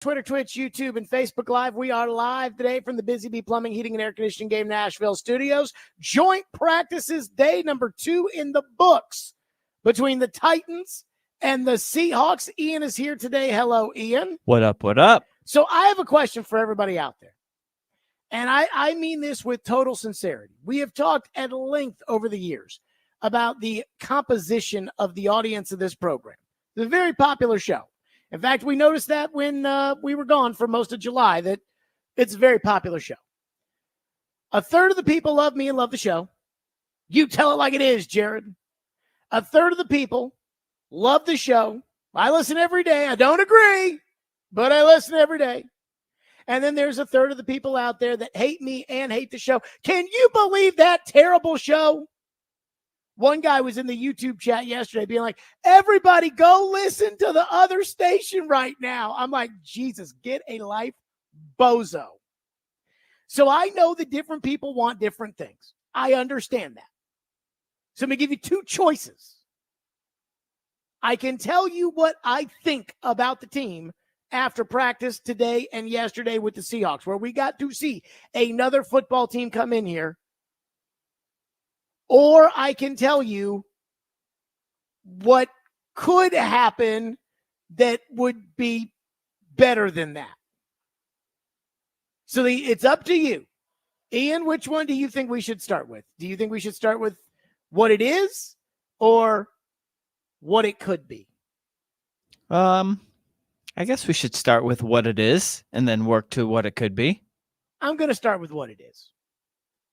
Twitter, Twitch, YouTube, and Facebook Live. We are live today from the Busy Bee Plumbing, Heating, and Air Conditioning Game Nashville studios. Joint practices day number 2 in the books between the Titans and the Seahawks. Ian is here today. Hello, Ian. What up, what up? So I have a question for everybody out there. And I mean this with total sincerity. We have talked at length over the years about the composition of the audience of this program. It's a very popular show. In fact, we noticed that when we were gone for most of July, that it's a very popular show. A third of the people love me and love the show. You tell it like it is, Jared. A third of the people love the show. I listen every day. I don't agree, but I listen every day. And then there's a third of the people out there that hate me and hate the show. Can you believe that terrible show? One guy was in the YouTube chat yesterday being like, everybody go listen to the other station right now. I'm like, Jesus, get a life, bozo. So I know that different people want different things. I understand that. So I'm going to give you 2 choices. I can tell you what I think about the team after practice today and yesterday with the Seahawks, where we got to see another football team come in here. Or I can tell you what could happen that would be better than that. So it's up to you. Ian, which one do you think we should start with? Do you think we should start with what it is or what it could be? I guess we should start with what it is and then work to what it could be. I'm going to start with what it is.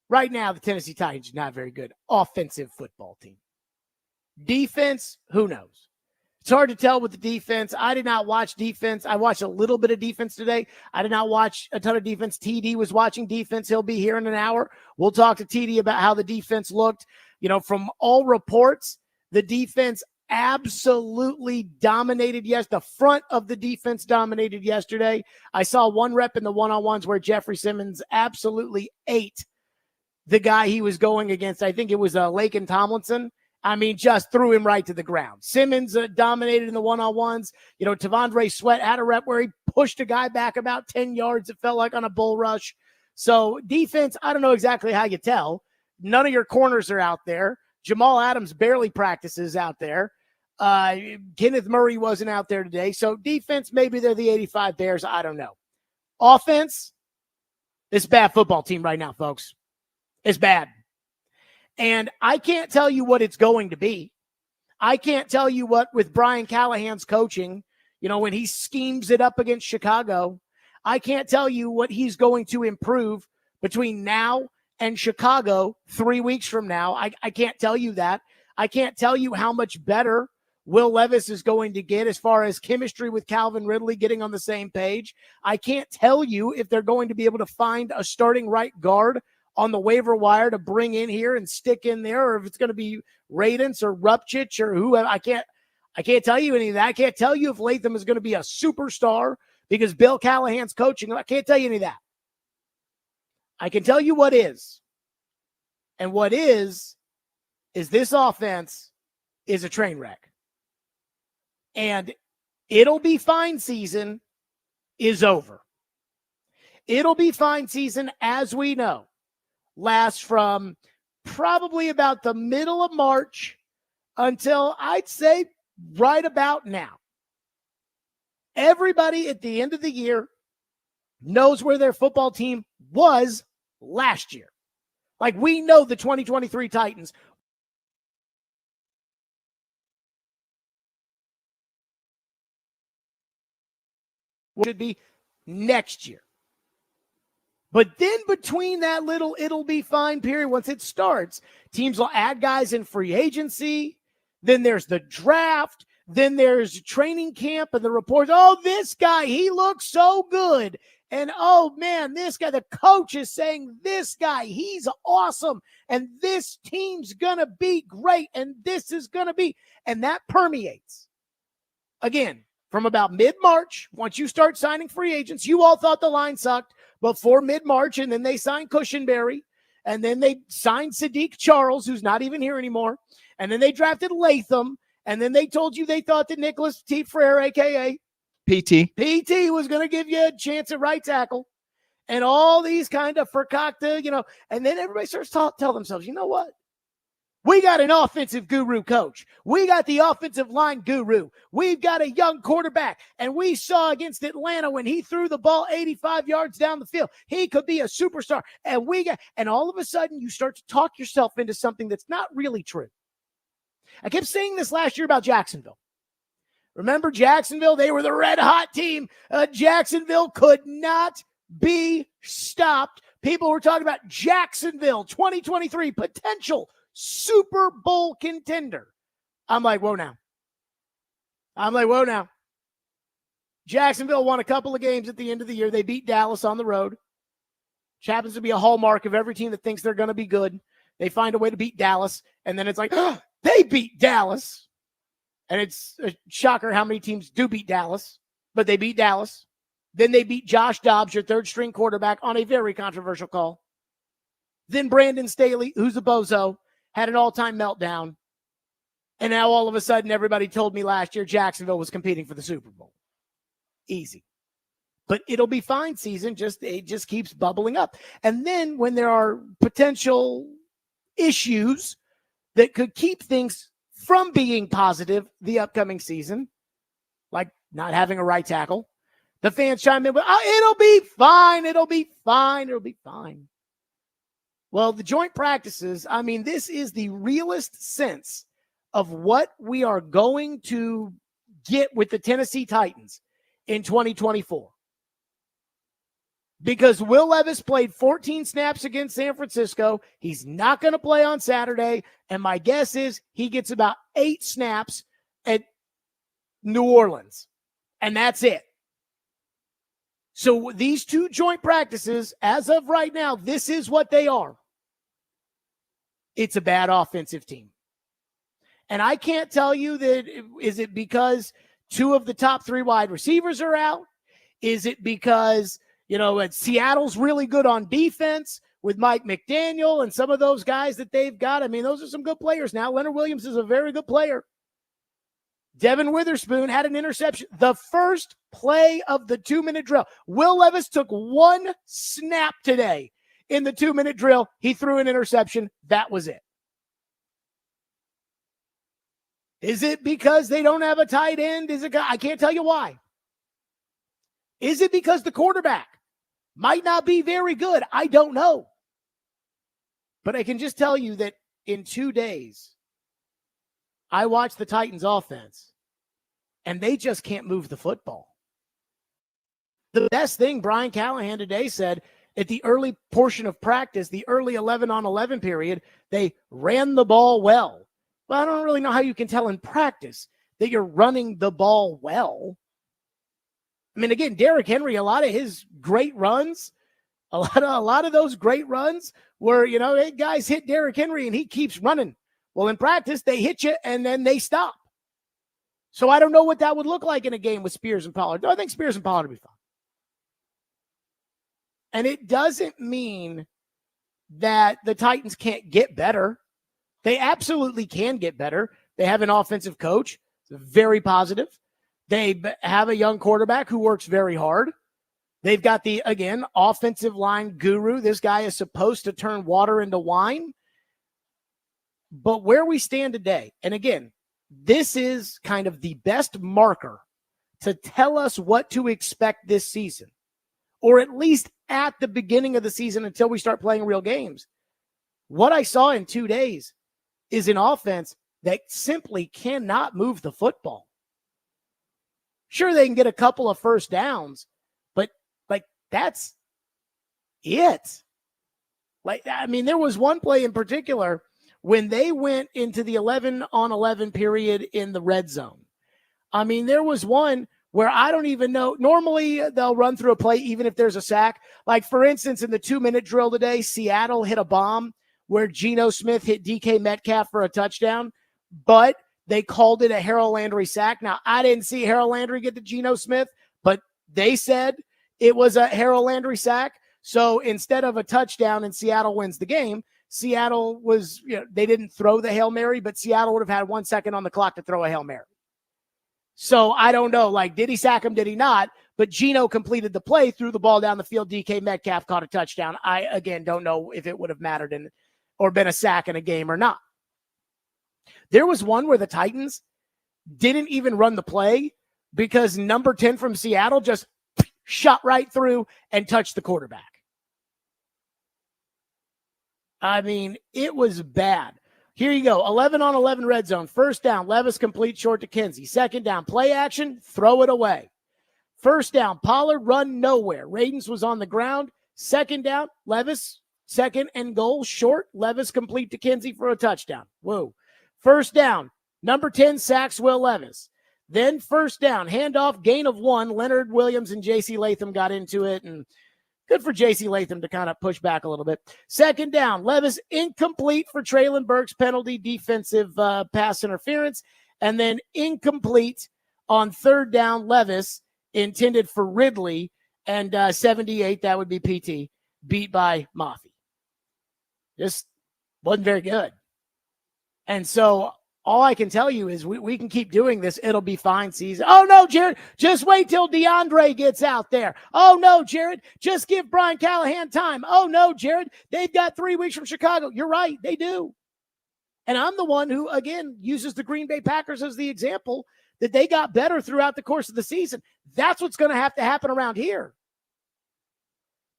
Right now, the Tennessee Titans are not a very good offensive football team. Defense, who knows? It's hard to tell with the defense. I did not watch defense. I watched a little bit of defense today. I did not watch a ton of defense. TD was watching defense. He'll be here in an hour. We'll talk to TD about how the defense looked. You know, from all reports, the defense absolutely dominated. Yes, the front of the defense dominated yesterday. I saw one rep in the one-on-ones where Jeffrey Simmons absolutely ate the guy he was going against. I think it was Laken Tomlinson. I mean, just threw him right to the ground. Simmons dominated in the one-on-ones. You know, Tavondre Sweat had a rep where he pushed a guy back about 10 yards. It felt like on a bull rush. So defense, I don't know exactly how you tell. None of your corners are out there. Jamal Adams barely practices out there. Kenneth Murray wasn't out there today. So defense, maybe they're the 85 Bears. I don't know. Offense, it's a bad football team right now, folks. It's bad. And I can't tell you what it's going to be. I can't tell you what, with Brian Callahan's coaching, you know, when he schemes it up against Chicago, I can't tell you what he's going to improve between now and Chicago 3 weeks from now. I can't tell you that. I can't tell you how much better Will Levis is going to get as far as chemistry with Calvin Ridley getting on the same page. I can't tell you if they're going to be able to find a starting right guard on the waiver wire to bring in here and stick in there, or if it's going to be Radence or Rupchich or whoever. I can't tell you any of that. I can't tell you if Latham is going to be a superstar because Bill Callahan's coaching. I can't tell you any of that. I can tell you what is. And what is this offense is a train wreck. And it'll be fine season is over. It'll be fine season, as we know, lasts from probably about the middle of March until I'd say right about now. Everybody at the end of the year knows where their football team was last year. Like, we know the 2023 Titans should be next year. But then between that little it'll be fine period, once it starts, teams will add guys in free agency. Then there's the draft. Then there's training camp and the reports. Oh, this guy, he looks so good. And, oh, man, this guy, the coach is saying this guy, he's awesome. And this team's going to be great. And this is going to be. And that permeates. Again, from about mid-March, once you start signing free agents, you all thought the line sucked before mid-March, and then they signed Cushenberry, and then they signed Sadiq Charles, who's not even here anymore, and then they drafted Latham, and then they told you they thought that Nicholas Petit Frere, a.k.a. PT. PT was going to give you a chance at right tackle. And all these kind of Fakakta, and then everybody starts to tell themselves, you know what? We got an offensive guru coach. We got the offensive line guru. We've got a young quarterback. And we saw against Atlanta when he threw the ball 85 yards down the field, he could be a superstar. And all of a sudden you start to talk yourself into something that's not really true. I kept saying this last year about Jacksonville. Remember Jacksonville? They were the red hot team. Jacksonville could not be stopped. People were talking about Jacksonville 2023 potential Super Bowl contender. I'm like, whoa now. Jacksonville won a couple of games at the end of the year. They beat Dallas on the road, which happens to be a hallmark of every team that thinks they're going to be good. They find a way to beat Dallas, and then it's like, oh, they beat Dallas. And it's a shocker how many teams do beat Dallas, but they beat Dallas. Then they beat Josh Dobbs, your third-string quarterback, on a very controversial call. Then Brandon Staley, who's a bozo, had an all-time meltdown. And now all of a sudden, everybody told me last year Jacksonville was competing for the Super Bowl. Easy. But it'll be fine season. It just keeps bubbling up. And then when there are potential issues that could keep things from being positive the upcoming season, like not having a right tackle, the fans chime in with, it'll be fine. It'll be fine. It'll be fine. Well, the joint practices, this is the realest sense of what we are going to get with the Tennessee Titans in 2024. Because Will Levis played 14 snaps against San Francisco. He's not going to play on Saturday. And my guess is he gets about 8 snaps at New Orleans. And that's it. So these two joint practices, as of right now, this is what they are. It's a bad offensive team. And I can't tell you that, is it because 2 of the top 3 wide receivers are out? Is it because, Seattle's really good on defense with Mike McDaniel and some of those guys that they've got? Those are some good players now. Leonard Williams is a very good player. Devin Witherspoon had an interception. The first play of the 2-minute drill. Will Levis took 1 snap today in the 2-minute drill. He threw an interception. That was it. Is it because they don't have a tight end? I can't tell you why. Is it because the quarterback might not be very good? I don't know. But I can just tell you that in 2 days, I watched the Titans offense, and they just can't move the football. The best thing Brian Callahan today said at the early portion of practice, the early 11-on-11 period, they ran the ball well. Well, I don't really know how you can tell in practice that you're running the ball well. Again, Derrick Henry, a lot of his great runs, a lot of those great runs where, guys hit Derrick Henry and he keeps running. Well, in practice, they hit you and then they stop. So I don't know what that would look like in a game with Spears and Pollard. No, I think Spears and Pollard will be fine. And it doesn't mean that the Titans can't get better. They absolutely can get better. They have an offensive coach, very positive. They have a young quarterback who works very hard. They've got the, again, offensive line guru. This guy is supposed to turn water into wine. But where we stand today, and again, this is kind of the best marker to tell us what to expect this season, or at least at the beginning of the season until we start playing real games. What I saw in 2 days is an offense that simply cannot move the football. Sure, they can get a couple of first downs, but that's it. There was one play in particular when they went into the 11-on-11 period in the red zone. There was one where I don't even know. Normally, they'll run through a play even if there's a sack. Like, for instance, in the 2-minute drill today, Seattle hit a bomb where Geno Smith hit DK Metcalf for a touchdown, but they called it a Harold Landry sack. Now, I didn't see Harold Landry get to Geno Smith, but they said it was a Harold Landry sack. So instead of a touchdown and Seattle wins the game, Seattle was, they didn't throw the Hail Mary, but Seattle would have had 1 second on the clock to throw a Hail Mary. So I don't know. Like, did he sack him? Did he not? But Geno completed the play, threw the ball down the field. DK Metcalf caught a touchdown. I, again, don't know if it would have mattered or been a sack in a game or not. There was one where the Titans didn't even run the play because number 10 from Seattle just shot right through and touched the quarterback. I mean, it was bad. Here you go. 11 on 11 red zone. First down, Levis complete short to Kinsey. Second down, play action, throw it away. First down, Pollard run nowhere. Radens was on the ground. Second down, Levis, second and goal, short. Levis complete to Kinsey for a touchdown. Whoa. First down, number 10 sacks Will Levis. Then first down, handoff, gain of 1. Leonard Williams and J.C. Latham got into it, and good for J.C. Latham to kind of push back a little bit. Second down, Levis incomplete for Treylon Burks, penalty, defensive pass interference. And then incomplete on third down, Levis, intended for Ridley, and 78, that would be PT, beat by Mafi. Just wasn't very good. And so all I can tell you is we can keep doing this. It'll be fine season. Oh, no, Jared, just wait till DeAndre gets out there. Oh, no, Jared, just give Brian Callahan time. Oh, no, Jared, they've got 3 weeks from Chicago. You're right, they do. And I'm the one who, again, uses the Green Bay Packers as the example that they got better throughout the course of the season. That's what's going to have to happen around here.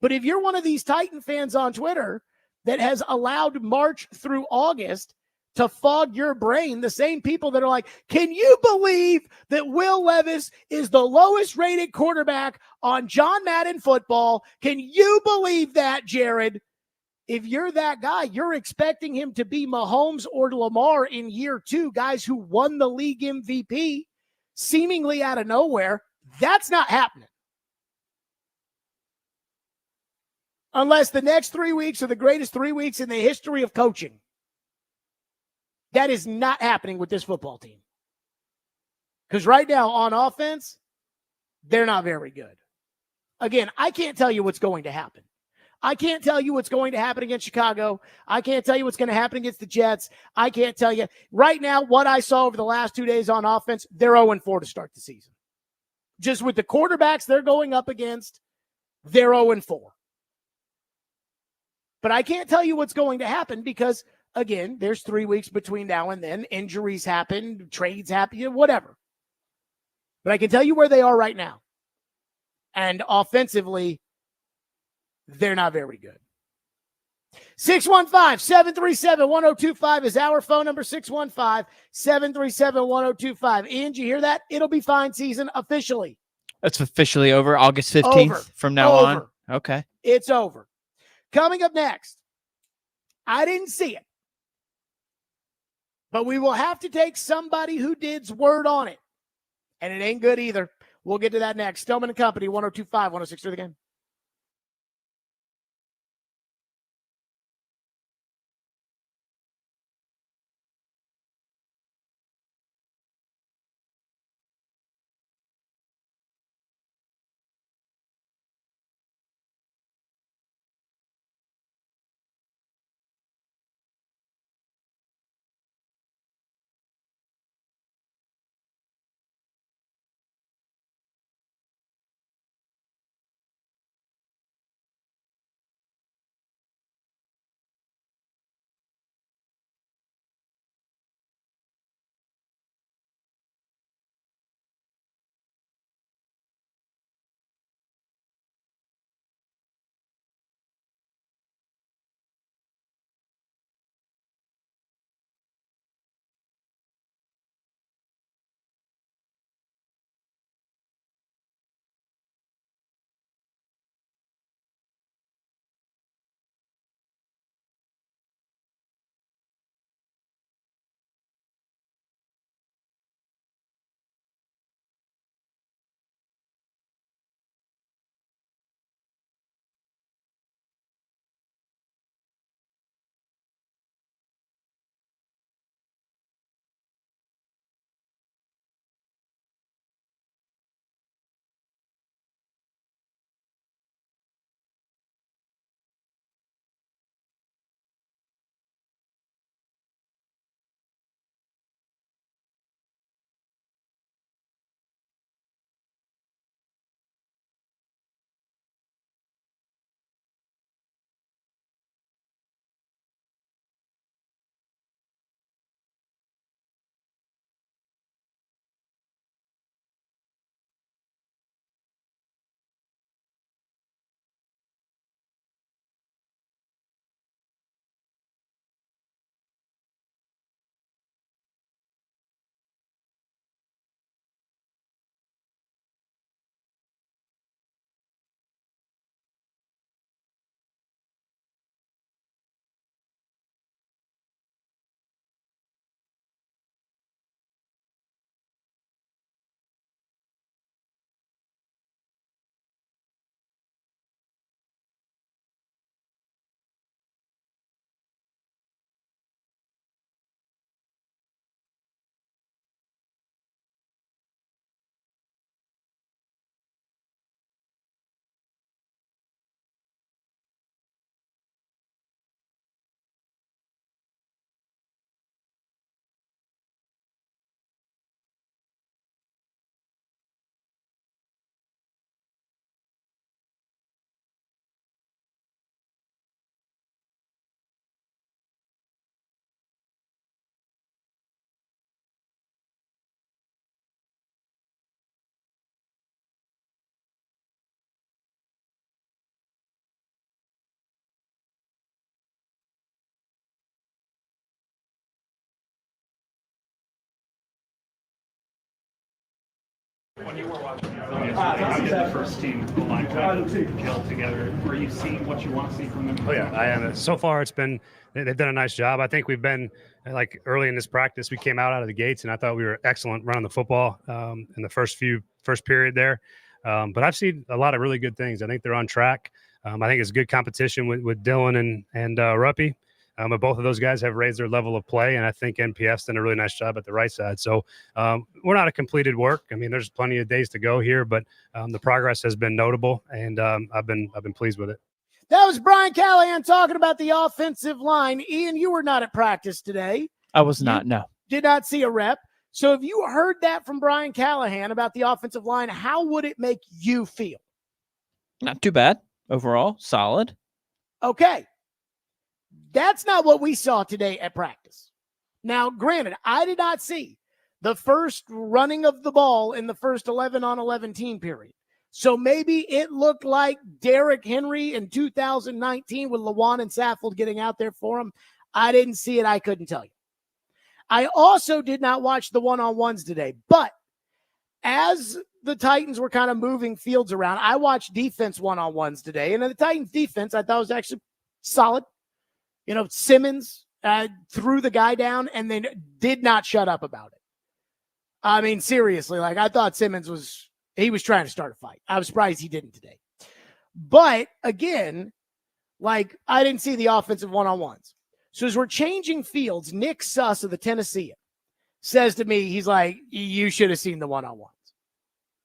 But if you're one of these Titan fans on Twitter that has allowed March through August to fog your brain, the same people that are like, can you believe that Will Levis is the lowest rated quarterback on John Madden football? Can you believe that, Jared? If you're that guy, you're expecting him to be Mahomes or Lamar in year 2, guys who won the league MVP seemingly out of nowhere. That's not happening. Unless the next 3 weeks are the greatest 3 weeks in the history of coaching. That is not happening with this football team. Because right now on offense, they're not very good. Again, I can't tell you what's going to happen. I can't tell you what's going to happen against Chicago. I can't tell you what's going to happen against the Jets. I can't tell you. Right now, what I saw over the last 2 days on offense, they're 0-4 to start the season. Just with the quarterbacks they're going up against, they're 0-4. But I can't tell you what's going to happen because, again, there's 3 weeks between now and then. Injuries happen, trades happen, whatever. But I can tell you where they are right now. And offensively, they're not very good. 615-737-1025 is our phone number, 615-737-1025. Ian, did you hear that? It'll be fine season officially. It's officially over August 15th from now on? Okay. It's over. Coming up next, I didn't see it, but we will have to take somebody who did's word on it, and it ain't good either. We'll get to that next. Stillman and Company, 102.5, 106.3 The Game. When you were watching how did the first team line kind of gel together? Are you seeing what you want to see from them? Oh yeah, I am. So far, they've done a nice job. I think we've been like early in this practice, we came out of the gates, and I thought we were excellent running the football in the first period there. But I've seen a lot of really good things. I think they're on track. I think it's good competition with Dylan and Ruppy. But both of those guys have raised their level of play, and I think NPF's done a really nice job at the right side. So we're not a completed work. I mean, there's plenty of days to go here, but the progress has been notable, and I've been pleased with it. That was Brian Callahan talking about the offensive line. Ian, you were not at practice today. I was not, no. Did not see a rep. So if you heard that from Brian Callahan about the offensive line, how would it make you feel? Not too bad. Overall, solid. Okay. That's not what we saw today at practice. Now, granted, I did not see the first running of the ball in the first 11-on-11 team period. So maybe it looked like Derrick Henry in 2019 with Lawan and Saffold getting out there for him. I didn't see it. I couldn't tell you. I also did not watch the one-on-ones today, but as the Titans were kind of moving fields around, I watched defense one-on-ones today, and the Titans defense I thought was actually solid. You know, Simmons threw the guy down and then did not shut up about it. I mean, seriously, like I thought Simmons was trying to start a fight. I was surprised he didn't today. But again, like I didn't see the offensive one-on-ones. So as we're changing fields, Nick Suss of the Tennessean says to me, he's like, you should have seen the one-on-ones.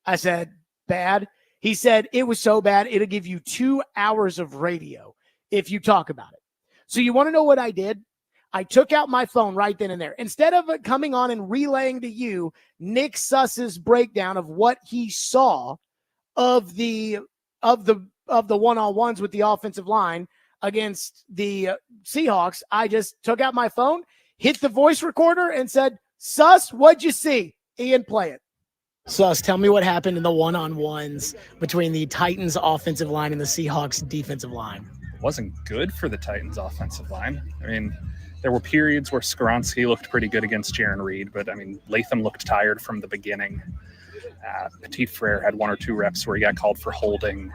I said, bad. He said, it was so bad, it'll give you 2 hours of radio if you talk about it. So you want to know what I did? I took out my phone right then and there. Instead of it coming on and relaying to you Nick Suss's breakdown of what he saw of the one-on-ones with the offensive line against the Seahawks, I just took out my phone, hit the voice recorder, and said, Suss, what'd you see? Ian, play it. Suss, tell me what happened in the one-on-ones between the Titans offensive line and the Seahawks defensive line. Wasn't good for the Titans offensive line. I mean, there were periods where Skoronski looked pretty good against Jaron Reed, but I mean, Latham looked tired from the beginning. Petit Frere had 1 or 2 reps where he got called for holding.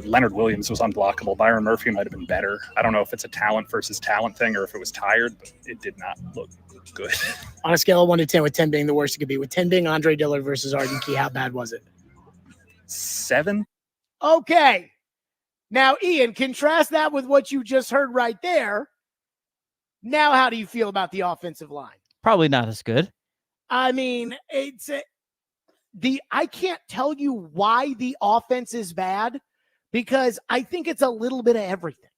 Leonard Williams was unblockable. Byron Murphy might have been better. I don't know if it's a talent versus talent thing or if it was tired, but it did not look good. On a scale of 1 to 10, with 10 being the worst it could be, with 10 being Andre Dillard versus Arden Key, how bad was it? 7. Okay. Now, Ian, contrast that with what you just heard right there. Now, how do you feel about the offensive line? Probably not as good. I mean, I can't tell you why the offense is bad because I think it's a little bit of everything.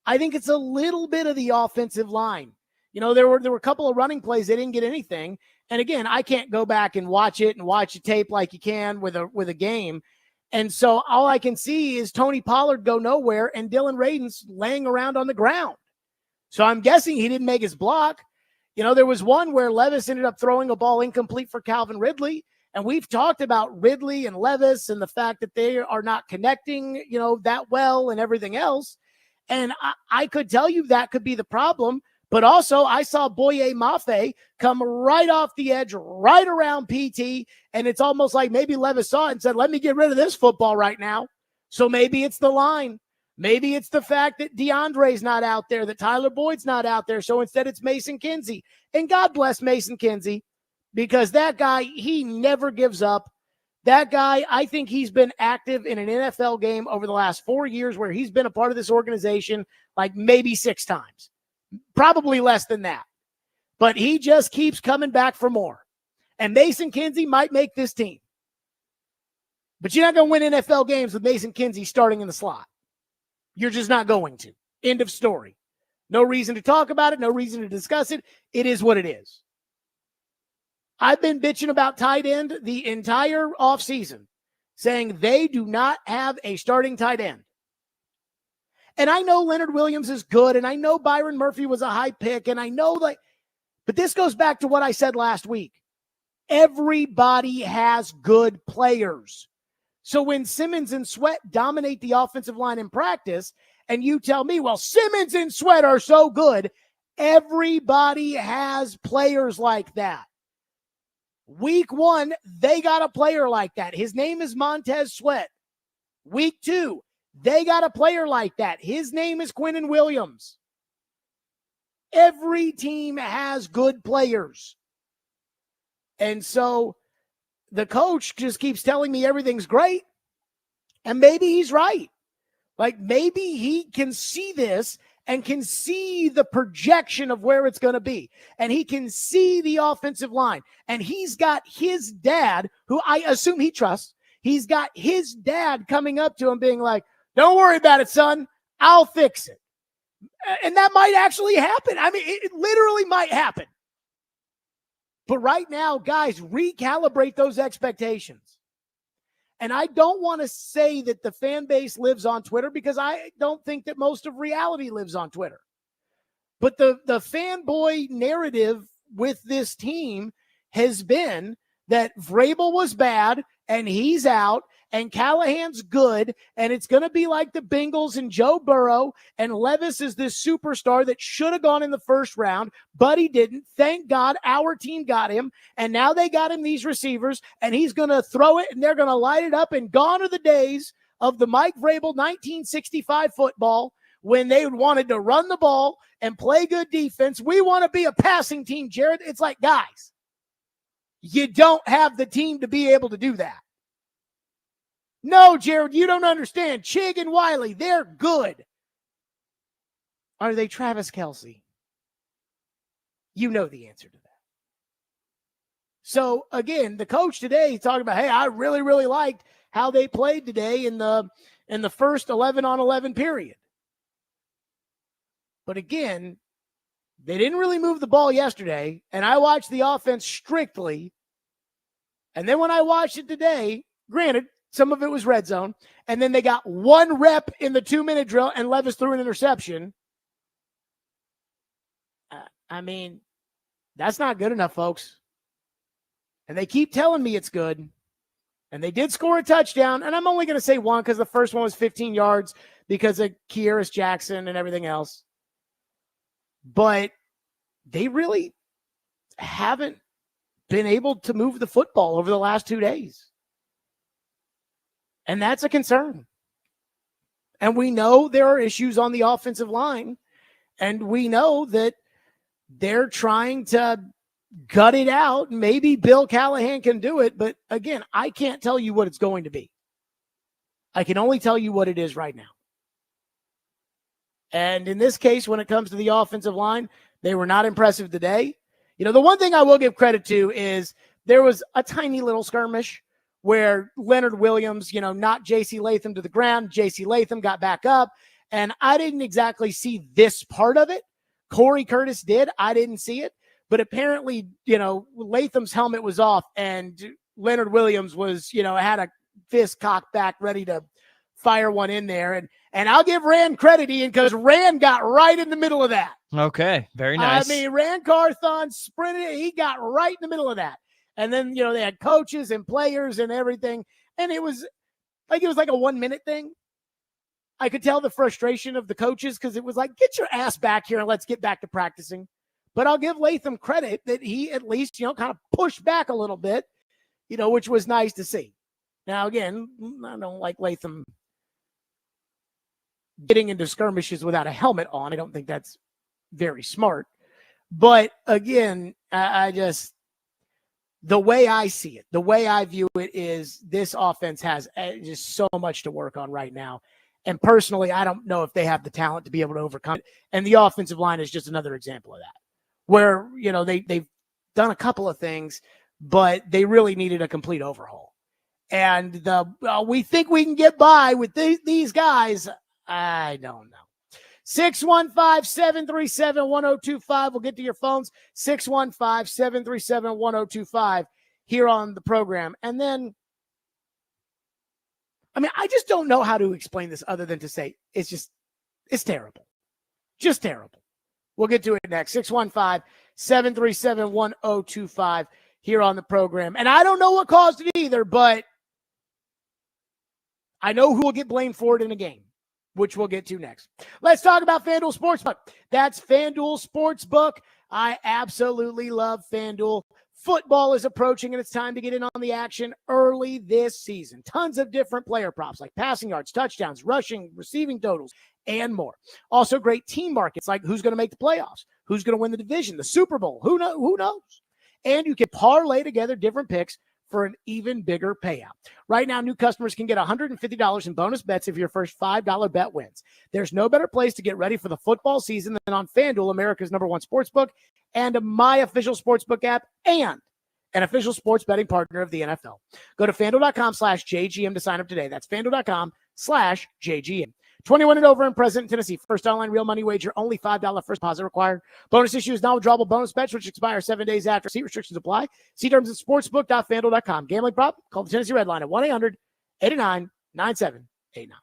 I think it's a little bit of the offensive line. You know, there were a couple of running plays they didn't get anything, and again, I can't go back and watch it and watch a tape like you can with a game. And so all I can see is Tony Pollard go nowhere and Dylan Radin's laying around on the ground. So I'm guessing he didn't make his block. You know, there was one where Levis ended up throwing a ball incomplete for Calvin Ridley. And we've talked about Ridley and Levis and the fact that they are not connecting, you know, that well and everything else. And I could tell you that could be the problem. But also, I saw Boye Mafe come right off the edge, right around PT, and it's almost like maybe Levis saw it and said, let me get rid of this football right now. So maybe it's the line. Maybe it's the fact that DeAndre's not out there, that Tyler Boyd's not out there, so instead it's Mason Kinsey. And God bless Mason Kinsey, because that guy, he never gives up. That guy, I think he's been active in an NFL game over the last 4 years where he's been a part of this organization like maybe 6 times. Probably less than that. But he just keeps coming back for more. And Mason Kinsey might make this team. But you're not going to win NFL games with Mason Kinsey starting in the slot. You're just not going to. End of story. No reason to talk about it. No reason to discuss it. It is what it is. I've been bitching about tight end the entire offseason, saying they do not have a starting tight end. And I know Leonard Williams is good, and I know Byron Murphy was a high pick, and I know but this goes back to what I said last week. Everybody has good players. So when Simmons and Sweat dominate the offensive line in practice, and you tell me, well, Simmons and Sweat are so good, everybody has players like that. Week 1, they got a player like that. His name is Montez Sweat. Week 2, they got a player like that. His name is Quinnen Williams. Every team has good players. And so the coach just keeps telling me everything's great. And maybe he's right. Like, maybe he can see this and can see the projection of where it's going to be. And he can see the offensive line. And he's got his dad, who I assume he trusts, he's got his dad coming up to him being like, don't worry about it, son. I'll fix it. And that might actually happen. I mean, it literally might happen. But right now, guys, recalibrate those expectations. And I don't want to say that the fan base lives on Twitter, because I don't think that most of reality lives on Twitter. But the fanboy narrative with this team has been that Vrabel was bad and he's out, and Callahan's good, and it's going to be like the Bengals and Joe Burrow, and Levis is this superstar that should have gone in the first round, but he didn't. Thank God our team got him, and now they got him these receivers, and he's going to throw it, and they're going to light it up, and gone are the days of the Mike Vrabel 1965 football when they wanted to run the ball and play good defense. We want to be a passing team, Jared. It's like, guys, you don't have the team to be able to do that. No, Jared, you don't understand. Chig and Wiley, they're good. Are they Travis Kelce? You know the answer to that. So, again, the coach today talking about, hey, I really, really liked how they played today in the first 11-on-11 period. But, again, they didn't really move the ball yesterday, and I watched the offense strictly. And then when I watched it today, granted, some of it was red zone, and then they got one rep in the 2-minute drill, and Levis threw an interception. I mean, that's not good enough, folks. And they keep telling me it's good. And they did score a touchdown, and I'm only going to say one because the first one was 15 yards because of Kearis Jackson and everything else. But they really haven't been able to move the football over the last 2 days. And that's a concern. And we know there are issues on the offensive line. And we know that they're trying to gut it out. Maybe Bill Callahan can do it. But again, I can't tell you what it's going to be. I can only tell you what it is right now. And in this case, when it comes to the offensive line, they were not impressive today. You know, the one thing I will give credit to is there was a tiny little skirmish where Leonard Williams, knocked J.C. Latham to the ground. J.C. Latham got back up, and I didn't exactly see this part of it. Corey Curtis did. I didn't see it. But apparently, Latham's helmet was off, and Leonard Williams was, had a fist cocked back, ready to fire one in there. And I'll give Rand credit, Ian, because Rand got right in the middle of that. Okay, very nice. I mean, Rand Carthon sprinted. He got right in the middle of that. And then, they had coaches and players and everything. And it was like a 1-minute thing. I could tell the frustration of the coaches because it was like, get your ass back here and let's get back to practicing. But I'll give Latham credit that he at least, kind of pushed back a little bit, which was nice to see. Now, again, I don't like Latham getting into skirmishes without a helmet on. I don't think that's very smart. But again, I just... the way I see it, the way I view it is this offense has just so much to work on right now. And personally, I don't know if they have the talent to be able to overcome it. And the offensive line is just another example of that, where, they've done a couple of things, but they really needed a complete overhaul. And we think we can get by with these guys. I don't know. 615-737-1025. We'll get to your phones. 615-737-1025 here on the program. And then, I just don't know how to explain this other than to say it's terrible. Just terrible. We'll get to it next. 615-737-1025 here on the program. And I don't know what caused it either, but I know who will get blamed for it in a game, which we'll get to next. Let's talk about FanDuel Sportsbook. That's FanDuel Sportsbook. I absolutely love FanDuel. Football is approaching, and it's time to get in on the action early this season. Tons of different player props like passing yards, touchdowns, rushing, receiving totals, and more. Also, great team markets like who's going to make the playoffs, who's going to win the division, the Super Bowl, who knows? And you can parlay together different picks for an even bigger payout. Right now, new customers can get $150 in bonus bets if your first $5 bet wins. There's no better place to get ready for the football season than on FanDuel, America's #1 sportsbook, and my official sportsbook app, and an official sports betting partner of the NFL. Go to FanDuel.com/JGM to sign up today. That's FanDuel.com/JGM. 21 and over and present in Tennessee. First online real money wager, only $5 first deposit required. Bonus issue is non-withdrawable bonus bets, which expire 7 days after. See restrictions apply. See terms at sportsbook.fanduel.com. Gambling problem? Call the Tennessee Red Line at 1-800-89-9789.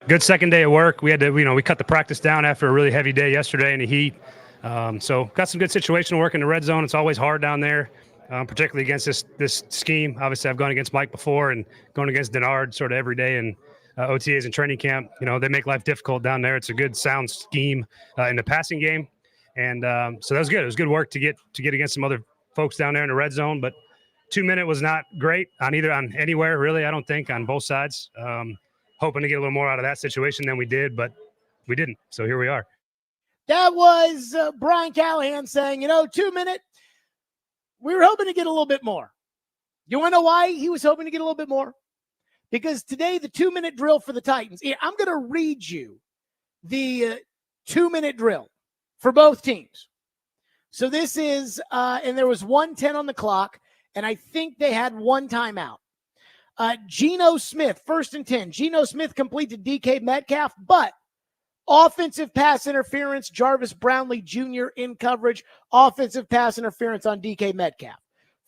Good second day of work. We had to, we cut the practice down after a really heavy day yesterday in the heat. So got some good situational work in the red zone. It's always hard down there, particularly against this scheme. Obviously, I've gone against Mike before and going against Denard sort of every day in OTAs and training camp. They make life difficult down there. It's a good sound scheme in the passing game. And so that was good. It was good work to get against some other folks down there in the red zone. But 2-minute was not great on anywhere, really, I don't think, on both sides. Hoping to get a little more out of that situation than we did, but we didn't. So here we are. That was Brian Callahan saying, 2-minute, we were hoping to get a little bit more. You want to know why he was hoping to get a little bit more? Because today, the 2-minute drill for the Titans, I'm going to read you the 2-minute drill for both teams. So this is, and there was 1:10 on the clock, and I think they had one timeout. Geno Smith, 1st and 10. Geno Smith completed DK Metcalf, but offensive pass interference, Jarvis Brownlee Jr. in coverage, offensive pass interference on DK Metcalf.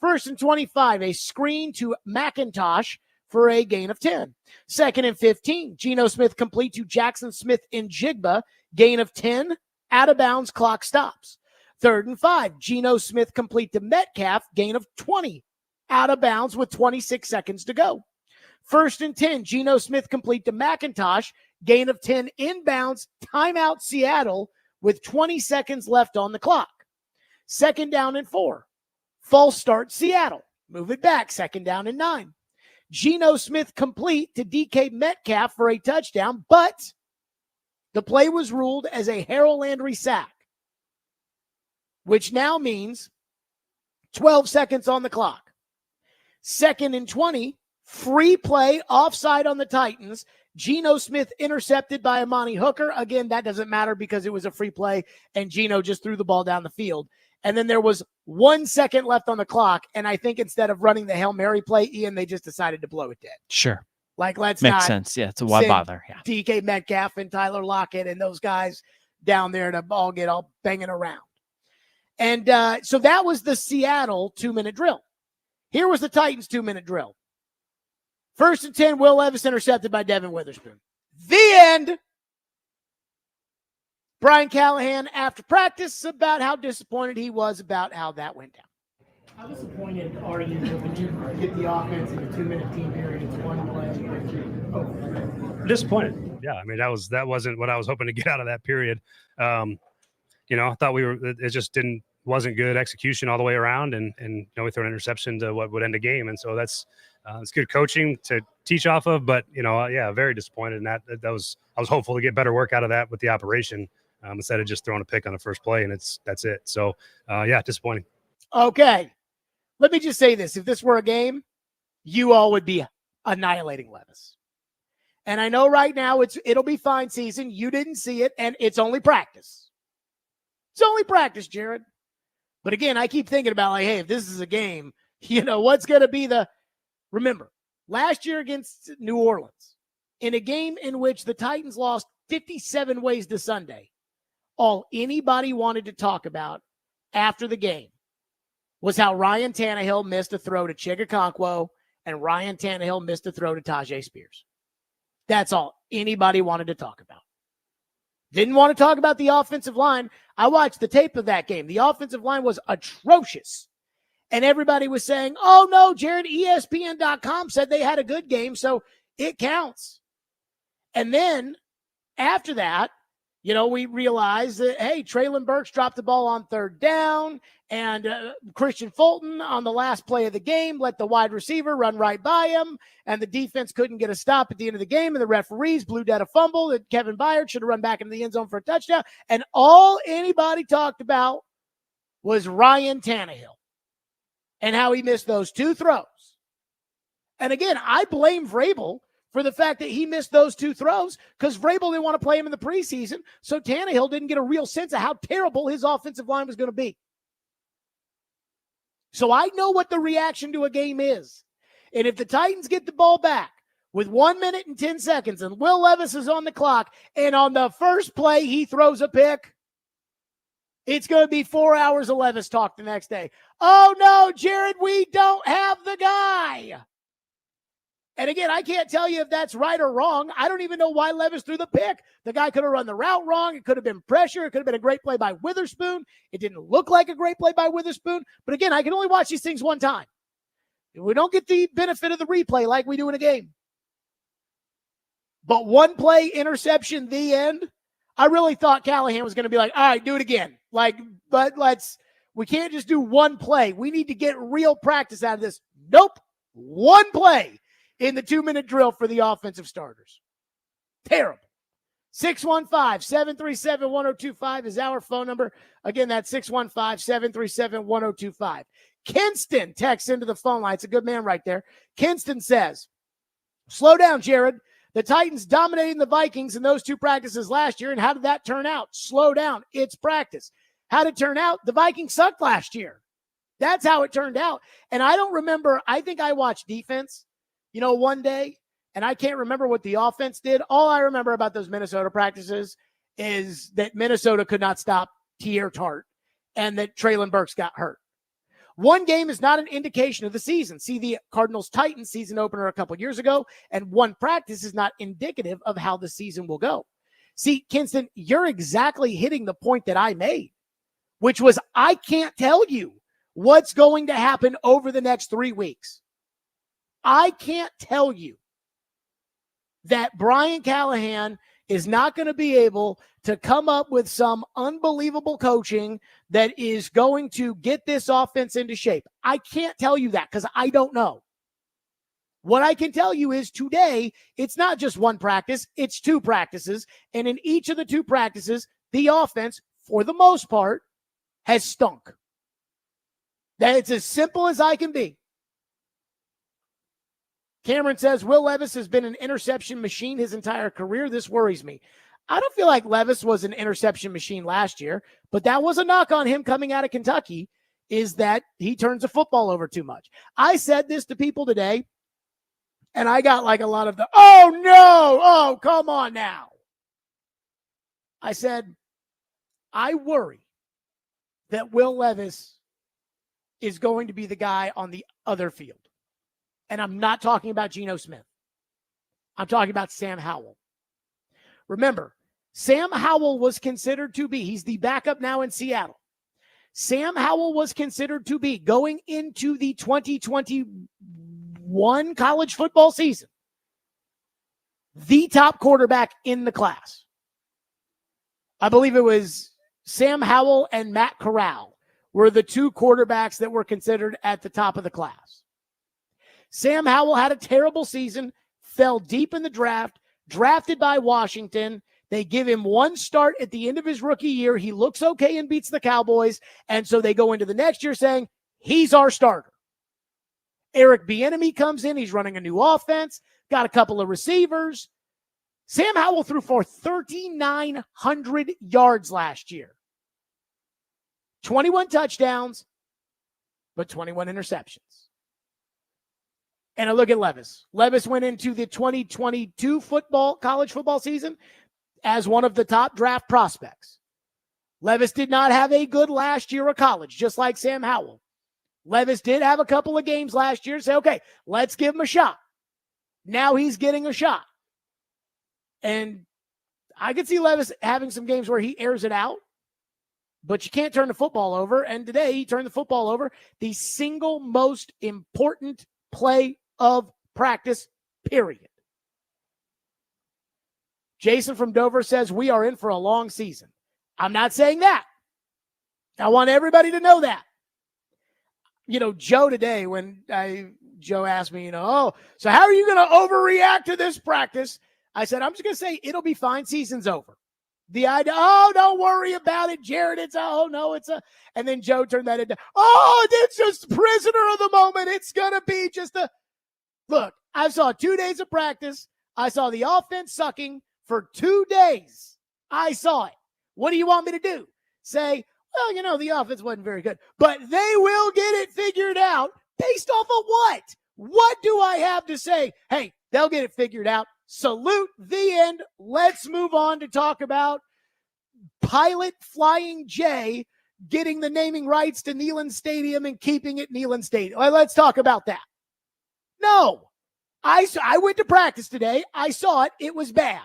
1st and 25, a screen to McIntosh for a gain of 10. 2nd and 15, Geno Smith complete to Jackson Smith in Jigba, gain of 10, out of bounds, clock stops. 3rd and 5, Geno Smith complete to Metcalf, gain of 20, out of bounds with 26 seconds to go. 1st and 10, Geno Smith complete to McIntosh, gain of 10, inbounds, timeout Seattle with 20 seconds left on the clock. 2nd down and 4, false start Seattle, move it back, 2nd down and 9. Geno Smith complete to DK Metcalf for a touchdown, but the play was ruled as a Harold Landry sack, which now means 12 seconds on the clock. 2nd and 20, free play, offside on the Titans. Geno Smith intercepted by Amani Hooker. Again, that doesn't matter because it was a free play, and Geno just threw the ball down the field. And then there was 1 second left on the clock, and I think instead of running the Hail Mary play, Ian, they just decided to blow it dead. Sure. Like, let's Makes not sense. Yeah, so why bother? Yeah. DK Metcalf and Tyler Lockett and those guys down there to all get all banging around. And so that was the Seattle 2-minute drill. Here was the Titans 2-minute drill. 1st and 10, Will Levis intercepted by Devin Witherspoon. The end. Brian Callahan, after practice, about how disappointed he was about how that went down. How disappointed are you when you get the offense in a 2-minute team period? It's one play. Disappointed. Yeah, I mean that wasn't what I was hoping to get out of that period. I thought it just wasn't good execution all the way around, and we threw an interception to what would end the game, and so it's good coaching to teach off of. But very disappointed in that. I was hopeful to get better work out of that with the operation instead of just throwing a pick on the first play, and that's it. So disappointing. Okay, let me just say this: if this were a game, you all would be annihilating Levis. And I know right now it'll be fine season. You didn't see it, and it's only practice. It's only practice, Jared. But again, I keep thinking about hey, if this is a game, what's going to be remember, last year against New Orleans, in a game in which the Titans lost 57 ways to Sunday, all anybody wanted to talk about after the game was how Ryan Tannehill missed a throw to Chigakonkwo and Ryan Tannehill missed a throw to Tajay Spears. That's all anybody wanted to talk about. Didn't want to talk about the offensive line. I watched the tape of that game. The offensive line was atrocious. And everybody was saying, oh, no, Jared, ESPN.com said they had a good game, so it counts. And then after that, we realized that, hey, Treylon Burks dropped the ball on 3rd down, and Christian Fulton on the last play of the game let the wide receiver run right by him, and the defense couldn't get a stop at the end of the game, and the referees blew dead a fumble that Kevin Byard should have run back into the end zone for a touchdown, and all anybody talked about was Ryan Tannehill and how he missed those 2 throws. And again, I blame Vrabel for the fact that he missed those 2 throws because Vrabel didn't want to play him in the preseason, so Tannehill didn't get a real sense of how terrible his offensive line was going to be. So I know what the reaction to a game is. And if the Titans get the ball back with 1 minute and 10 seconds and Will Levis is on the clock, and on the first play he throws a pick, it's going to be 4 hours of Levis talk the next day. Oh, no, Jared, we don't have the guy. And again, I can't tell you if that's right or wrong. I don't even know why Levis threw the pick. The guy could have run the route wrong. It could have been pressure. It could have been a great play by Witherspoon. It didn't look like a great play by Witherspoon. But again, I can only watch these things one time. We don't get the benefit of the replay like we do in a game. But one play, interception, the end. I really thought Callahan was going to be like, all right, do it again. We can't just do one play. We need to get real practice out of this. Nope. One play in the 2-minute drill for the offensive starters. Terrible. 615-737-1025 is our phone number. Again, that's 615-737-1025. Kinston texts into the phone line. It's a good man right there. Kinston says, slow down, Jared. The Titans dominating the Vikings in those 2 practices last year, and how did that turn out? Slow down. It's practice. How did it turn out? The Vikings sucked last year. That's how it turned out. And I don't remember. I think I watched defense, one day, and I can't remember what the offense did. All I remember about those Minnesota practices is that Minnesota could not stop Tier Tart and that Treylon Burks got hurt. One game is not an indication of the season. See the Cardinals-Titans season opener a couple years ago, and one practice is not indicative of how the season will go. See, Kinston, you're exactly hitting the point that I made, which was I can't tell you what's going to happen over the next 3 weeks. I can't tell you that Brian Callahan is not going to be able to come up with some unbelievable coaching that is going to get this offense into shape. I can't tell you that because I don't know. What I can tell you is today, it's not just one practice, it's 2 practices. And in each of the 2 practices, the offense, for the most part, has stunk. That it's as simple as I can be. Cameron says, Will Levis has been an interception machine his entire career. This worries me. I don't feel like Levis was an interception machine last year, but that was a knock on him coming out of Kentucky, is that he turns the football over too much. I said this to people today, and I got like a lot of oh no, oh, come on now. I said, I worry that Will Levis is going to be the guy on the other field. And I'm not talking about Geno Smith. I'm talking about Sam Howell. Remember, Sam Howell was considered to be, he's the backup now in Seattle. Sam Howell was considered to be, going into the 2021 college football season, the top quarterback in the class. I believe it was Sam Howell and Matt Corral were the 2 quarterbacks that were considered at the top of the class. Sam Howell had a terrible season, fell deep in the draft, drafted by Washington. They give him 1 start at the end of his rookie year. He looks okay and beats the Cowboys. And so they go into the next year saying, he's our starter. Eric Bieniemy comes in. He's running a new offense, got a couple of receivers. Sam Howell threw for 3,900 yards last year. 21 touchdowns, but 21 interceptions. And I look at Levis. Levis went into the 2022 college football season as one of the top draft prospects. Levis did not have a good last year of college, just like Sam Howell. Levis did have a couple of games last year to say, okay, let's give him a shot. Now he's getting a shot. And I could see Levis having some games where he airs it out, but you can't turn the football over. And today he turned the football over. The single most important play of practice, period. Jason from Dover says, we are in for a long season. I'm not saying that. I want everybody to know that. You know, Joe today, when Joe asked me, so how are you going to overreact to this practice? I said, I'm just going to say it'll be fine. Season's over. The idea, don't worry about it, Jared. It's and then Joe turned that into, it's just prisoner of the moment. It's going to be just look, I saw 2 days of practice. I saw the offense sucking for 2 days. I saw it. What do you want me to do? Say, well, the offense wasn't very good, but they will get it figured out based off of what? What do I have to say? Hey, they'll get it figured out. Salute, the end. Let's move on to talk about Pilot Flying J getting the naming rights to Neyland Stadium and keeping it Neyland Stadium. Let's talk about that. No, I went to practice today. I saw it. It was bad.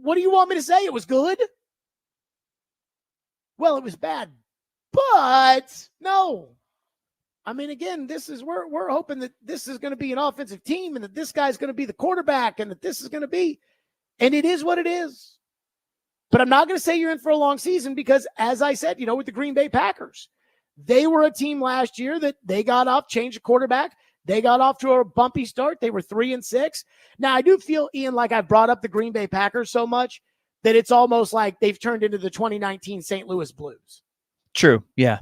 What do you want me to say? It was good? Well, it was bad, but no. I mean, again, we're hoping that this is going to be an offensive team and that this guy's going to be the quarterback and that this is going to be, and it is what it is. But I'm not going to say you're in for a long season because, as I said, with the Green Bay Packers, they were a team last year that they got off, changed the quarterback. They got off to a bumpy start. They were 3-6. Now, I do feel, Ian, like I've brought up the Green Bay Packers so much that it's almost like they've turned into the 2019 St. Louis Blues. True. Yeah.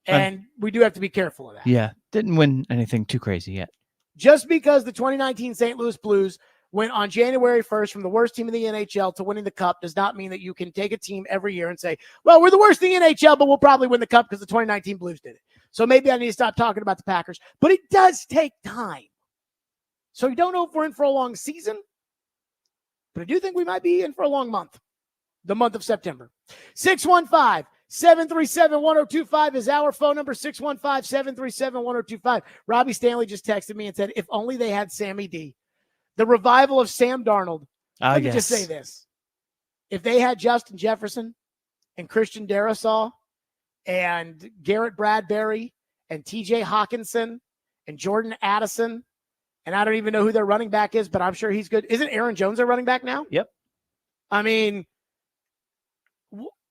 And we do have to be careful of that. Yeah. Didn't win anything too crazy yet. Just because the 2019 St. Louis Blues went on January 1st from the worst team in the NHL to winning the Cup does not mean that you can take a team every year and say, well, we're the worst in the NHL, but we'll probably win the Cup because the 2019 Blues did it. So maybe I need to stop talking about the Packers. But it does take time. So you don't know if we're in for a long season, but I do think we might be in for a long month, the month of September. 615-737-1025 is our phone number, 615-737-1025. Robbie Stanley just texted me and said, if only they had Sammy D. The revival of Sam Darnold. Let me just say this. if they had Justin Jefferson and Christian Darrisaw and Garrett Bradbury and TJ Hawkinson and Jordan Addison, and I don't even know who their running back is, but I'm sure he's good. Isn't Aaron Jones their running back now? Yep. I mean,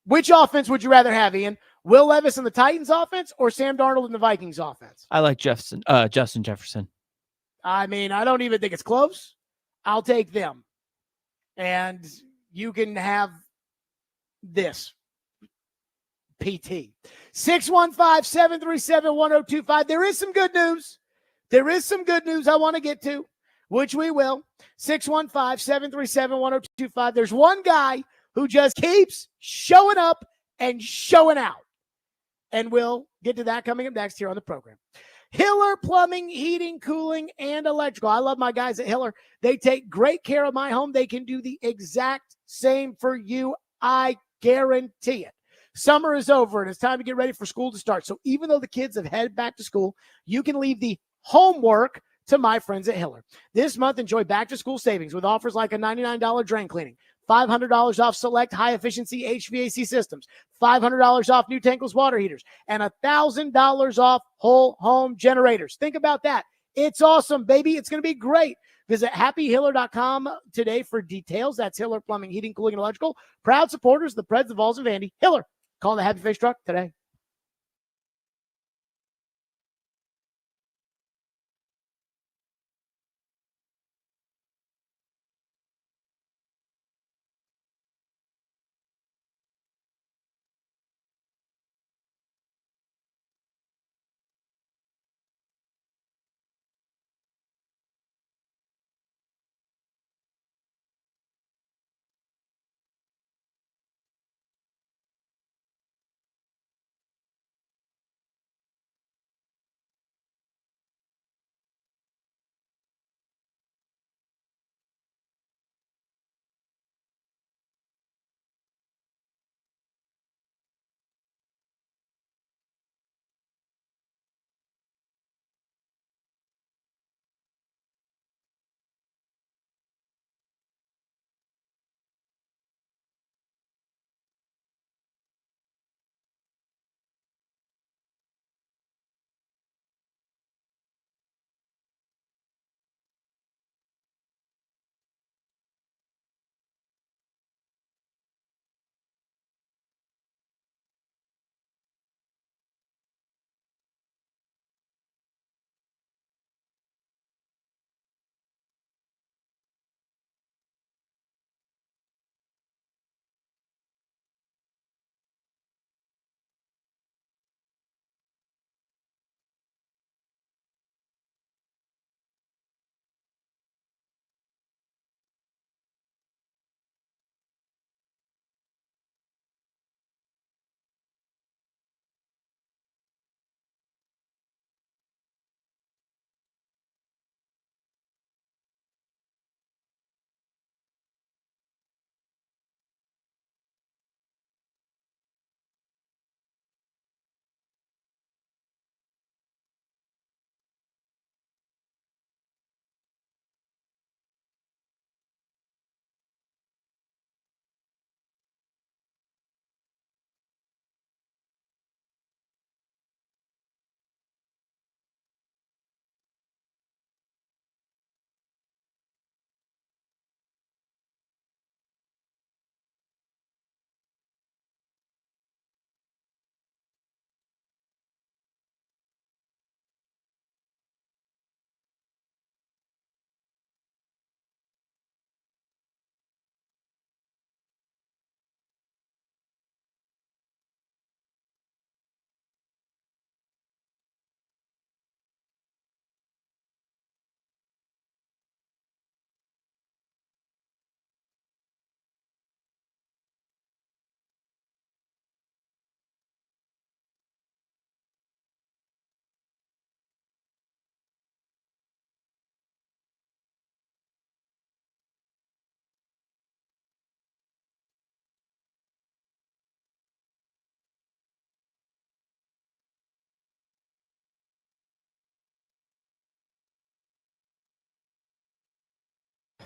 which offense would you rather have, Ian? Will Levis in the Titans offense or Sam Darnold in the Vikings offense? I like Justin Jefferson. I mean, I don't even think it's close. I'll take them. And you can have this. PT. 615-737-1025. There is some good news. There is some good news I want to get to, which we will. 615-737-1025. There's one guy who just keeps showing up and showing out. And we'll get to that coming up next here on the program. Hiller Plumbing, Heating, Cooling, and Electrical. I love my guys at Hiller. They take great care of my home. They can do the exact same for you. I guarantee it. Summer is over, and it's time to get ready for school to start. So even though the kids have headed back to school, you can leave the homework to my friends at Hiller. This month, enjoy back-to-school savings with offers like a $99 drain cleaning, $500 off select high-efficiency HVAC systems, $500 off new tankless water heaters, and $1,000 off whole home generators. Think about that. It's awesome, baby. It's going to be great. Visit happyhiller.com today for details. That's Hiller Plumbing, Heating, Cooling, and Electrical. Proud supporters of the Preds, the Vols, and Vandy. Hiller, call the Happy Face truck today.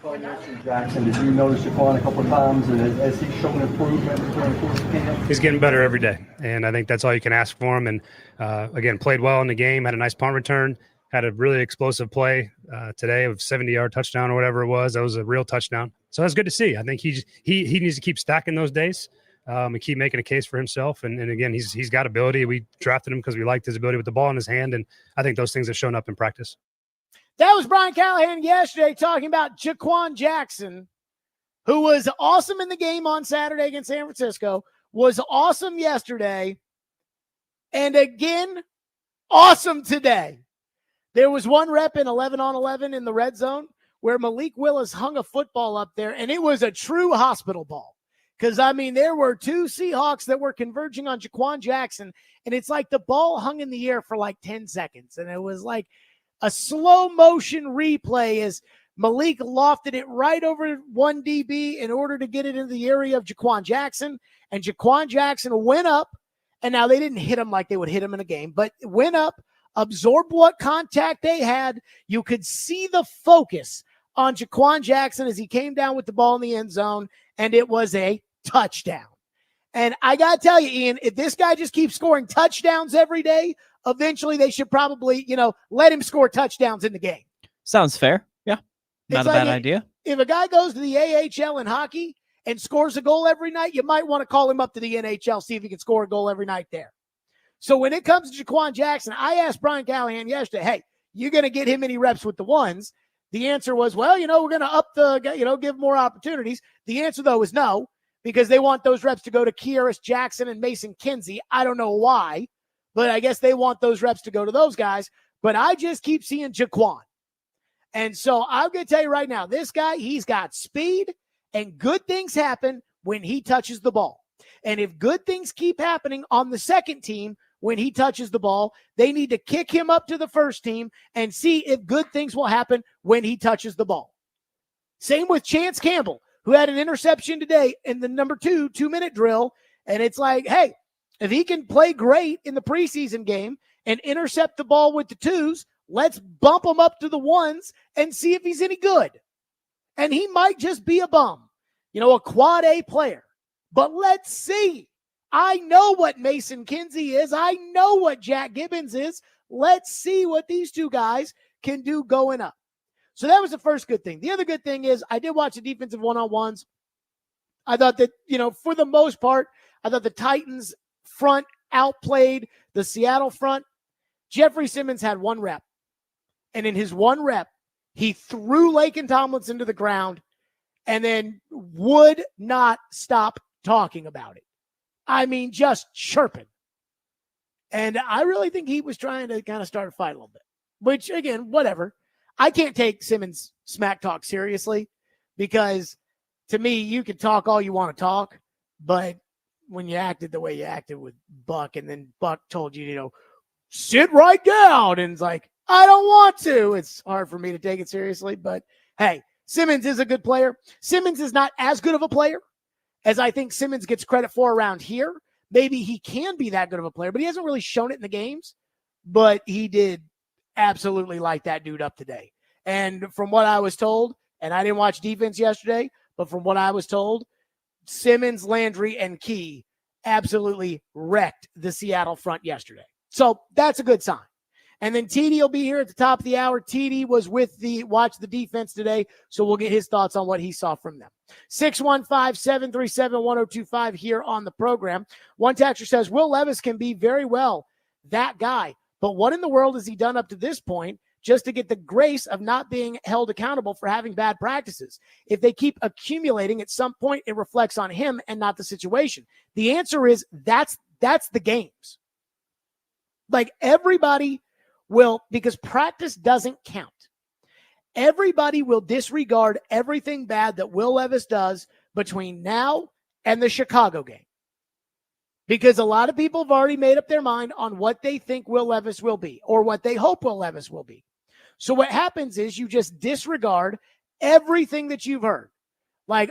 Jackson Jackson, did you notice Jaquan a couple of times, and has he shown improvement during the course of camp? He's getting better every day, and I think that's all you can ask for him. And again, played well in the game, had a nice punt return, had a really explosive play today of 70-yard touchdown or whatever it was. That was a real touchdown. So that's good to see. I think he needs to keep stacking those days and keep making a case for himself. And again, he's got ability. We drafted him because we liked his ability with the ball in his hand, and I think those things have shown up in practice. That was Brian Callahan yesterday talking about Jaquan Jackson, who was awesome in the game on Saturday against San Francisco, was awesome yesterday, and again, awesome today. There was one rep in 11-on-11 in the red zone where Malik Willis hung a football up there, and it was a true hospital ball. Because, I mean, there were two Seahawks that were converging on Jaquan Jackson, and it's like the ball hung in the air for like 10 seconds, and it was like a slow motion replay as Malik lofted it right over one DB in order to get it into the area of Jaquan Jackson. And Jaquan Jackson went up, and now they didn't hit him like they would hit him in a game, but went up, absorbed what contact they had. You could see the focus on Jaquan Jackson as he came down with the ball in the end zone, and it was a touchdown. And I got to tell you, Ian, if this guy just keeps scoring touchdowns every day, eventually they should probably, let him score touchdowns in the game. Sounds fair. Yeah. Not a bad idea. If a guy goes to the AHL in hockey and scores a goal every night, you might want to call him up to the NHL, see if he can score a goal every night there. So when it comes to Jaquan Jackson, I asked Brian Callahan yesterday, hey, you going to get him any reps with the ones? The answer was, well, we're going to up the, give more opportunities. The answer, though, is no, because they want those reps to go to Kearis Jackson and Mason Kinsey. I don't know why, but I guess they want those reps to go to those guys. But I just keep seeing Jaquan. And so I'm going to tell you right now, this guy, he's got speed, and good things happen when he touches the ball. And if good things keep happening on the second team when he touches the ball, they need to kick him up to the first team and see if good things will happen when he touches the ball. Same with Chance Campbell, who had an interception today in the number 2-minute drill. And it's like, hey, if he can play great in the preseason game and intercept the ball with the twos, let's bump him up to the ones and see if he's any good. And he might just be a bum, a quad A player. But let's see. I know what Mason Kinsey is. I know what Jack Gibbons is. Let's see what these two guys can do going up. So that was the first good thing. The other good thing is I did watch the defensive one-on-ones. I thought that, for the most part, I thought the Titans front outplayed the Seattle front. Jeffrey Simmons had one rep. And in his one rep, he threw Laken Tomlinson to the ground and then would not stop talking about it. I mean, just chirping. And I really think he was trying to kind of start a fight a little bit, which, again, whatever. I can't take Simmons' smack talk seriously because, to me, you can talk all you want to talk, but when you acted the way you acted with Buck, and then Buck told you, sit right down, and it's like, I don't want to. It's hard for me to take it seriously, but hey, Simmons is a good player. Simmons is not as good of a player as I think Simmons gets credit for around here. Maybe he can be that good of a player, but he hasn't really shown it in the games. But he did absolutely light that dude up today. And from what I was told, and I didn't watch defense yesterday, but from what I was told, Simmons, Landry, and Key absolutely wrecked the Seattle front yesterday. So that's a good sign. And then TD will be here at the top of the hour. TD was with watch the defense today, so we'll get his thoughts on what he saw from them. 615-737-1025 here on the program. One texter says, Will Levis can be very well that guy, but what in the world has he done up to this point just to get the grace of not being held accountable for having bad practices? If they keep accumulating, at some point it reflects on him and not the situation. The answer is that's the games. Like everybody will, because practice doesn't count. Everybody will disregard everything bad that Will Levis does between now and the Chicago game. Because a lot of people have already made up their mind on what they think Will Levis will be or what they hope Will Levis will be. So what happens is you just disregard everything that you've heard. Like,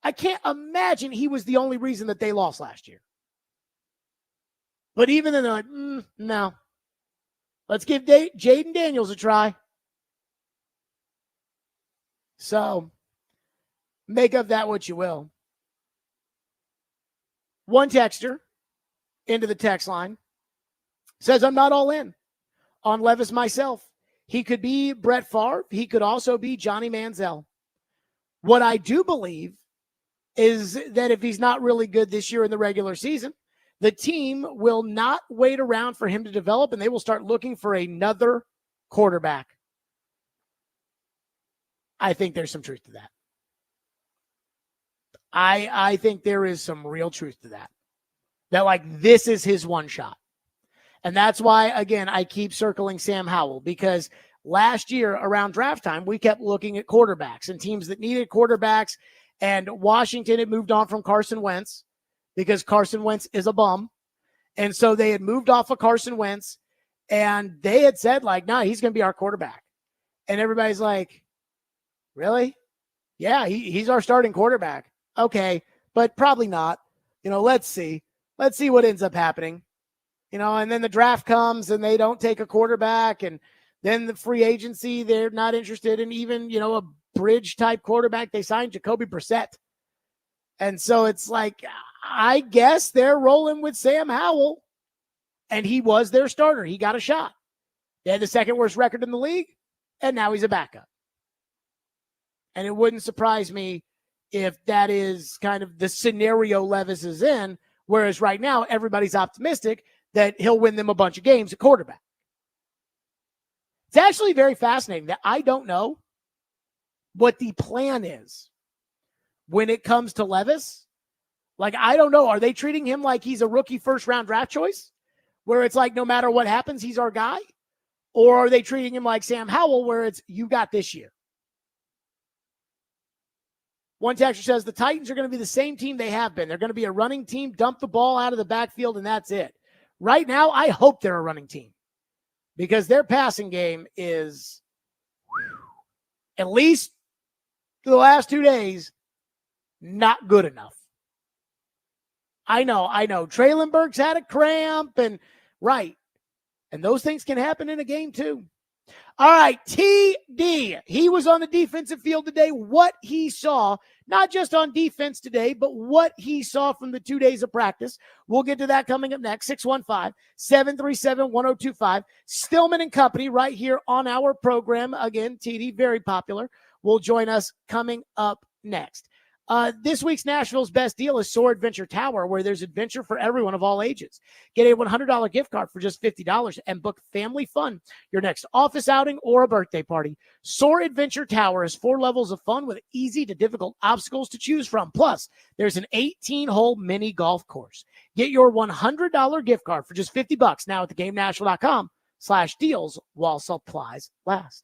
I can't imagine he was the only reason that they lost last year. But even then, they're like, no. Let's give Jaden Daniels a try. So, make of that what you will. One texter into the text line says, I'm not all in on Levis myself. He could be Brett Favre. He could also be Johnny Manziel. What I do believe is that if he's not really good this year in the regular season, the team will not wait around for him to develop, and they will start looking for another quarterback. I think there's some truth to that. I think there is some real truth to that. That, like, this is his one shot. And that's why, again, I keep circling Sam Howell, because last year around draft time, we kept looking at quarterbacks and teams that needed quarterbacks, and Washington had moved on from Carson Wentz because Carson Wentz is a bum. And so they had moved off of Carson Wentz, and they had said, like, no, he's going to be our quarterback. And everybody's like, really? Yeah, he's our starting quarterback. Okay, but probably not. Let's see. Let's see what ends up happening. And then the draft comes and they don't take a quarterback, and then the free agency, they're not interested in even, a bridge type quarterback. They signed Jacoby Brissett. And so it's like, I guess they're rolling with Sam Howell, and he was their starter. He got a shot. They had the second worst record in the league, and now he's a backup. And it wouldn't surprise me if that is kind of the scenario Levis is in, whereas right now everybody's optimistic that he'll win them a bunch of games at quarterback. It's actually very fascinating that I don't know what the plan is when it comes to Levis. Like, I don't know. Are they treating him like he's a rookie first-round draft choice, where it's like no matter what happens, he's our guy? Or are they treating him like Sam Howell, where it's you got this year? One texter says the Titans are going to be the same team they have been. They're going to be a running team, dump the ball out of the backfield, and that's it. Right now, I hope they're a running team, because their passing game is, at least the last 2 days, not good enough. I know. Treylon Burks had a cramp, and those things can happen in a game too. All right, TD. He was on the defensive field today. What he saw, not just on defense today, but what he saw from the 2 days of practice. We'll get to that coming up next. 615-737-1025. Stillman and Company right here on our program. Again, TD, very popular, will join us coming up next. This week's Nashville's best deal is Soar Adventure Tower, where there's adventure for everyone of all ages. Get a $100 gift card for just $50 and book family fun, your next office outing or a birthday party. Soar Adventure Tower is 4 levels of fun with easy to difficult obstacles to choose from. Plus, there's an 18-hole mini golf course. Get your $100 gift card for just $50 now at theGameNashville.com/deals while supplies last.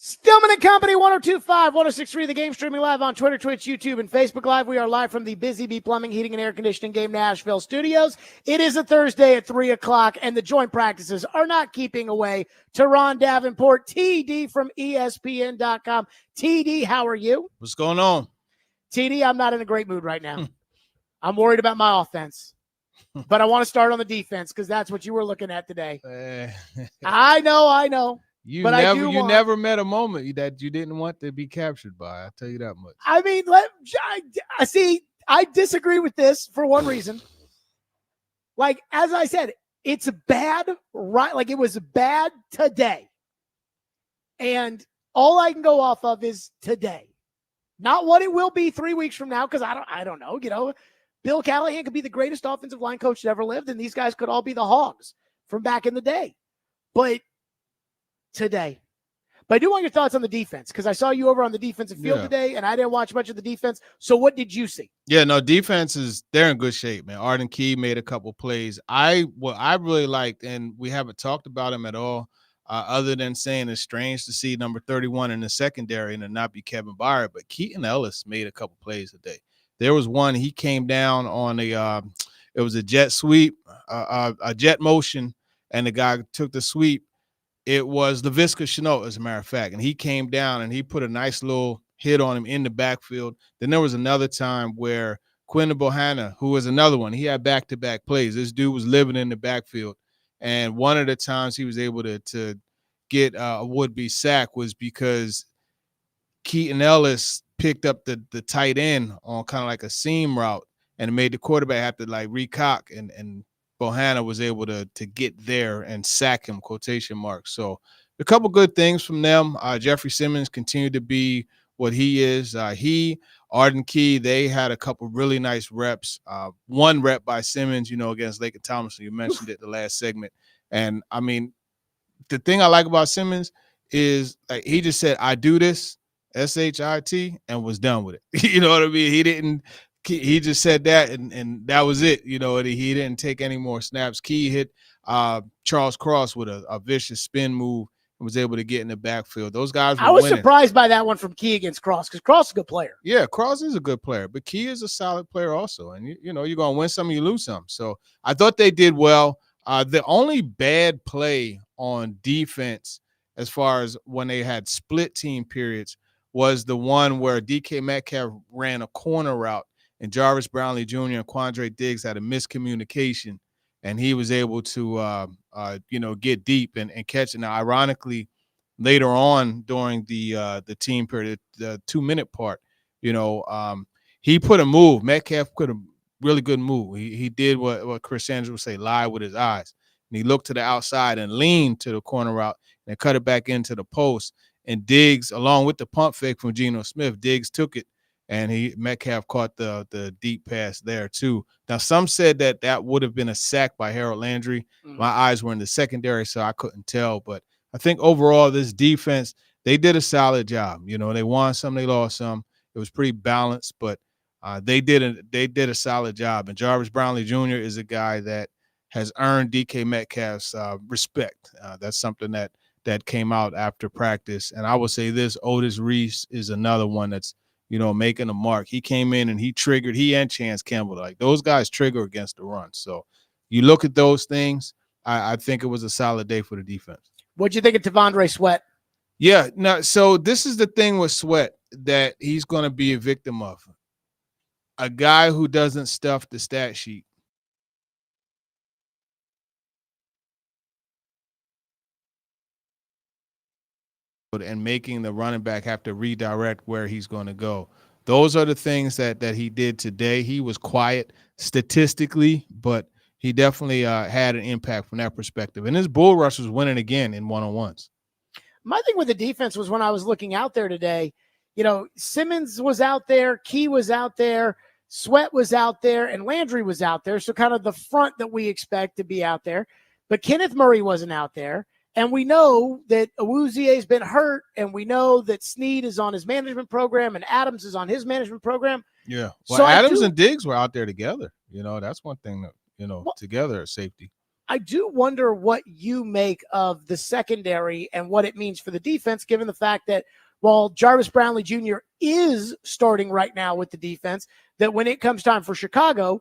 Stillman and Company, 102.5, 106.3, The Game, streaming live on Twitter, Twitch, YouTube, and Facebook Live. We are live from the Busy Bee Plumbing, Heating, and Air Conditioning Game Nashville studios. It is a Thursday at 3 o'clock, and the joint practices are not keeping away. Teron Davenport, TD from ESPN.com. TD, how are you? What's going on? TD, I'm not in a great mood right now. I'm worried about my offense, but I want to start on the defense because that's what you were looking at today. I know. You but never met a moment that you didn't want to be captured by. I'll tell you that much. I mean, I disagree with this for one reason. Like, as I said, it's bad, right? Like, it was bad today. And all I can go off of is today. Not what it will be 3 weeks from now, because I don't know. You know, Bill Callahan could be the greatest offensive line coach that ever lived, and these guys could all be the Hogs from back in the day. But today. But I do want your thoughts on the defense, because I saw you over on the defensive field today, and I didn't watch much of the defense. So what did you see? Yeah, no, they're in good shape, man. Arden Key made a couple plays. I really liked, and we haven't talked about him at all, other than saying it's strange to see number 31 in the secondary and it not be Kevin Byard, but Keaton Ellis made a couple plays today. There was one, he came down on it was a jet sweep, a jet motion, and the guy took the sweep. It was LaVisca Chenault, as a matter of fact, and he came down and he put a nice little hit on him in the backfield. Then there was another time where Quinn Bohanna, who was another one, he had back-to-back plays. This dude was living in the backfield, and one of the times he was able to get a would-be sack was because Keaton Ellis picked up the tight end on kind of like a seam route and made the quarterback have to like recock, and Bohanna was able to get there and sack him, quotation marks. So a couple good things from them. Jeffrey Simmons continued to be what he is. Arden Key, they had a couple really nice reps. One rep by Simmons, against Lakin Tomlinson. You mentioned it the last segment. And, I mean, the thing I like about Simmons is like he just said, I do this, S-H-I-T, and was done with it. You know what I mean? He just said that, and that was it. He didn't take any more snaps. Key hit Charles Cross with a vicious spin move and was able to get in the backfield. Those guys were winning. Surprised by that one from Key against Cross, because Cross is a good player. Yeah, Cross is a good player, but Key is a solid player also. And, you're going to win some, you lose some. So I thought they did well. The only bad play on defense as far as when they had split team periods was the one where DK Metcalf ran a corner route and Jarvis Brownlee Jr. and Quandre Diggs had a miscommunication, and he was able to, get deep and catch it. Now, ironically, later on during the team period, the 2-minute part, he put a move. Metcalf put a really good move. He did what Chris Sanders would say, lie with his eyes. And he looked to the outside and leaned to the corner route and cut it back into the post. And Diggs, along with the pump fake from Geno Smith, Diggs took it, and Metcalf caught the deep pass there too. Now, some said that would have been a sack by Harold Landry. My eyes were in the secondary, so I couldn't tell. But I think overall, this defense, they did a solid job. They won some, they lost some. It was pretty balanced, but they did a solid job. And Jarvis Brownlee Jr. is a guy that has earned DK Metcalf's respect. That's something that came out after practice. And I will say this, Otis Reese is another one that's, making a mark. He came in and he triggered, he and Chance Campbell. Like, those guys trigger against the run. So you look at those things, I think it was a solid day for the defense. What'd you think of T'Vondre Sweat? Yeah, no, so this is the thing with Sweat that he's going to be a victim of. A guy who doesn't stuff the stat sheet. And making the running back have to redirect where he's going to go. Those are the things that he did today. He was quiet statistically, but he definitely had an impact from that perspective. And his bull rush was winning again in one-on-ones. My thing with the defense was when I was looking out there today, Simmons was out there, Key was out there, Sweat was out there, and Landry was out there. So kind of the front that we expect to be out there. But Kenneth Murray wasn't out there. And we know that Awuzie's been hurt, and we know that Snead is on his management program and Adams is on his management program. Yeah. Well, so Adams and Diggs were out there together. That's one thing that, together at safety. I do wonder what you make of the secondary and what it means for the defense, given the fact that while Jarvis Brownlee Jr. is starting right now with the defense, that when it comes time for Chicago,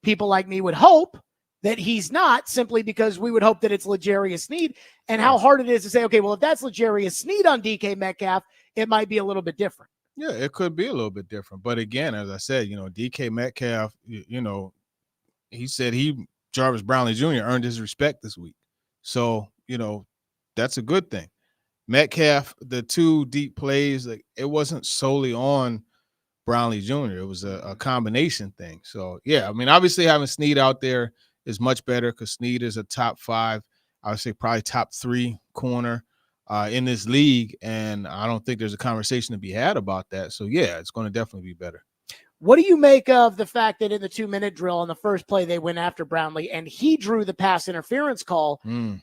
people like me would hope that he's not, simply because we would hope that it's L'Jarius Sneed, and how hard it is to say, okay, well, if that's L'Jarius Sneed on DK Metcalf, it might be a little bit different. Yeah, it could be a little bit different. But again, as I said, DK Metcalf, he said Jarvis Brownlee Jr. earned his respect this week. So, that's a good thing. Metcalf, the 2 deep plays, like, it wasn't solely on Brownlee Jr. It was a combination thing. So, yeah, I mean, obviously having Sneed out there is much better because Sneed is a top 5, I would say probably top 3 corner in this league. And I don't think there's a conversation to be had about that. So, yeah, it's going to definitely be better. What do you make of the fact that in the 2-minute drill on the first play, they went after Brownlee and he drew the pass interference call?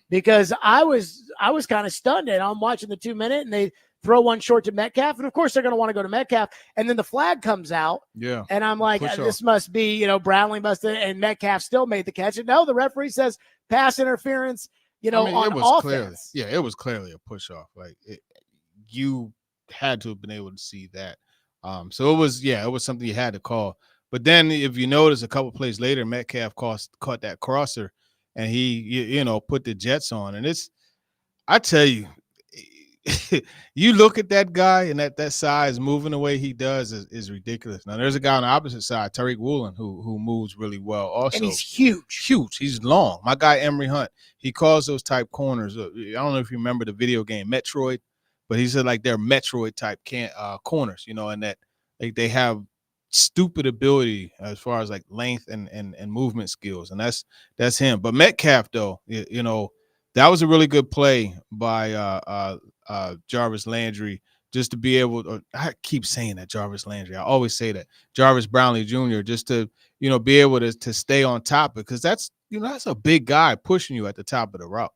Because I was kind of stunned, and I'm watching the 2-minute and they throw one short to Metcalf. And of course they're going to want to go to Metcalf. And then the flag comes out. Yeah. And I'm like, this must be, Brownlee must have, and Metcalf still made the catch. And no, the referee says pass interference, on it was offense. It was clearly a push off. Like, you had to have been able to see that. So it was something you had to call. But then if you notice a couple plays later, Metcalf caught that crosser and he, put the Jets on. And I tell you, you look at that guy and that size moving the way he does is ridiculous. Now there's a guy on the opposite side, Tariq Woolen, who moves really well also. And he's huge. He's long. My guy, Emory Hunt, he calls those type corners. I don't know if you remember the video game Metroid, but he said like they're Metroid type corners, and that they have stupid ability as far as like length and movement skills, and that's him. But Metcalf, though, that was a really good play by Jarvis Landry, just to be able to, I keep saying that Jarvis Landry, I always say that Jarvis Brownlee Jr., just to be able to stay on top, because that's a big guy pushing you at the top of the route.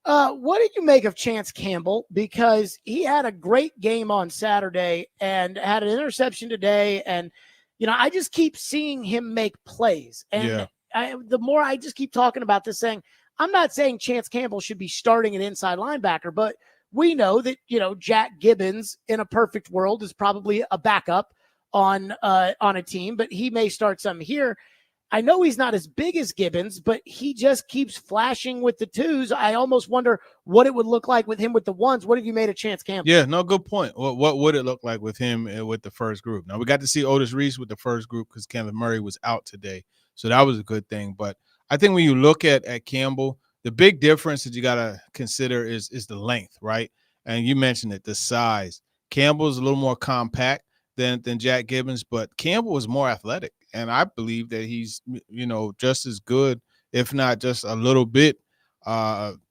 What did you make of Chance Campbell? Because he had a great game on Saturday and had an interception today. And, I just keep seeing him make plays. And the more I just keep talking about this, saying, I'm not saying Chance Campbell should be starting an inside linebacker, but we know that, Jack Gibbons in a perfect world is probably a backup on a team, but he may start some here. I know he's not as big as Gibbons, but he just keeps flashing with the 2s. I almost wonder what it would look like with him with the 1s. What have you made of Chance Campbell? Yeah, no, good point. What would it look like with him with the first group? Now, we got to see Otis Reese with the first group because Kenneth Murray was out today. So that was a good thing. But I think when you look at Campbell, the big difference that you got to consider is the length, right? And you mentioned it, the size. Campbell's a little more compact than Jack Gibbons, but Campbell was more athletic. And I believe that he's, just as good, if not just a little bit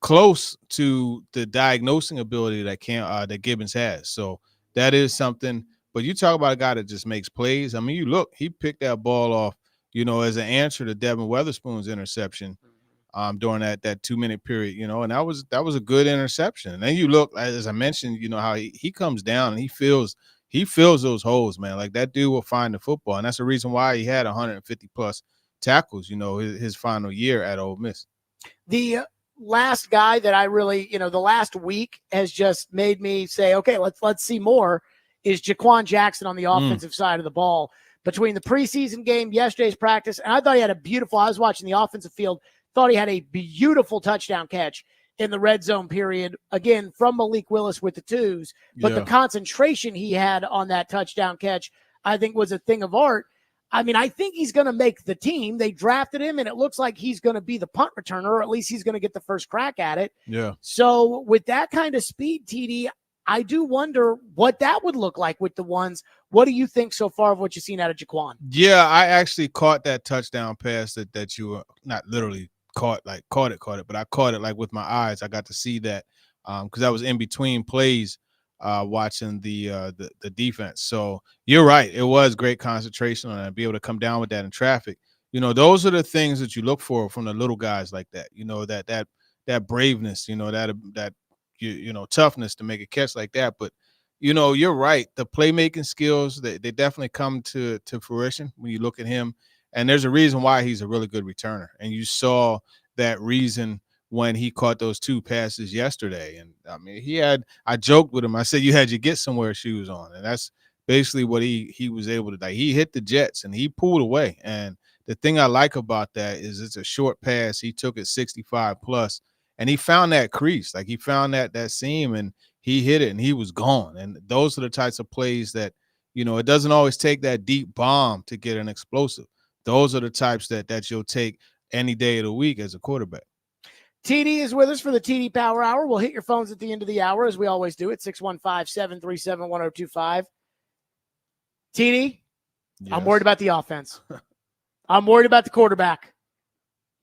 close to the diagnosing ability that Gibbons has. So that is something. But you talk about a guy that just makes plays. I mean, he picked that ball off, as an answer to Devin Weatherspoon's interception during that 2-minute period, and that was a good interception. And then you look, as I mentioned, how he comes down and he fills those holes, man. Like, that dude will find the football. And that's the reason why he had 150 plus tackles, his final year at Ole Miss. The last guy that I really, the last week has just made me say, okay, let's see more, is Jaquan Jackson on the offensive side of the ball. Between the preseason game, yesterday's practice, and I thought he had I was watching the offensive field, thought he had a beautiful touchdown catch in the red zone period, again, from Malik Willis with the 2s. But the concentration he had on that touchdown catch, I think, was a thing of art. I mean, I think he's going to make the team. They drafted him, and it looks like he's going to be the punt returner, or at least he's going to get the first crack at it. Yeah. So with that kind of speed, TD, I do wonder what that would look like with the 1s. What do you think so far of what you've seen out of Jaquan? Yeah, I actually caught that touchdown pass that you were not literally caught it, but I caught it like with my eyes. I got to see that because I was in between plays watching the defense. So you're right. It was great concentration on that, be able to come down with that in traffic. Those are the things that you look for from the little guys like that. That braveness, that toughness to make a catch like that. But you're right. The playmaking skills, they definitely come to fruition when you look at him And there's a reason why he's a really good returner. And you saw that reason when he caught those 2 passes yesterday. And I mean, I joked with him. I said, you had your get somewhere shoes on. And that's basically what he was able to do. He hit the Jets and he pulled away. And the thing I like about that is it's a short pass. He took it 65 plus and he found that crease. Like he found that seam and he hit it and he was gone. And those are the types of plays that, it doesn't always take that deep bomb to get an explosive. Those are the types that you'll take any day of the week as a quarterback. TD is with us for the TD Power Hour. We'll hit your phones at the end of the hour, as we always do, at 615-737-1025. TD, yes. I'm worried about the offense. I'm worried about the quarterback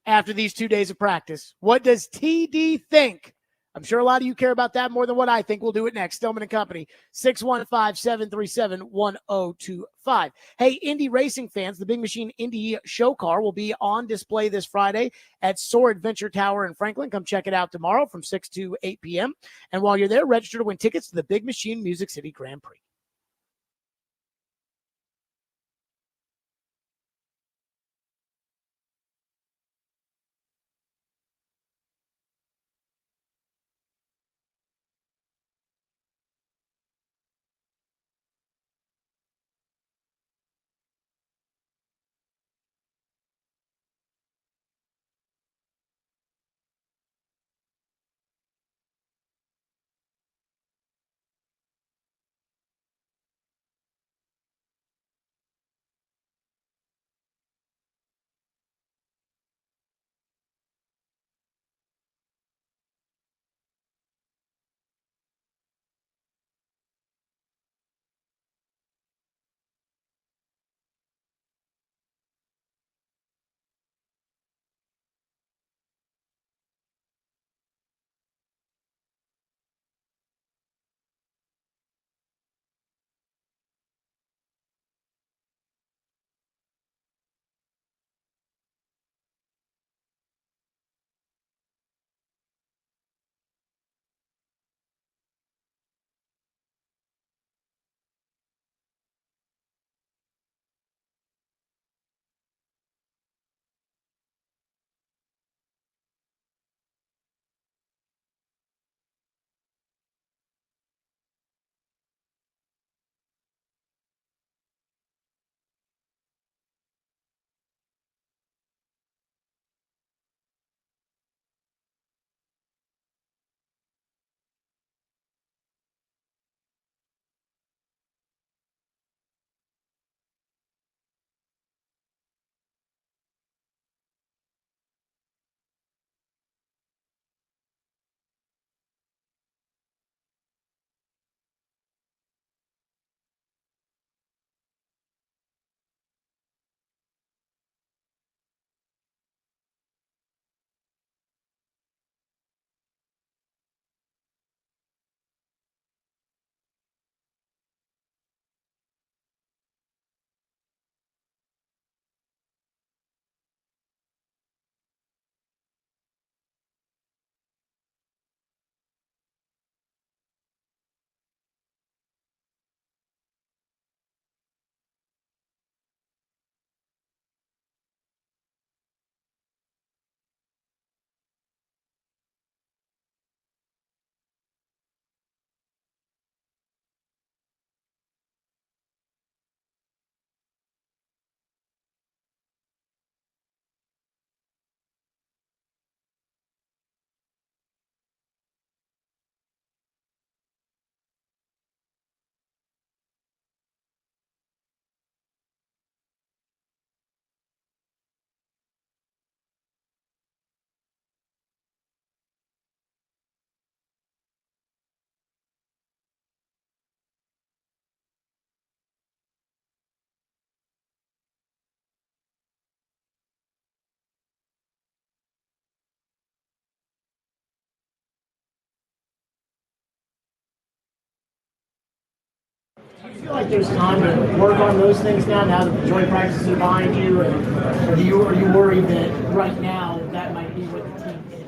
after these 2 days of practice. What does TD think? I'm sure a lot of you care about that more than what I think. We'll do it next. Stillman and Company, 615-737-1025. Hey, Indy racing fans, the Big Machine Indy show car will be on display this Friday at Soar Adventure Tower in Franklin. Come check it out tomorrow from 6 to 8 p.m. And while you're there, register to win tickets to the Big Machine Music City Grand Prix. Do you feel like there's time to work on those things now that the joint practices are behind you? Or are you worried that right now that might be what the team is?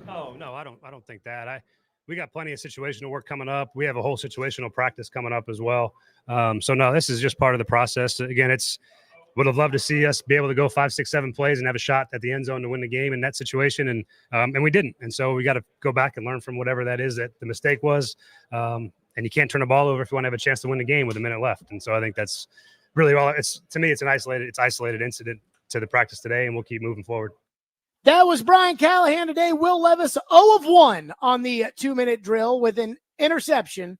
Oh, no, I don't think that. We got plenty of situational work coming up. We have a whole situational practice coming up as well. So no, this is just part of the process. Again, would have loved to see us be able to go 5, 6, 7 plays and have a shot at the end zone to win the game in that situation. And we didn't. And so we got to go back and learn from whatever that is that the mistake was. And you can't turn the ball over if you want to have a chance to win the game with a minute left. And so I think that's really all. To me, it's an isolated incident to the practice today, and we'll keep moving forward. That was Brian Callahan today. Will Levis 0 of 1 on the 2-minute drill with an interception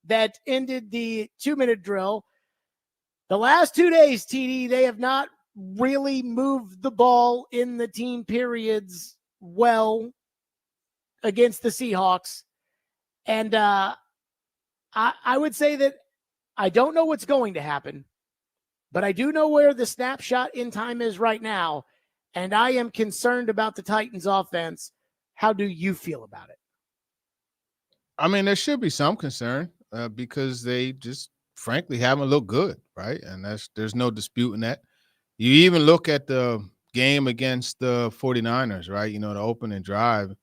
that ended the 2-minute drill. The last 2 days, TD, they have not really moved the ball in the team periods well against the Seahawks. And I would say that I don't know what's going to happen, but I do know where the snapshot in time is right now, and I am concerned about the Titans offense. How do you feel about it? I mean, there should be some concern because they just frankly haven't looked good, right? And there's no disputing that. You even look at the game against the 49ers, right? You know, the opening drive,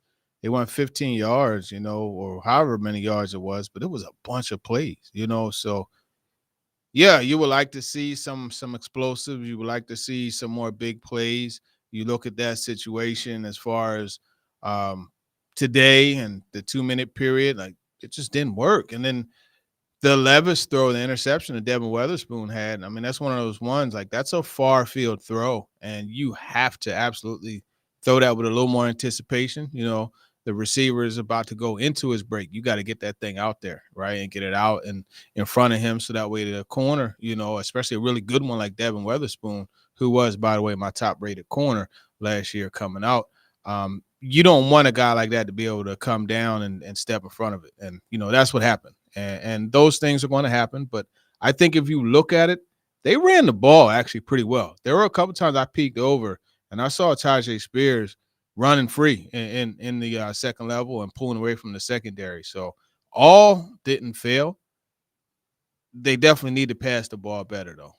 they went 15 yards, you know, or however many yards it was, but it was a bunch of plays, you know. So, yeah, you would like to see some explosives. You would like to see some more big plays. You look at that situation as far as today and the 2-minute period, like it just didn't work. And then the Levis throw, the interception that Devin Weatherspoon had, I mean, that's one of those ones, like that's a far field throw, and you have to absolutely throw that with a little more anticipation. You know, the receiver is about to go into his break. You got to get that thing out there, right, and get it out and in front of him so that way the corner, you know, especially a really good one like Devin Weatherspoon, who was, by the way, my top-rated corner last year coming out. You don't want a guy like that to be able to come down and step in front of it. And, you know, that's what happened. And those things are going to happen. But I think if you look at it, they ran the ball actually pretty well. There were a couple times I peeked over and I saw Tajay Spears running free in the second level and pulling away from the secondary. So all didn't fail. They definitely need to pass the ball better, though.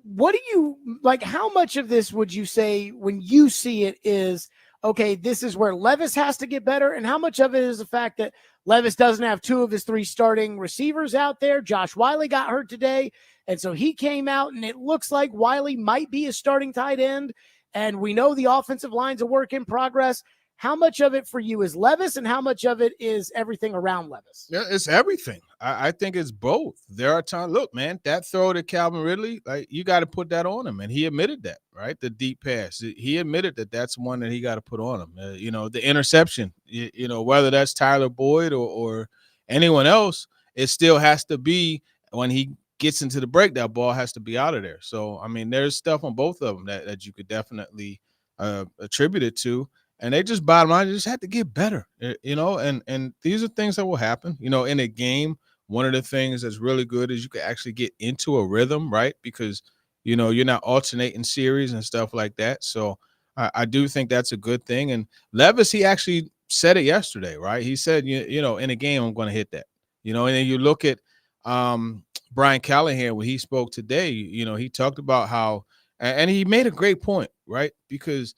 What do you like? How much of this would you say when you see it is, okay, this is where Levis has to get better? And how much of it is the fact that Levis doesn't have 2 of his 3 starting receivers out there? Josh Wiley got hurt today, and so he came out, and it looks like Wiley might be a starting tight end. And we know the offensive line's a work in progress. How much of it for you is Levis, and how much of it is everything around Levis? Yeah, it's everything. I think it's both. There are times, look, man, that throw to Calvin Ridley, like you got to put that on him, and he admitted that, right? The deep pass, he admitted that that's one that he got to put on him. You know, the interception, you know, whether that's Tyler Boyd or anyone else, it still has to be when he gets into the break, that ball has to be out of there. So, I mean, there's stuff on both of them that you could definitely attribute it to. And they just bottom line, just had to get better, you know, and these are things that will happen, you know, in a game. One of the things that's really good is you can actually get into a rhythm, right? Because, you know, you're not alternating series and stuff like that. So I do think that's a good thing. And Levis, he actually said it yesterday, right? He said, you know, in a game, I'm going to hit that, you know, and then you look at Brian Callahan, when he spoke today, you know, he talked about how, and he made a great point, right? Because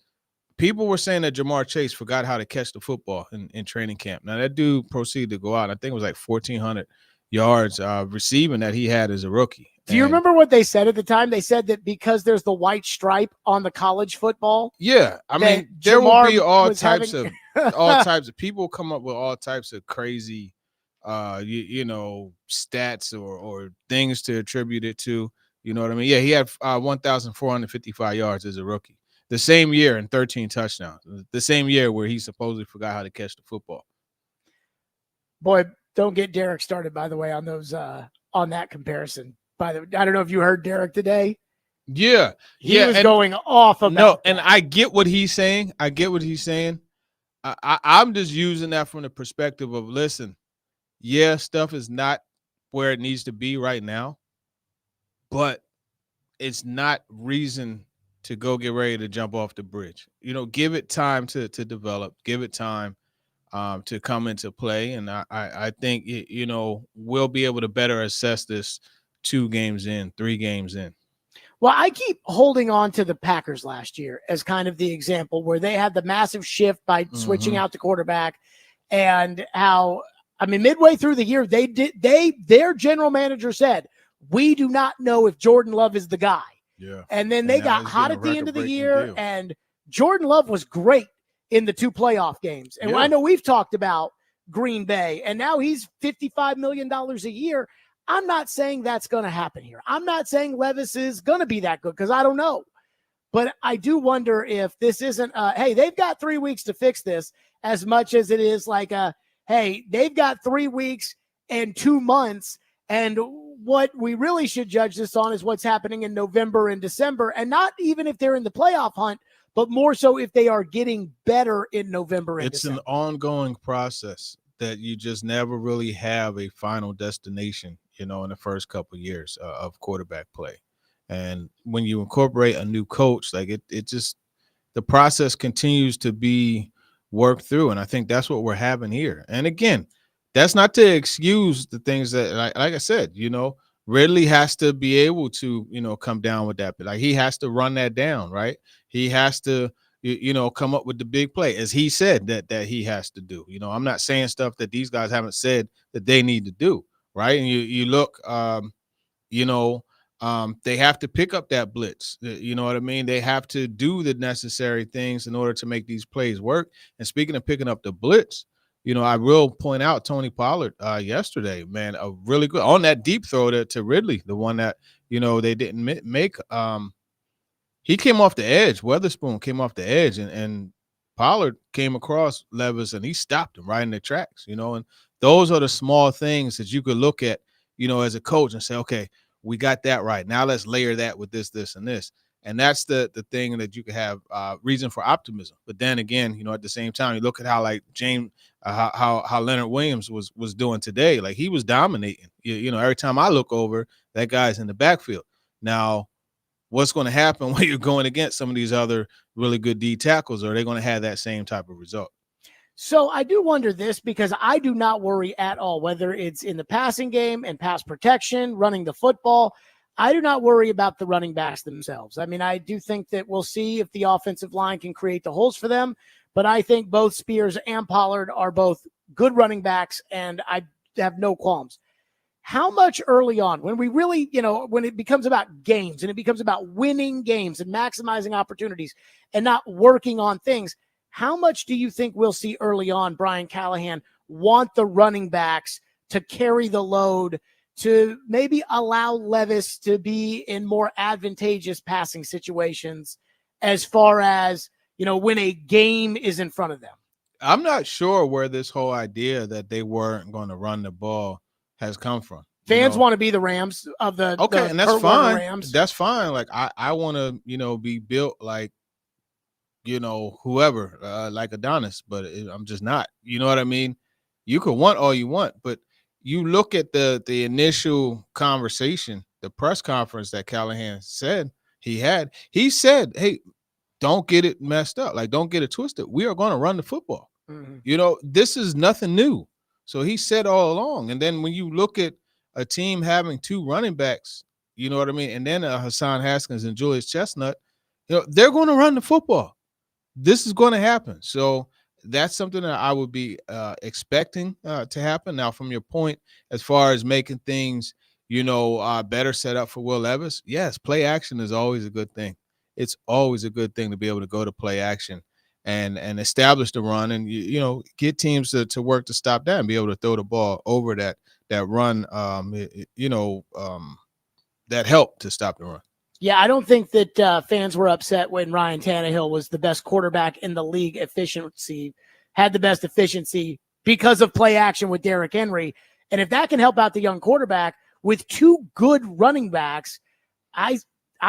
people were saying that Jamar Chase forgot how to catch the football in training camp. Now, that dude proceeded to go out. I think it was like 1,400 yards receiving that he had as a rookie. Do you remember what they said at the time? They said that because there's the white stripe on the college football. Yeah. I mean, there will be all types of people come up with all types of crazy, you know, stats or things to attribute it to. You know what I mean? Yeah, he had 1,455 yards as a rookie. The same year and 13 touchdowns. The same year where he supposedly forgot how to catch the football. Boy, don't get Derek started, by the way, on those on that comparison. By the way, I don't know if you heard Derek today. Yeah. He was going off about and I get what he's saying. I'm just using that from the perspective of, listen, yeah, stuff is not where it needs to be right now, but it's not reason to go get ready to jump off the bridge. You know, give it time to develop, give it time to come into play. And I think, you know, we'll be able to better assess this 2 games in, 3 games in. Well, I keep holding on to the Packers last year as kind of the example where they had the massive shift by switching out the quarterback, and how, I mean, midway through the year, their general manager said, we do not know if Jordan Love is the guy. Yeah. And then And they now got he's hot getting at a the end of the record-breaking year, deal. and Jordan Love was great in the 2 playoff games. And Yeah. I know we've talked about Green Bay, and now he's $55 million a year. I'm not saying that's going to happen here. I'm not saying Levis is going to be that good because I don't know. But I do wonder if this isn't, hey, they've got 3 weeks to fix this, as much as it is like, hey, they've got 3 weeks and 2 months. And what we really should judge this on is what's happening in November and December. And not even if they're in the playoff hunt, but more so if they are getting better in November and December. It's an ongoing process that you just never really have a final destination, in the first couple of years of quarterback play. And when you incorporate a new coach, like it just, the process continues to be worked through. And I think that's what we're having here. And again, that's not to excuse the things that, like I said, Ridley has to be able to, come down with that. But like, he has to run that down, right? He has to, come up with the big play, as he said that he has to do. I'm not saying stuff that these guys haven't said that they need to do, right? And you look, they have to pick up that blitz. You know what I mean? They have to do the necessary things in order to make these plays work. And speaking of picking up the blitz, I will point out Tony Pollard yesterday, man, a really good on that deep throw to Ridley, the one that, they didn't make. He came off the edge. Weatherspoon came off the edge, and Pollard came across Levis, and he stopped him right in the tracks, and those are the small things that you could look at, as a coach and say, okay, we got that right. Now let's layer that with this, and this. And that's the thing that you could have reason for optimism. But then again, at the same time, you look at how like James, how Leonard Williams was doing today. Like, he was dominating. Every time I look over, that guy's in the backfield. Now, what's going to happen when you're going against some of these other really good D tackles? Are they going to have that same type of result? So I do wonder this, because I do not worry at all, whether it's in the passing game and pass protection, running the football. I do not worry about the running backs themselves. I mean, I do think that we'll see if the offensive line can create the holes for them, but I think both Spears and Pollard are both good running backs, and I have no qualms. How much early on, when we really, when it becomes about games and it becomes about winning games and maximizing opportunities and not working on things, how much do you think we'll see early on Brian Callahan want the running backs to carry the load, to maybe allow Levis to be in more advantageous passing situations as far as, when a game is in front of them? I'm not sure where this whole idea that they weren't going to run the ball has come from. Fans want to be the Rams of the and that's Kurt fine. Warner Rams. That's fine. Like, I want to, be built like, whoever, like Adonis, but I'm just not. You know what I mean? You can want all you want, but you look at the initial conversation, the press conference that Callahan said he had. He said, "Hey, don't get it messed up. Like, don't get it twisted. We are going to run the football. Mm-hmm. This is nothing new." So he said all along. And then when you look at a team having 2 running backs, you know what I mean, and then Hassan Haskins and Julius Chestnut, they're going to run the football. This is going to happen. So that's something that I would be expecting to happen. Now, from your point, as far as making things, better set up for Will Levis, yes, play action is always a good thing. It's always a good thing to be able to go to play action and establish the run, and get teams to work to stop that and be able to throw the ball over that run, that help to stop the run. Yeah, I don't think that fans were upset when Ryan Tannehill was the best quarterback in the league had the best efficiency because of play action with Derrick Henry. And if that can help out the young quarterback with 2 good running backs, I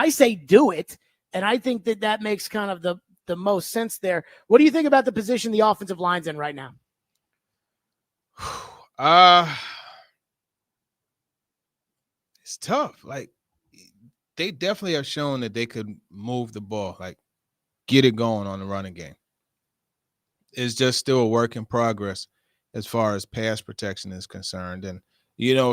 say do it. And I think that makes kind of the most sense there. What do you think about the position the offensive line's in right now? It's tough. Like, they definitely have shown that they could move the ball, like get it going on the running game. It's just still a work in progress as far as pass protection is concerned. And,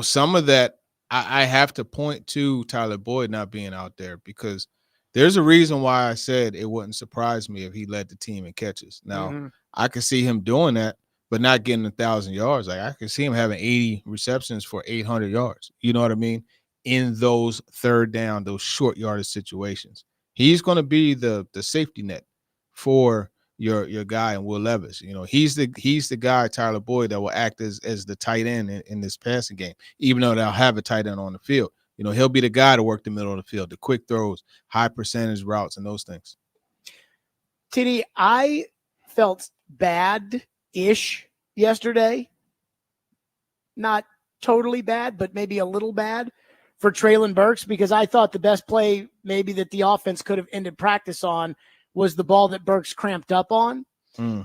some of that I have to point to Tyler Boyd not being out there, because there's a reason why I said it wouldn't surprise me if he led the team in catches. Now, I could see him doing that, but not getting 1,000 yards. Like, I could see him having 80 receptions for 800 yards. You know what I mean? in those third down, those short yardage situations. He's going to be the safety net for your guy in Will Levis. You know, he's the guy, Tyler Boyd, that will act as the tight end in this passing game, even though they'll have a tight end on the field. You know, he'll be the guy to work the middle of the field, the quick throws, high percentage routes, and those things. TD, I felt bad-ish yesterday. Not totally bad, but maybe a little bad for Treylon Burks, because I thought the best play maybe that the offense could have ended practice on was the ball that Burks cramped up on.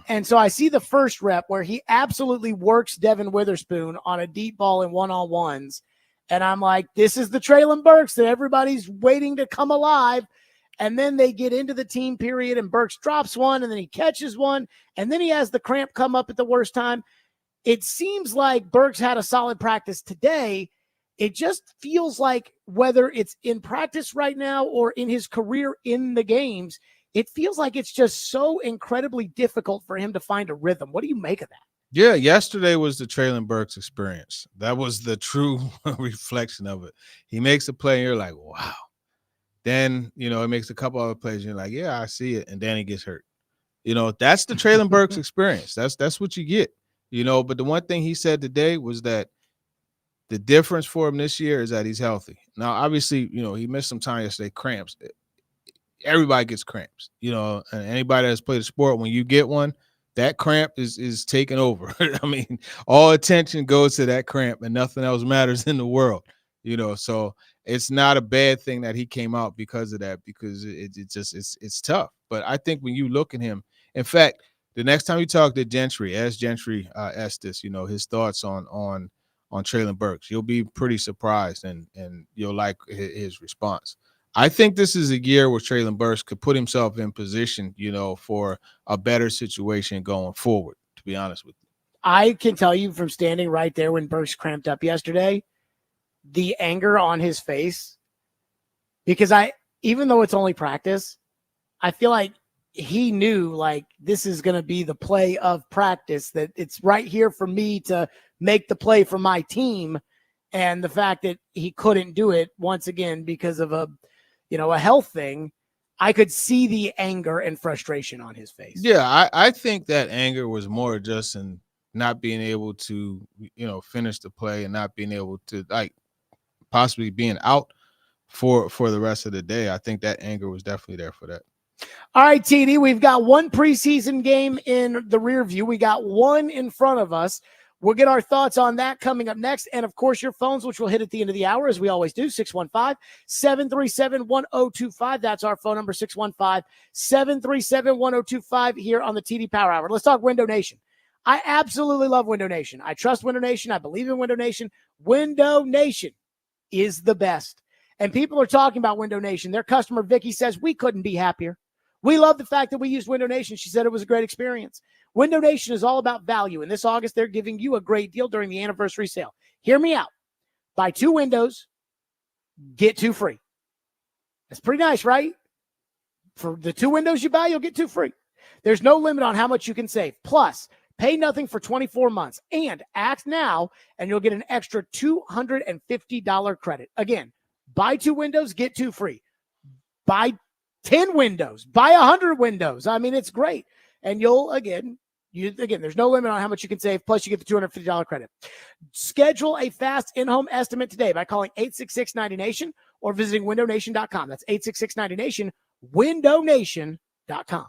And so I see the first rep where he absolutely works Devin Witherspoon on a deep ball in one-on-ones. And I'm like, this is the Treylon Burks that everybody's waiting to come alive. And then they get into the team period and Burks drops one and then he catches one. And then he has the cramp come up at the worst time. It seems like Burks had a solid practice today. It just feels like whether it's in practice right now or in his career in the games, it feels like it's just so incredibly difficult for him to find a rhythm. What do you make of that? Yeah, yesterday was the Treylon Burks experience. That was the true reflection of it. He makes a play and you're like, wow. Then, you know, it makes a couple other plays and you're like, yeah, I see it. And then he gets hurt. You know, that's the Treylon Burks experience. That's what you get. You know, but the one thing he said today was that the difference for him this year is that he's healthy. Now, obviously, you know, he missed some time yesterday, cramps. Everybody gets cramps, you know, and anybody that's played a sport, when you get one, that cramp is taken over. I mean, all attention goes to that cramp and nothing else matters in the world, you know. So it's not a bad thing that he came out because of that, because it's tough. But I think when you look at him, in fact, the next time you talk to Gentry, ask Gentry Estes, you know, his thoughts on Treylon Burks. You'll be pretty surprised and you'll like his response. I think this is a year where Treylon Burks could put himself in position, you know, for a better situation going forward, to be honest with you. I can tell you from standing right there when Burks cramped up yesterday, the anger on his face, because even though it's only practice, I feel like he knew, like, this is going to be the play of practice, that it's right here for me to make the play for my team. And the fact that he couldn't do it once again because of a health thing, I could see the anger and frustration on his face. Yeah, I think that anger was more just in not being able to, you know, finish the play and not being able to, like, possibly being out for the rest of the day. I think that anger was definitely there for that. All right, TD, we've got one preseason game in the rear view. We got one in front of us. We'll get our thoughts on that coming up next. And, of course, your phones, which we'll hit at the end of the hour, as we always do, 615-737-1025. That's our phone number, 615-737-1025 here on the TD Power Hour. Let's talk Window Nation. I absolutely love Window Nation. I trust Window Nation. I believe in Window Nation. Window Nation is the best. And people are talking about Window Nation. Their customer, Vicky, says, we couldn't be happier. We love the fact that we used Window Nation. She said it was a great experience. Window Nation is all about value. And this August, they're giving you a great deal during the anniversary sale. Hear me out. Buy 2 windows, get 2 free. That's pretty nice, right? For the 2 windows you buy, you'll get 2 free. There's no limit on how much you can save. Plus, pay nothing for 24 months. And act now, and you'll get an extra $250 credit. Again, buy 2 windows, get 2 free. Buy 10 windows, buy 100 windows. I mean, it's great. And you'll, again, there's no limit on how much you can save. Plus, you get the $250 credit. Schedule a fast in-home estimate today by calling 866-90NATION or visiting windownation.com. That's 866-90NATION, windownation.com.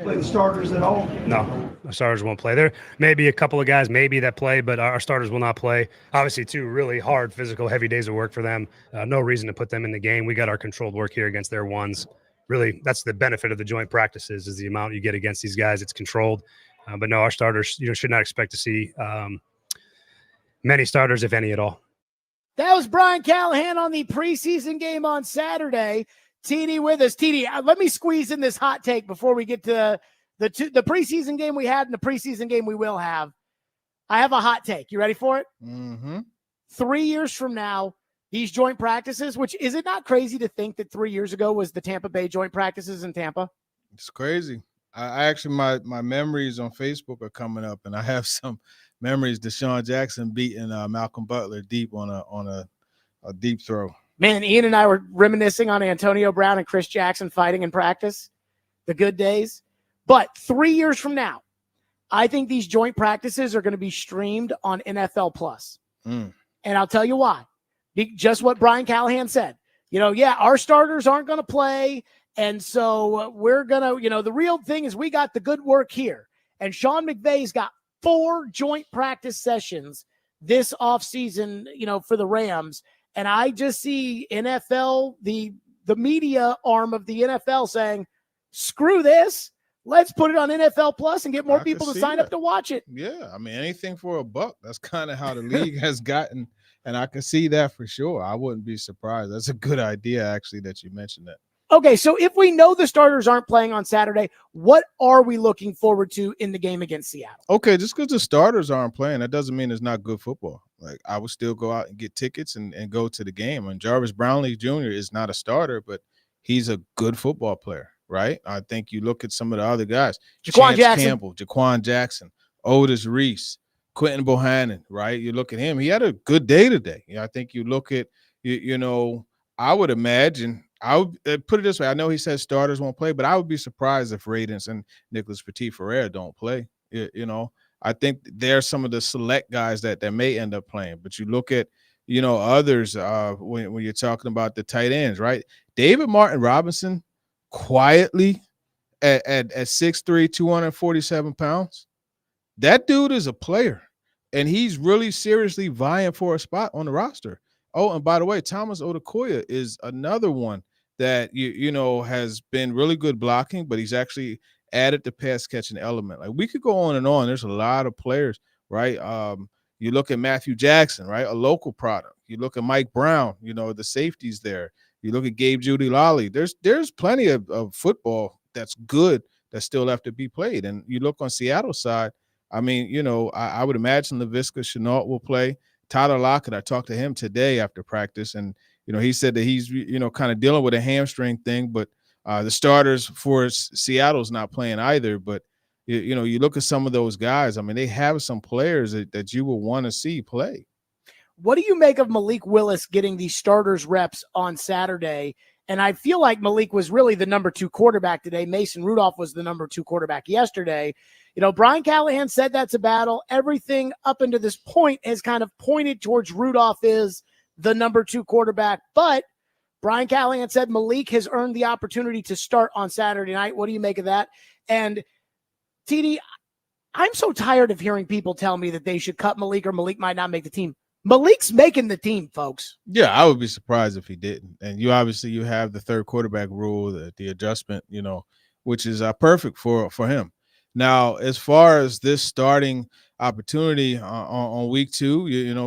play the starters at all? No, our starters won't play. There may be a couple of guys maybe that play, but our starters will not play. Obviously, 2 really hard, physical, heavy days of work for them. No reason to put them in the game. We got our controlled work here against their ones. Really, that's the benefit of the joint practices is the amount you get against these guys. It's controlled. But no, our starters, should not expect to see many starters, if any at all. That was Brian Callahan on the preseason game on Saturday. TD with us. TD, let me squeeze in this hot take before we get to the preseason game we had and the preseason game we will have. I have a hot take. You ready for it? Mm-hmm. 3 years from now, these joint practices, which is it not crazy to think that 3 years ago was the Tampa Bay joint practices in Tampa? It's crazy. I actually, my memories on Facebook are coming up, and I have some memories. Jaquan Jackson beating Malcolm Butler deep on a deep throw. Man, Ian and I were reminiscing on Antonio Brown and Chris Jackson fighting in practice, the good days. But 3 years from now, I think these joint practices are going to be streamed on NFL Plus. And I'll tell you why. Just what Brian Callahan said. Our starters aren't going to play. And so we're going to, the real thing is we got the good work here. And Sean McVay's got 4 joint practice sessions this offseason, for the Rams. And I just see NFL, the media arm of the NFL saying, screw this. Let's put it on NFL Plus and get more people to sign up to watch it. Yeah, I mean, anything for $1. That's kind of how the league has gotten, and I can see that for sure. I wouldn't be surprised. That's a good idea, actually, that you mentioned that. Okay, so if we know the starters aren't playing on Saturday, what are we looking forward to in the game against Seattle? Okay, just because the starters aren't playing, that doesn't mean it's not good football. Like, I would still go out and get tickets and go to the game. And Jarvis Brownlee Jr. is not a starter, but he's a good football player, right? I think you look at some of the other guys. Jaquan Jackson. Campbell, Jaquan Jackson, Otis Reese, Quentin Bohannon, right? You look at him. He had a good day today. I think you look at, I would imagine – I would put it this way. I know he says starters won't play, but I would be surprised if Radens and Nicholas Petit-Ferrer don't play. I think they're some of the select guys that may end up playing. But you look at, others when you're talking about the tight ends, right? David Martin Robinson quietly at 6'3", 247 pounds. That dude is a player, and he's really seriously vying for a spot on the roster. Oh, and by the way, Thomas Odukoya is another one that has been really good blocking, but he's actually added the pass catching element. Like, we could go on and on. There's a lot of players, right? You look at Matthew Jackson, right? A local product. You look at Mike Brown, the safeties there. You look at Gabe Judy-Lally. There's plenty of football that's good that still have to be played. And you look on Seattle's side, I mean, I would imagine Laviska Shenault will play. Tyler Lockett, I talked to him today after practice, and he said that he's kind of dealing with a hamstring thing, but the starters for Seattle's not playing either. But you look at some of those guys. I mean, they have some players that you will want to see play. What do you make of Malik Willis getting the starters reps on Saturday? And I feel like Malik was really the number 2 quarterback today. Mason Rudolph was the number 2 quarterback yesterday. Brian Callahan said that's a battle. Everything up until this point has kind of pointed towards Rudolph is the number 2 quarterback. But Brian Callahan said Malik has earned the opportunity to start on Saturday night. What do you make of that? And TD, I'm so tired of hearing people tell me that they should cut Malik or Malik might not make the team. Malik's making the team, folks. Yeah, I would be surprised if he didn't. And you have the 3rd quarterback rule, the adjustment, which is perfect for him. Now, as far as this starting opportunity on week 2,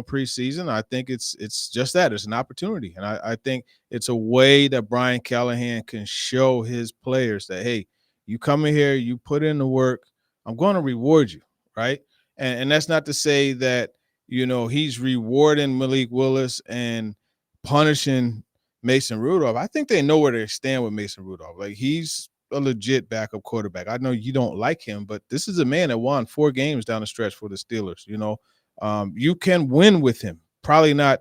preseason, I think it's just that. It's an opportunity. And I think it's a way that Brian Callahan can show his players that, hey, you come in here, you put in the work, I'm going to reward you, right? And that's not to say that, he's rewarding Malik Willis and punishing Mason Rudolph. I think they know where they stand with Mason Rudolph. Like, he's a legit backup quarterback. I know you don't like him, but this is a man that won 4 games down the stretch for the Steelers. You can win with him. Probably not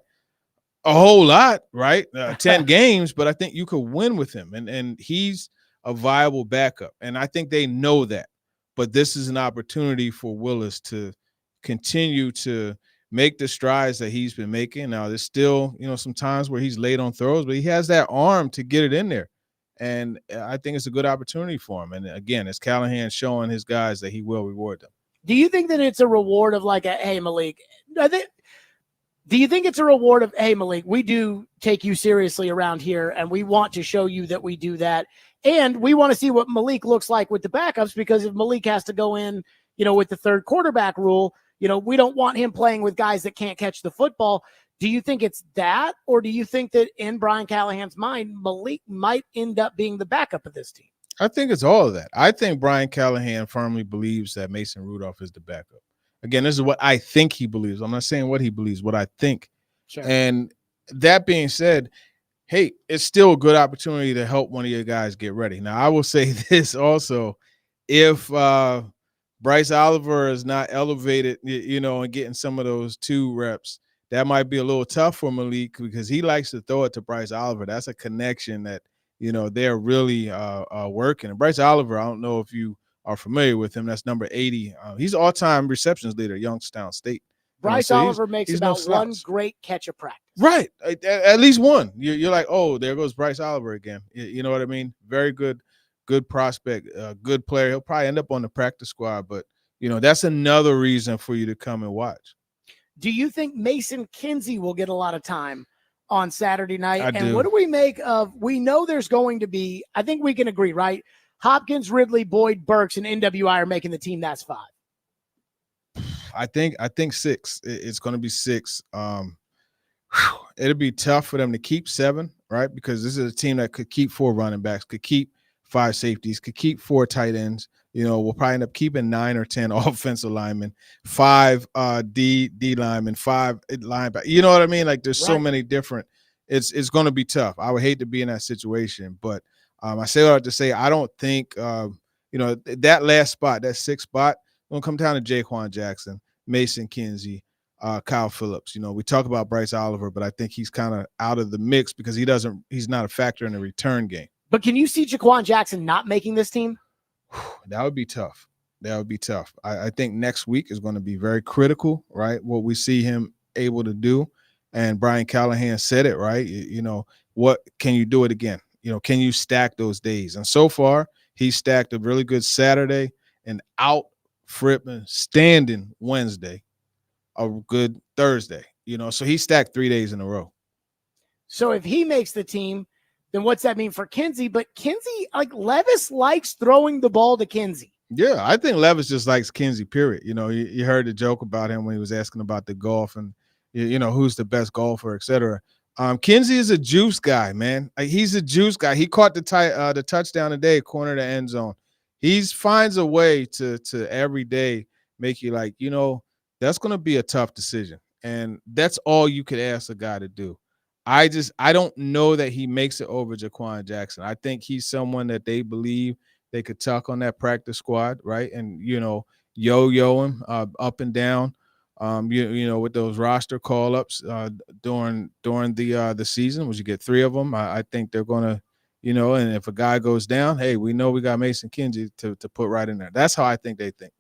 a whole lot, right? 10 games, but I think you could win with him. And he's a viable backup. And I think they know that. But this is an opportunity for Willis to continue to make the strides that he's been making. Now, there's still, some times where he's late on throws, but he has that arm to get it in there. And I think it's a good opportunity for him. And again, it's Callahan showing his guys that he will reward them. Do you think that it's a reward of like hey, Malik, do you think it's a reward of, hey, Malik, we do take you seriously around here, and we want to show you that we do that, and we want to see what Malik looks like with the backups, because if Malik has to go in, with the third quarterback rule, we don't want him playing with guys that can't catch the football. Do you think it's that, or do you think that in Brian Callahan's mind, Malik might end up being the backup of this team? I think it's all of that. I think Brian Callahan firmly believes that Mason Rudolph is the backup. Again, this is what I think he believes. I'm not saying what he believes, what I think. Sure. And that being said, hey, it's still a good opportunity to help one of your guys get ready. Now, I will say this also. If Bryce Oliver is not elevated, and getting some of those 2 reps, that might be a little tough for Malik, because he likes to throw it to Bryce Oliver. That's a connection that, they're really working. And Bryce Oliver, I don't know if you are familiar with him. That's number 80. He's all-time receptions leader at Youngstown State. Bryce Oliver makes about one great catch of practice. Right. At least one. You're like, oh, there goes Bryce Oliver again. You know what I mean? Very good prospect, good player. He'll probably end up on the practice squad, but, that's another reason for you to come and watch. Do you think Mason Kinsey will get a lot of time on Saturday night? I do. What do we make of, we know there's going to be, I think we can agree, right? Hopkins, Ridley, Boyd, Burks, and NWI are making the team. That's 5. I think 6. It's going to be 6. It'll be tough for them to keep 7, right? Because this is a team that could keep 4 running backs, could keep 5 safeties, could keep 4 tight ends. We'll probably end up keeping 9 or 10 offensive linemen, 5 D linemen, 5 linebackers. You know what I mean? Like, there's so many different. It's going to be tough. I would hate to be in that situation, but I say what I have to say. I don't think that last spot, that 6th spot, going to come down to Jaquan Jackson, Mason Kinsey, Kyle Phillips. We talk about Bryce Oliver, but I think he's kind of out of the mix because he's not a factor in the return game. But can you see Jaquan Jackson not making this team? That would be tough. I think next week is going to be very critical, right? What we see him able to do. And Brian Callahan said it, right? What can you do it again? Can you stack those days? And so far, he stacked a really good Saturday and standing Wednesday, a good Thursday, so he stacked 3 days in a row. So if he makes the team, then what's that mean for Kinsey? But Kinsey, like, Levis likes throwing the ball to Kinsey. Yeah, I think Levis just likes Kinsey, period. You heard the joke about him when he was asking about the golf and, who's the best golfer, et cetera. Kinsey is a juice guy, man. He's a juice guy. He caught the touchdown today, corner of the end zone. He finds a way to every day make you like, that's going to be a tough decision. And that's all you could ask a guy to do. I don't know that he makes it over Jaquan Jackson. I think he's someone that they believe they could tuck on that practice squad, right? And, yo-yo him up and down, with those roster call-ups during the season, which you get 3 of them. I think they're going to, and if a guy goes down, hey, we know we got Mason Kinsey to put right in there. That's how I think they think.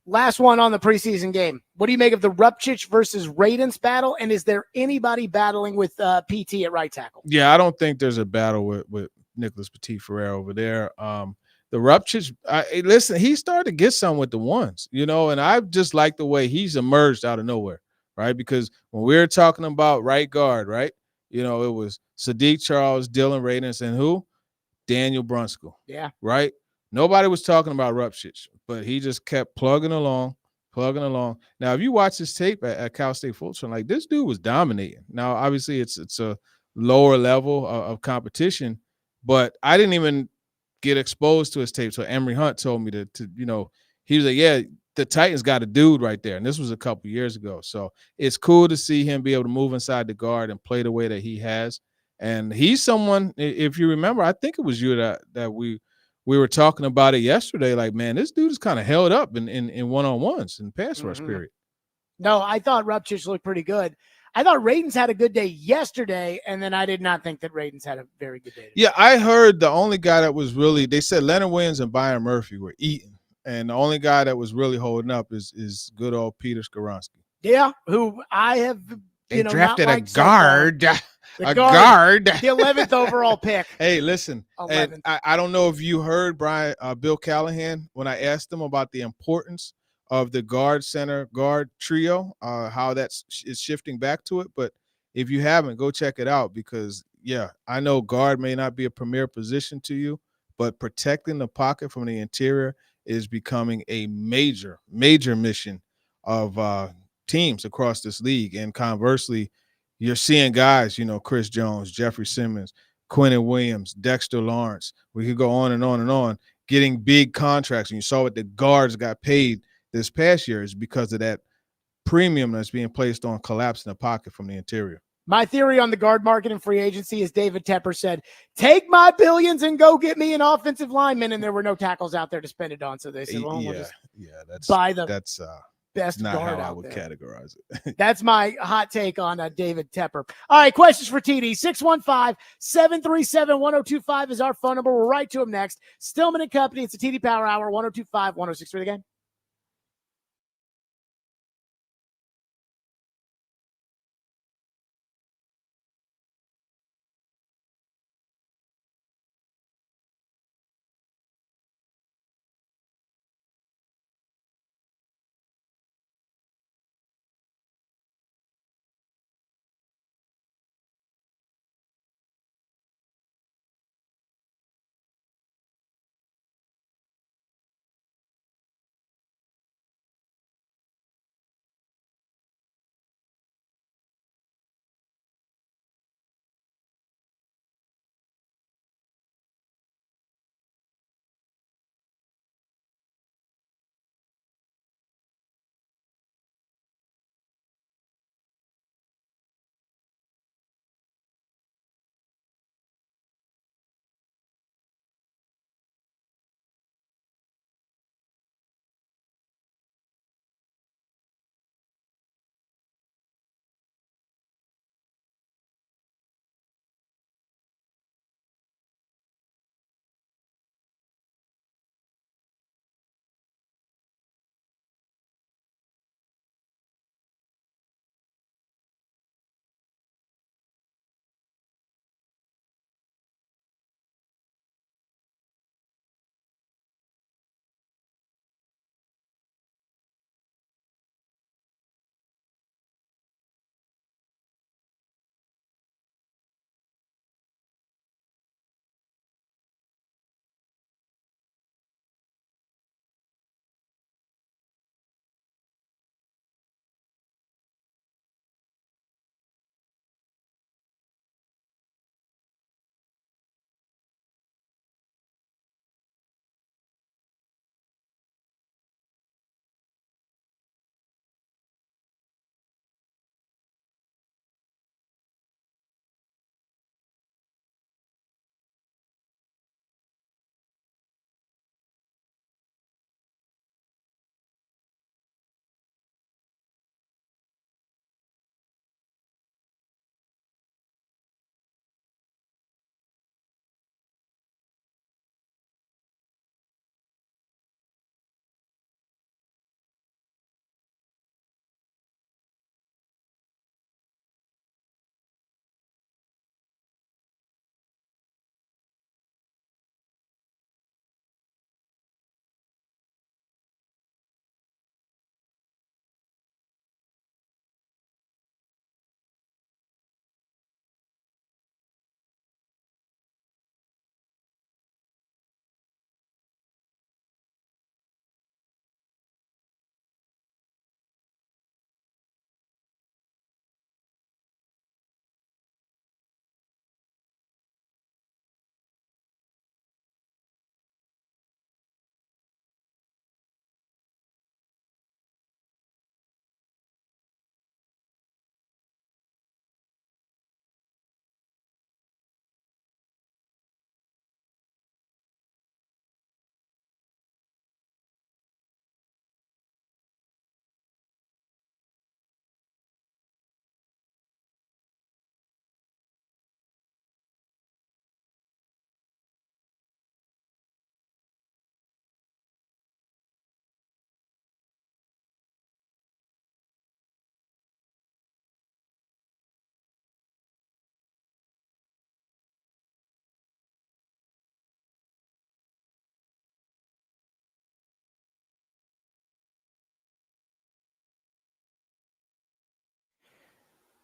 Last one on the preseason game. What do you make of the Rupchich versus Radens battle? And is there anybody battling with PT at right tackle? Yeah, I don't think there's a battle with Nicholas Petit-Frere over there. The Rupchich, listen, he started to get some with the ones, and I just like the way he's emerged out of nowhere, right? Because when we were talking about right guard, right, it was Sadiq Charles, Dylan Radens, and who? Daniel Brunskill. Yeah. Right? Nobody was talking about Rupchich, but he just kept plugging along. Now, if you watch his tape at Cal State Fulton, like, this dude was dominating. Now, obviously, it's a lower level of competition, but I didn't even get exposed to his tape. So Emory Hunt told me to he was like, yeah, the Titans got a dude right there. And this was a couple years ago. So it's cool to see him be able to move inside the guard and play the way that he has. And he's someone, if you remember, I think it was you that we were talking about it yesterday. Like, man, this dude is kind of held up in one-on-ones and pass rush period. No, I thought Rupchich looked pretty good. I thought Radens had a good day yesterday, and then I did not think that Radens had a very good day today. Yeah, I heard the only guy that was really, they said Leonard Williams and Byron Murphy were eating, and the only guy that was really holding up is good old Peter Skoronski. Yeah, who I have They drafted a guard. The a guard, guard. the 11th overall pick. Hey, listen, and 11th. I don't know if you heard Bill Callahan when I asked him about the importance of the guard center guard trio, how is shifting back to it. But if you haven't, go check it out because I know guard may not be a premier position to you, but protecting the pocket from the interior is becoming a major mission of teams across this league. And conversely, you're seeing guys, Chris Jones, Jeffrey Simmons, Quentin Williams, Dexter Lawrence. We could go on and on and on, getting big contracts. And you saw what the guards got paid this past year is because of that premium that's being placed on collapsing the pocket from the interior. My theory on the guard market and free agency is David Tepper said, take my billions and go get me an offensive lineman. And there were no tackles out there to spend it on. So they said, well, we'll just buy the best not guard how I out would there. categorize it. That's my hot take on David Tepper. All right, questions for TD. 615-737-1025 is our phone number. We'll write to him next. Stillman and Company. It's the TD Power Hour, 102.5, 106.3 again.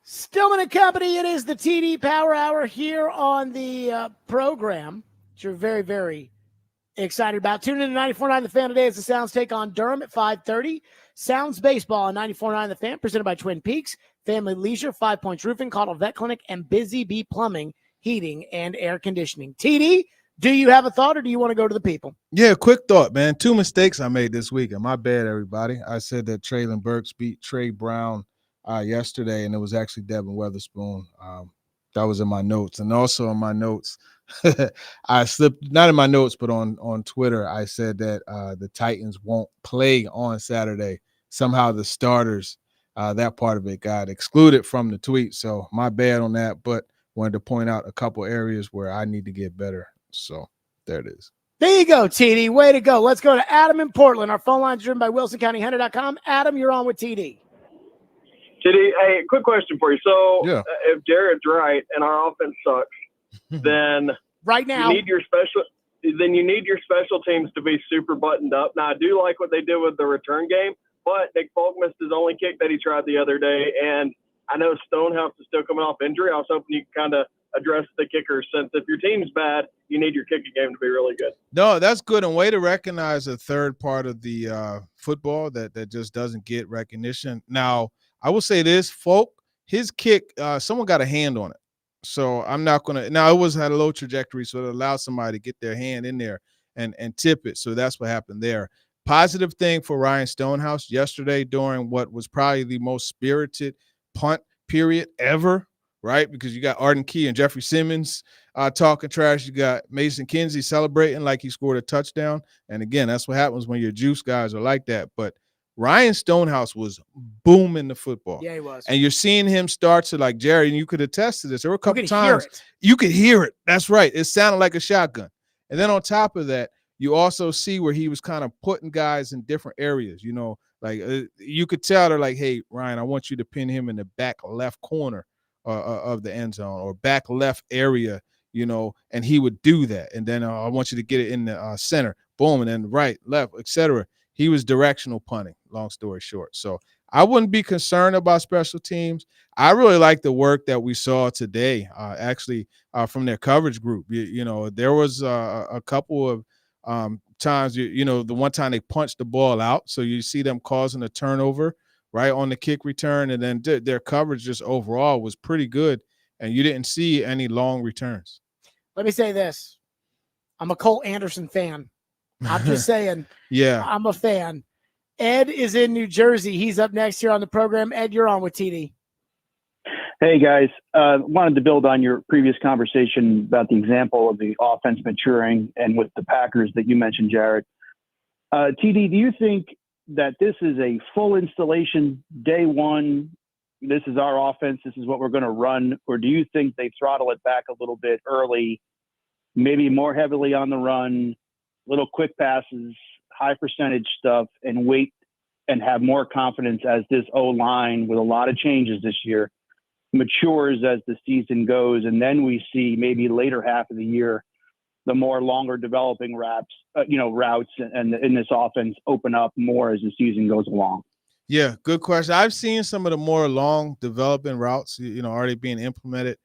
Stillman and Company, it is the TD Power Hour here on the program, which you're very, very excited about. Tune in to 94.9 The Fan today as the Sounds take on Durham at 5:30. Sounds Baseball on 94.9 The Fan, presented by Twin Peaks, Family Leisure, 5 Points Roofing, Caudill Vet Clinic, and Busy Bee Plumbing, Heating, and Air Conditioning. TD, do you have a thought or do you want to go to the people? Yeah, quick thought, man. 2 mistakes I made this week, and my bad, everybody. I said that Treylon Burks beat Trey Brown yesterday, and it was actually Devin Weatherspoon. That was in my notes. And also in my notes, I slipped, not in my notes, but on Twitter, I said that the Titans won't play on Saturday. Somehow the starters, that part of it got excluded from the tweet. So my bad on that, but wanted to point out a couple areas where I need to get better. So there it is. There you go, TD. Way to go. Let's go to Adam in Portland. Our phone line is driven by WilsonCountyHunter.com. Adam, you're on with TD. TD, hey, quick question for you. So Yeah. if Jared's right and our offense sucks, then Right now, you need your special teams to be super buttoned up. Now, I do like what they did with the return game, but Nick Folk missed his only kick that he tried the other day, and I know Stonehouse is still coming off injury. I was hoping you could kind of address the kicker, since if your team's bad, you need your kicking game to be really good. No, that's good. And way to recognize a third part of the football that just doesn't get recognition. Now, I will say this, Folk, his kick, someone got a hand on it. So I'm not going to – now, it had a low trajectory, so it allowed somebody to get their hand in there and tip it. So that's what happened there. Positive thing for Ryan Stonehouse yesterday during what was probably the most spirited punt period ever, right? Because you got Arden Key and Jeffrey Simmons talking trash. You got Mason Kinsey celebrating like he scored a touchdown. And, again, that's what happens when your juice guys are like that. But Ryan Stonehouse was booming the football. yeah, he was. And you're seeing him start to, like Jerry, and you could attest to this. There were a couple You could times hear it. you could hear it. That's right. It sounded like a shotgun. And then on top of that, you also see where he was kind of putting guys in different areas, you know, like you could tell they're like, hey, Ryan, I want you to pin him in the back left corner of the end zone or back left area, you know, and he would do that. And then I want you to get it in the center, boom, and then right, left, etc. He was directional punting, long story short. So I wouldn't be concerned about special teams. I really like the work that we saw today, actually, from their coverage group. You know, there was a couple of times, you know, the one time they punched the ball out. So you see them causing a turnover right on the kick return. And then their coverage just overall was pretty good. And you didn't see any long returns. Let me say this. I'm a Cole Anderson fan. I'm just saying. Yeah. I'm a fan. Ed is in New Jersey. He's up next here on the program. Ed, you're on with TD. Hey, guys. Wanted to build on your previous conversation about the example of the offense maturing and with the Packers that you mentioned, Jared. TD, do you think that this is a full installation day one? This is our offense. This is what we're going to run. Or do you think they throttle it back a little bit early, maybe more heavily on the run, little quick passes, high percentage stuff, and wait and have more confidence as this O-line with a lot of changes this year matures as the season goes, and then we see maybe later half of the year the more longer developing routes and in this offense open up more as the season goes along? Yeah, good question. I've seen some of the more long developing routes, you know, already being implemented.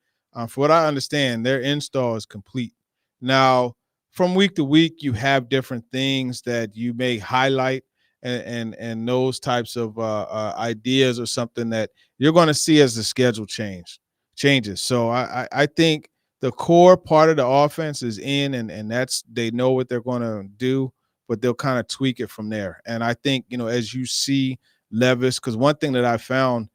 For what I understand, their install is complete. Now, from week to week, you have different things that you may highlight, and those types of ideas or something that you're going to see as the schedule changes. So I think the core part of the offense is in, and that's, they know what they're going to do, but they'll kind of tweak it from there. And I think, you know, as you see Levis, because one thing that I found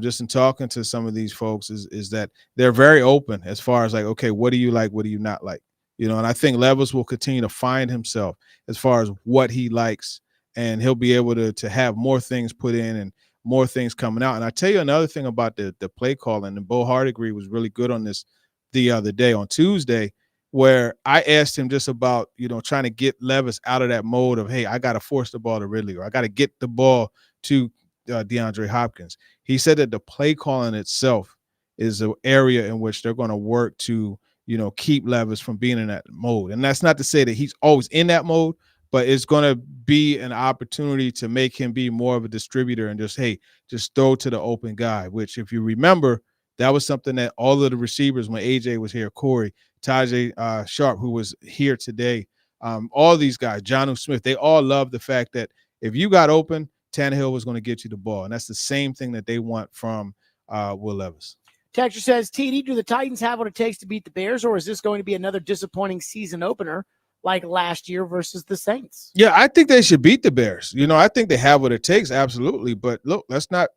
just in talking to some of these folks is that they're very open as far as like, okay, what do you like? What do you not like? You know, and I think Levis will continue to find himself as far as what he likes, and he'll be able to have more things put in and more things coming out. And I tell you another thing about the play calling, and Bo Hardigree was really good on this the other day on Tuesday, where I asked him just about, you know, trying to get Levis out of that mode of, hey, I got to force the ball to Ridley, or I got to get the ball to DeAndre Hopkins. He said that the play calling itself is an area in which they're going to work to, you know, keep Levis from being in that mode. And that's not to say that he's always in that mode, but it's going to be an opportunity to make him be more of a distributor and just throw to the open guy, which if you remember, that was something that all of the receivers, when AJ was here, Corey, Tajay Sharp, who was here today, all these guys, Jonnu Smith, they all love the fact that if you got open, Tannehill was going to get you the ball. And that's the same thing that they want from Will Levis. Texture says, TD, do the Titans have what it takes to beat the Bears, or is this going to be another disappointing season opener like last year versus the Saints? Yeah, I think they should beat the Bears. I think they have what it takes, absolutely. But look, let's not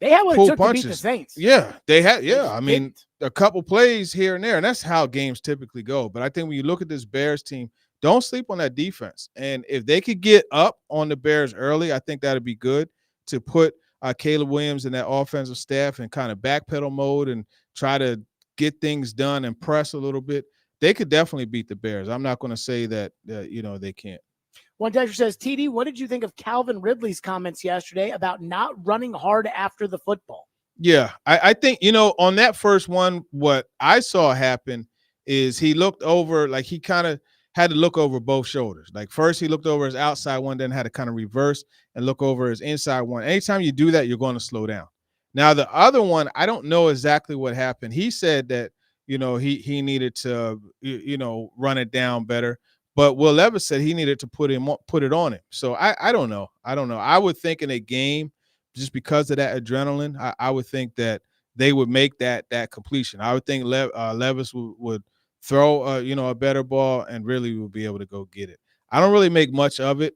They had what pull it took punches. to beat the Saints. Yeah, they had. Yeah, I mean, didn't. a couple plays here and there, and that's how games typically go. But I think when you look at this Bears team, don't sleep on that defense. And if they could get up on the Bears early, I think that'd be good to put Caleb Williams and that offensive staff in kind of backpedal mode and try to get things done and press a little bit. They could definitely beat the Bears. I'm not going to say that they can't. One texter says, TD, what did you think of Calvin Ridley's comments yesterday about not running hard after the football? Yeah, I think, on that first one, what I saw happen is he looked over, like he kind of had to look over both shoulders. Like first he looked over his outside one, then had to kind of reverse and look over his inside one. Anytime you do that, you're going to slow down. Now, the other one, I don't know exactly what happened. He said that, he needed to, run it down better. But Will Levis said he needed to put it on him. So I don't know. I would think in a game, just because of that adrenaline, I would think that they would make that completion. I would think Levis would throw a better ball and really would be able to go get it. I don't really make much of it.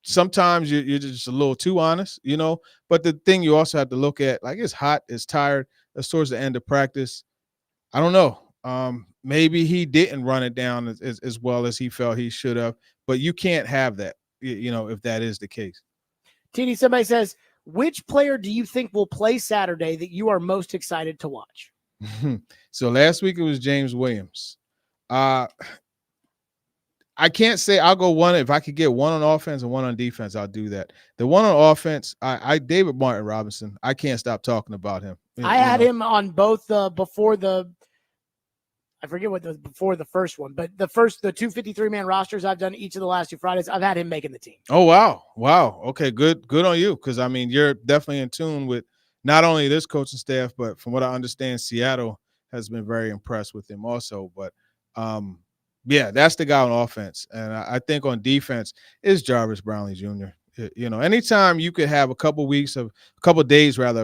Sometimes you're just a little too honest, But the thing you also have to look at, like, it's hot, it's tired. That's towards the end of practice. I don't know. Maybe he didn't run it down as well as he felt he should have, but you can't have that, if that is the case. TD, somebody says, which player do you think will play Saturday that you are most excited to watch? So last week it was James Williams. I can't say I'll go one. If I could get one on offense and one on defense, I'll do that. The one on offense, David Martin Robinson, I can't stop talking about him. I had him on both before the first one, but the 253-man rosters I've done each of the last 2 Fridays, I've had him making the team. Oh, wow. Okay, good on you, because, I mean, you're definitely in tune with not only this coaching staff, but from what I understand, Seattle has been very impressed with him also. But, yeah, that's the guy on offense. And I think on defense is Jarvis Brownlee Jr. Anytime you could have a couple days of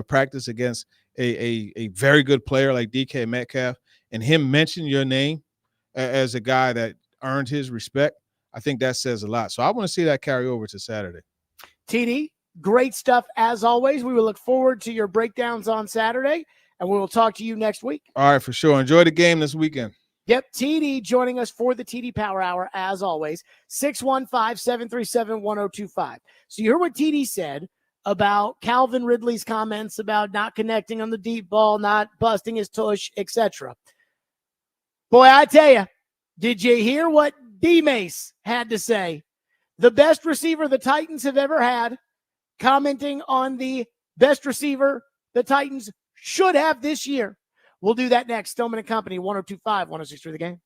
practice against a very good player like DK Metcalf, and him mention your name as a guy that earned his respect, I think that says a lot. So I want to see that carry over to Saturday. TD, great stuff as always. We will look forward to your breakdowns on Saturday, and we will talk to you next week. All right, for sure. Enjoy the game this weekend. Yep, TD joining us for the TD Power Hour as always, 615-737-1025. So you heard what TD said about Calvin Ridley's comments about not connecting on the deep ball, not busting his tush, etc. Boy, I tell you, did you hear what D-Mace had to say? The best receiver the Titans have ever had, commenting on the best receiver the Titans should have this year. We'll do that next. Stillman and Company, 102.5, 106.3 The Game.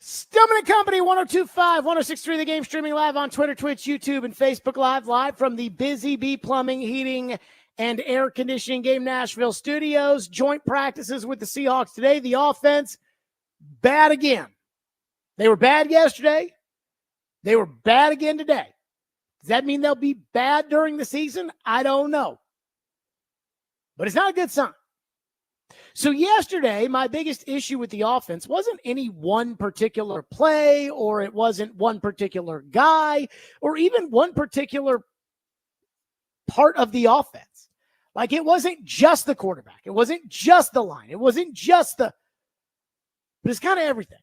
Stillman and Company, 102.5, 106.3 The Game, streaming live on Twitter, Twitch, YouTube, and Facebook live from the Busy Bee Plumbing, Heating, and Air Conditioning Game Nashville studios. Joint practices with the Seahawks today. The offense, bad again. They were bad yesterday. They were bad again today. Does that mean they'll be bad during the season? I don't know. But it's not a good sign. So yesterday, my biggest issue with the offense wasn't any one particular play, or it wasn't one particular guy, or even one particular part of the offense. Like, it wasn't just the quarterback. It wasn't just the line. It wasn't just but it's kind of everything.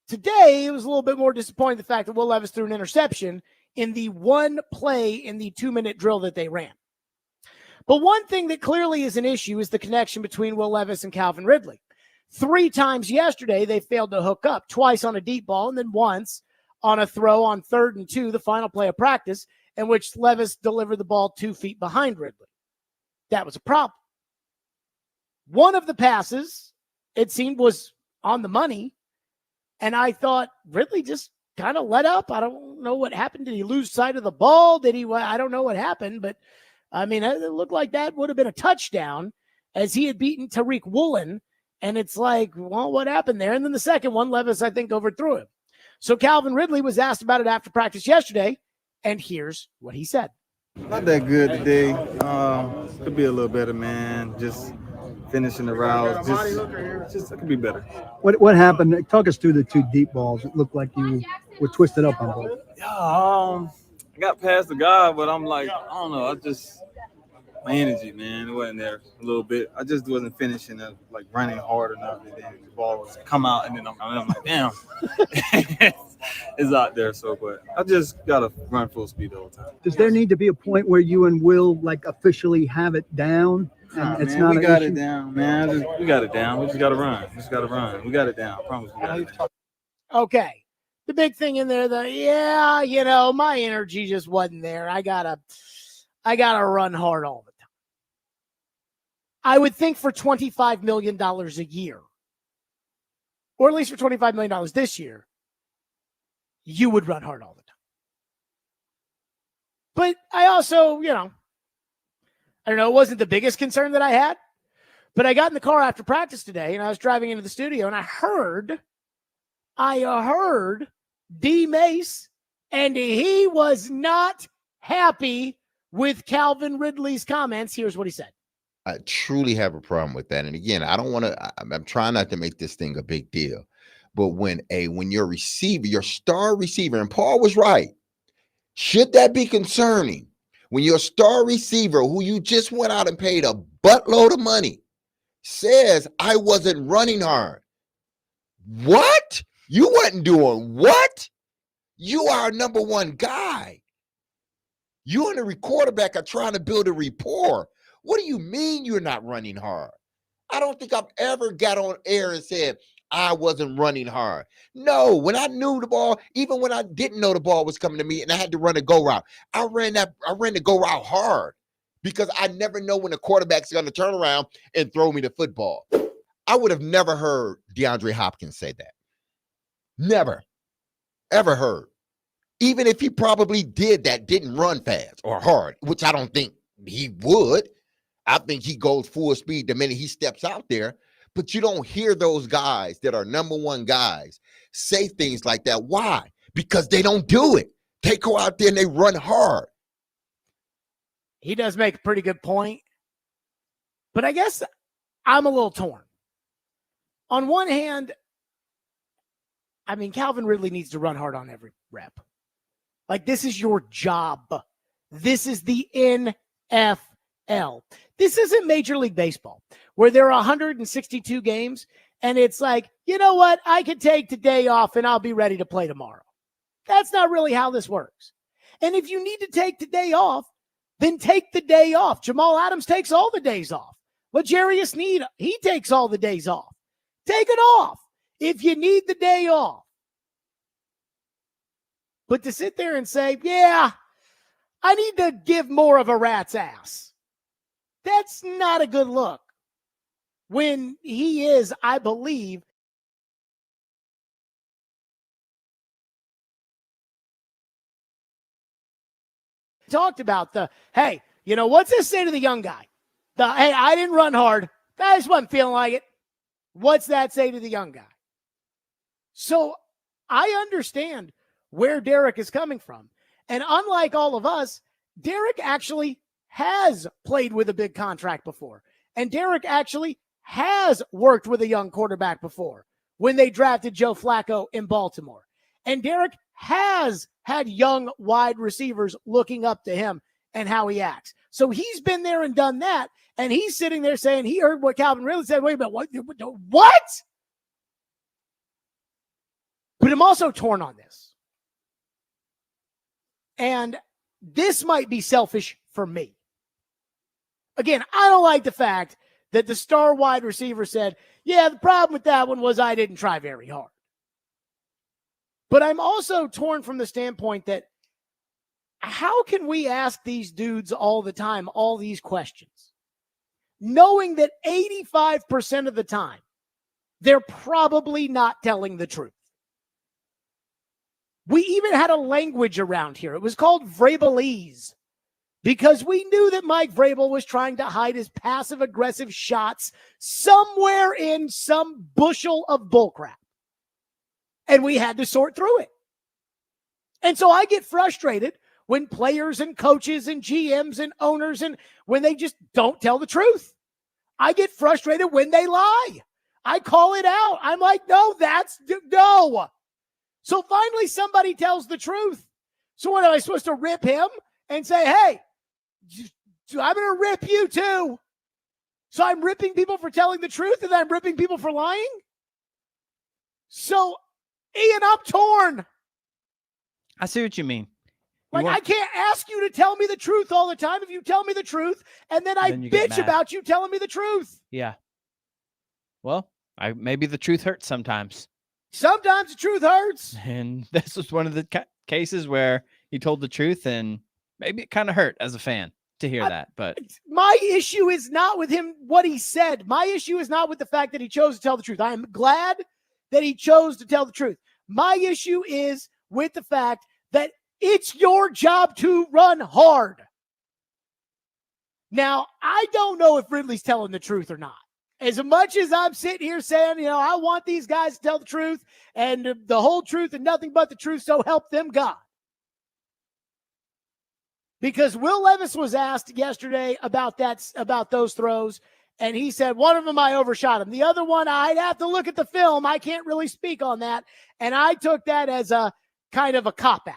Today, it was a little bit more disappointing, the fact that Will Levis threw an interception in the one play in the 2-minute drill that they ran. But one thing that clearly is an issue is the connection between Will Levis and Calvin Ridley. 3 times yesterday, they failed to hook up, twice on a deep ball and then once on a throw on 3rd and 2, the final play of practice, in which Levis delivered the ball 2 feet behind Ridley. That was a problem. One of the passes, it seemed, was on the money, and I thought Ridley just kind of let up. I don't know what happened. Did he lose sight of the ball? I don't know what happened, but I mean, it looked like that would have been a touchdown, as he had beaten Tariq Woolen. And it's like, well, what happened there? And then the second one, Levis, I think, overthrew him. So Calvin Ridley was asked about it after practice yesterday, and here's what he said. Not that good today. Could be a little better, man. Just finishing the routes. Just it could be better. What happened? Talk us through the 2 deep balls. It looked like you were twisted up on both. Yeah, I got past the guy, but I'm like, I don't know. My energy, man, it wasn't there a little bit. I just wasn't finishing it, like running hard enough, and then the ball was come out, and then I'm like, damn, it's out there. So, but I just gotta run full speed the whole time. Does there need to be a point where you and Will officially have it down? We got it down, man. We got it down. We just gotta run. We got it down. I promise we got it down. Okay. The big thing in there, my energy just wasn't there. I gotta run hard all the time. I would think for $25 million a year, or at least for $25 million this year, you would run hard all the time. But I also, I don't know, it wasn't the biggest concern that I had, but I got in the car after practice today, and I was driving into the studio, and I heard D Mace, and he was not happy with Calvin Ridley's comments. Here's what he said. I truly have a problem with that. And again, I'm trying not to make this thing a big deal, but when your receiver, your star receiver, and Paul was right, should that be concerning? When your star receiver, who you just went out and paid a buttload of money, says, I wasn't running hard. What? You wasn't doing what? You are number 1 guy. You and the quarterback are trying to build a rapport. What do you mean you're not running hard? I don't think I've ever got on air and said I wasn't running hard. No, when I knew the ball, even when I didn't know the ball was coming to me and I had to run a go route, I ran the go route hard, because I never know when the quarterback's going to turn around and throw me the football. I would have never heard DeAndre Hopkins say that. Never, ever heard. Even if he probably didn't run fast or hard, which I don't think he would. I think he goes full speed the minute he steps out there. But you don't hear those guys that are number 1 guys say things like that. Why? Because they don't do it. They go out there and they run hard. He does make a pretty good point. But I guess I'm a little torn. On one hand, I mean, Calvin Ridley needs to run hard on every rep. Like, this is your job. This is the NFL. This isn't Major League Baseball, where there are 162 games, and it's like, you know what? I could take today off, and I'll be ready to play tomorrow. That's not really how this works. And if you need to take the day off, then take the day off. Jamal Adams takes all the days off. L'Jarius Sneed, he takes all the days off. Take it off if you need the day off. But to sit there and say, yeah, I need to give more of a rat's ass, that's not a good look. When he is, I believe, talked about the, hey, you know, what's this say to the young guy? The, hey, I didn't run hard. I just wasn't feeling like it. What's that say to the young guy? So I understand where Derek is coming from. And unlike all of us, Derek actually has played with a big contract before. And Derek actually has worked with a young quarterback before when they drafted Joe Flacco in Baltimore. And Derek has had young wide receivers looking up to him and how he acts. So he's been there and done that. And he's sitting there saying he heard what Calvin Ridley said. Wait a minute, what? But I'm also torn on this. And this might be selfish for me. Again, I don't like the fact that the star wide receiver said, yeah, the problem with that one was I didn't try very hard. But I'm also torn from the standpoint that how can we ask these dudes all the time, all these questions, knowing that 85% of the time, they're probably not telling the truth. We even had a language around here. It was called Vrabelese, because we knew that Mike Vrabel was trying to hide his passive-aggressive shots somewhere in some bushel of bullcrap. And we had to sort through it. And so I get frustrated when players and coaches and GMs and owners and when they just don't tell the truth. I get frustrated when they lie. I call it out. I'm like, no. So finally somebody tells the truth. So what, am I supposed to rip him and say, hey, I'm going to rip you too? So I'm ripping people for telling the truth and I'm ripping people for lying? So, Ian, I'm torn. I see what you mean. I can't ask you to tell me the truth all the time if you tell me the truth, and then I bitch about you telling me the truth. Yeah. Well, maybe the truth hurts sometimes. Sometimes the truth hurts. And this was one of the cases where he told the truth, and maybe it kind of hurt as a fan to hear that. But my issue is not with him, what he said. My issue is not with the fact that he chose to tell the truth. I am glad that he chose to tell the truth. My issue is with the fact that it's your job to run hard. Now, I don't know if Ridley's telling the truth or not. As much as I'm sitting here saying, you know, I want these guys to tell the truth and the whole truth and nothing but the truth, so help them God. Because Will Levis was asked yesterday about those throws, and he said, one of them I overshot him. The other one, I'd have to look at the film. I can't really speak on that. And I took that as a kind of a cop-out.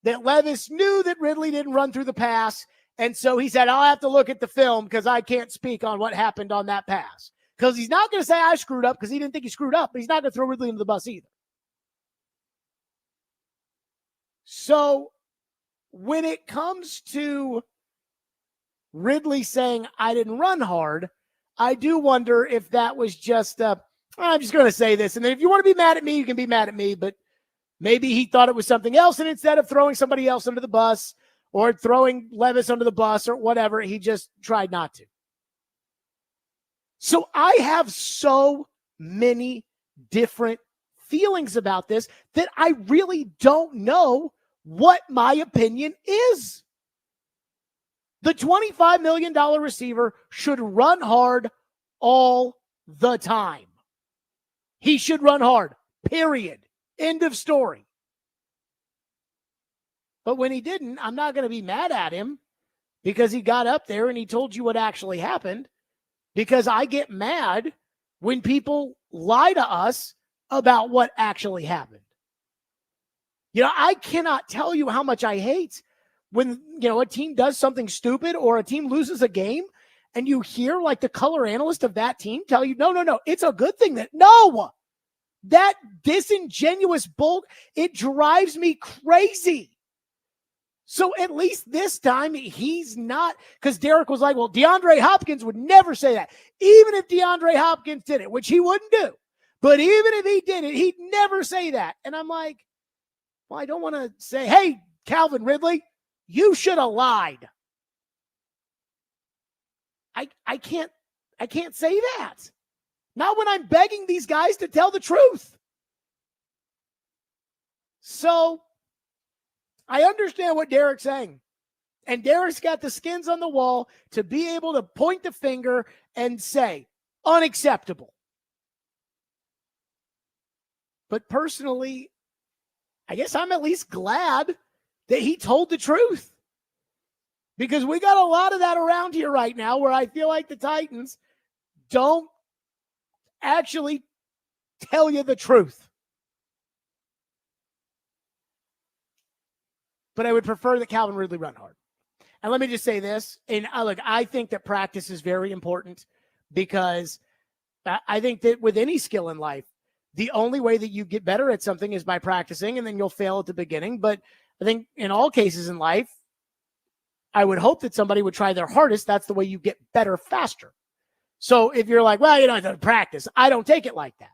That Levis knew that Ridley didn't run through the pass, and so he said, I'll have to look at the film because I can't speak on what happened on that pass. Because he's not going to say I screwed up because he didn't think he screwed up, but he's not going to throw Ridley into the bus either. So when it comes to Ridley saying I didn't run hard, I do wonder if that was just, I'm just going to say this, and then if you want to be mad at me, you can be mad at me, but maybe he thought it was something else, and instead of throwing somebody else under the bus or throwing Levis under the bus or whatever, he just tried not to. So I have so many different feelings about this that I really don't know what my opinion is. The $25 million receiver should run hard all the time. He should run hard, period. End of story. But when he didn't, I'm not going to be mad at him because he got up there and he told you what actually happened, because I get mad when people lie to us about what actually happened. You know, I cannot tell you how much I hate when, you know, a team does something stupid or a team loses a game and you hear like the color analyst of that team tell you, no, it's a good thing that disingenuous bull, it drives me crazy. So at least this time he's not, because Derek was like, well, DeAndre Hopkins would never say that. Even if DeAndre Hopkins did it, which he wouldn't do. But even if he did it, he'd never say that. And I'm like, well, I don't want to say, hey, Calvin Ridley, you should have lied. I can't say that. Not when I'm begging these guys to tell the truth. So I understand what Derek's saying. And Derek's got the skins on the wall to be able to point the finger and say, unacceptable. But personally, I guess I'm at least glad that he told the truth. Because we got a lot of that around here right now where I feel like the Titans don't actually tell you the truth. But I would prefer that Calvin Ridley run hard. And let me just say this. And look, I think that practice is very important because I think that with any skill in life, the only way that you get better at something is by practicing, and then you'll fail at the beginning. But I think in all cases in life, I would hope that somebody would try their hardest. That's the way you get better faster. So if you're like, well, you don't have to practice, I don't take it like that.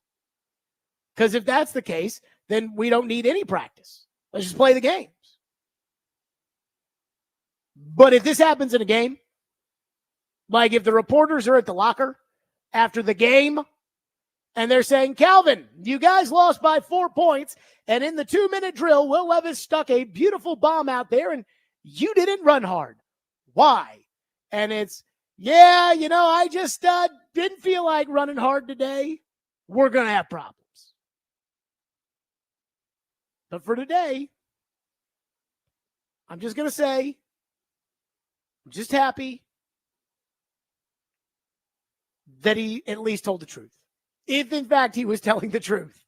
Because if that's the case, then we don't need any practice. Let's just play the games. But if this happens in a game, like if the reporters are at the locker after the game and they're saying, Calvin, you guys lost by 4 points, and in the 2-minute drill, Will Levis stuck a beautiful bomb out there and you didn't run hard. Why? And it's, yeah, I just didn't feel like running hard today. We're going to have problems. But for today, I'm just going to say, I'm just happy that he at least told the truth. If, in fact, he was telling the truth.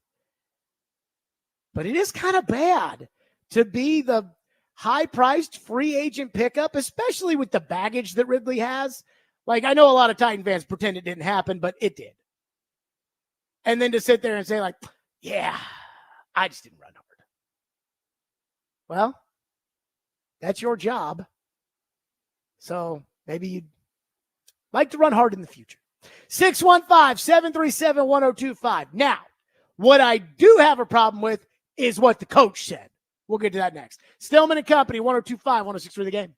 But it is kind of bad to be the high-priced free agent pickup, especially with the baggage that Ridley has. Like, I know a lot of Titan fans pretend it didn't happen, but it did. And then to sit there and say, like, yeah, I just didn't run hard. Well, that's your job. So maybe you'd like to run hard in the future. 615-737-1025. Now, what I do have a problem with is what the coach said. We'll get to that next. Stillman and Company, 1025, 106 The Game.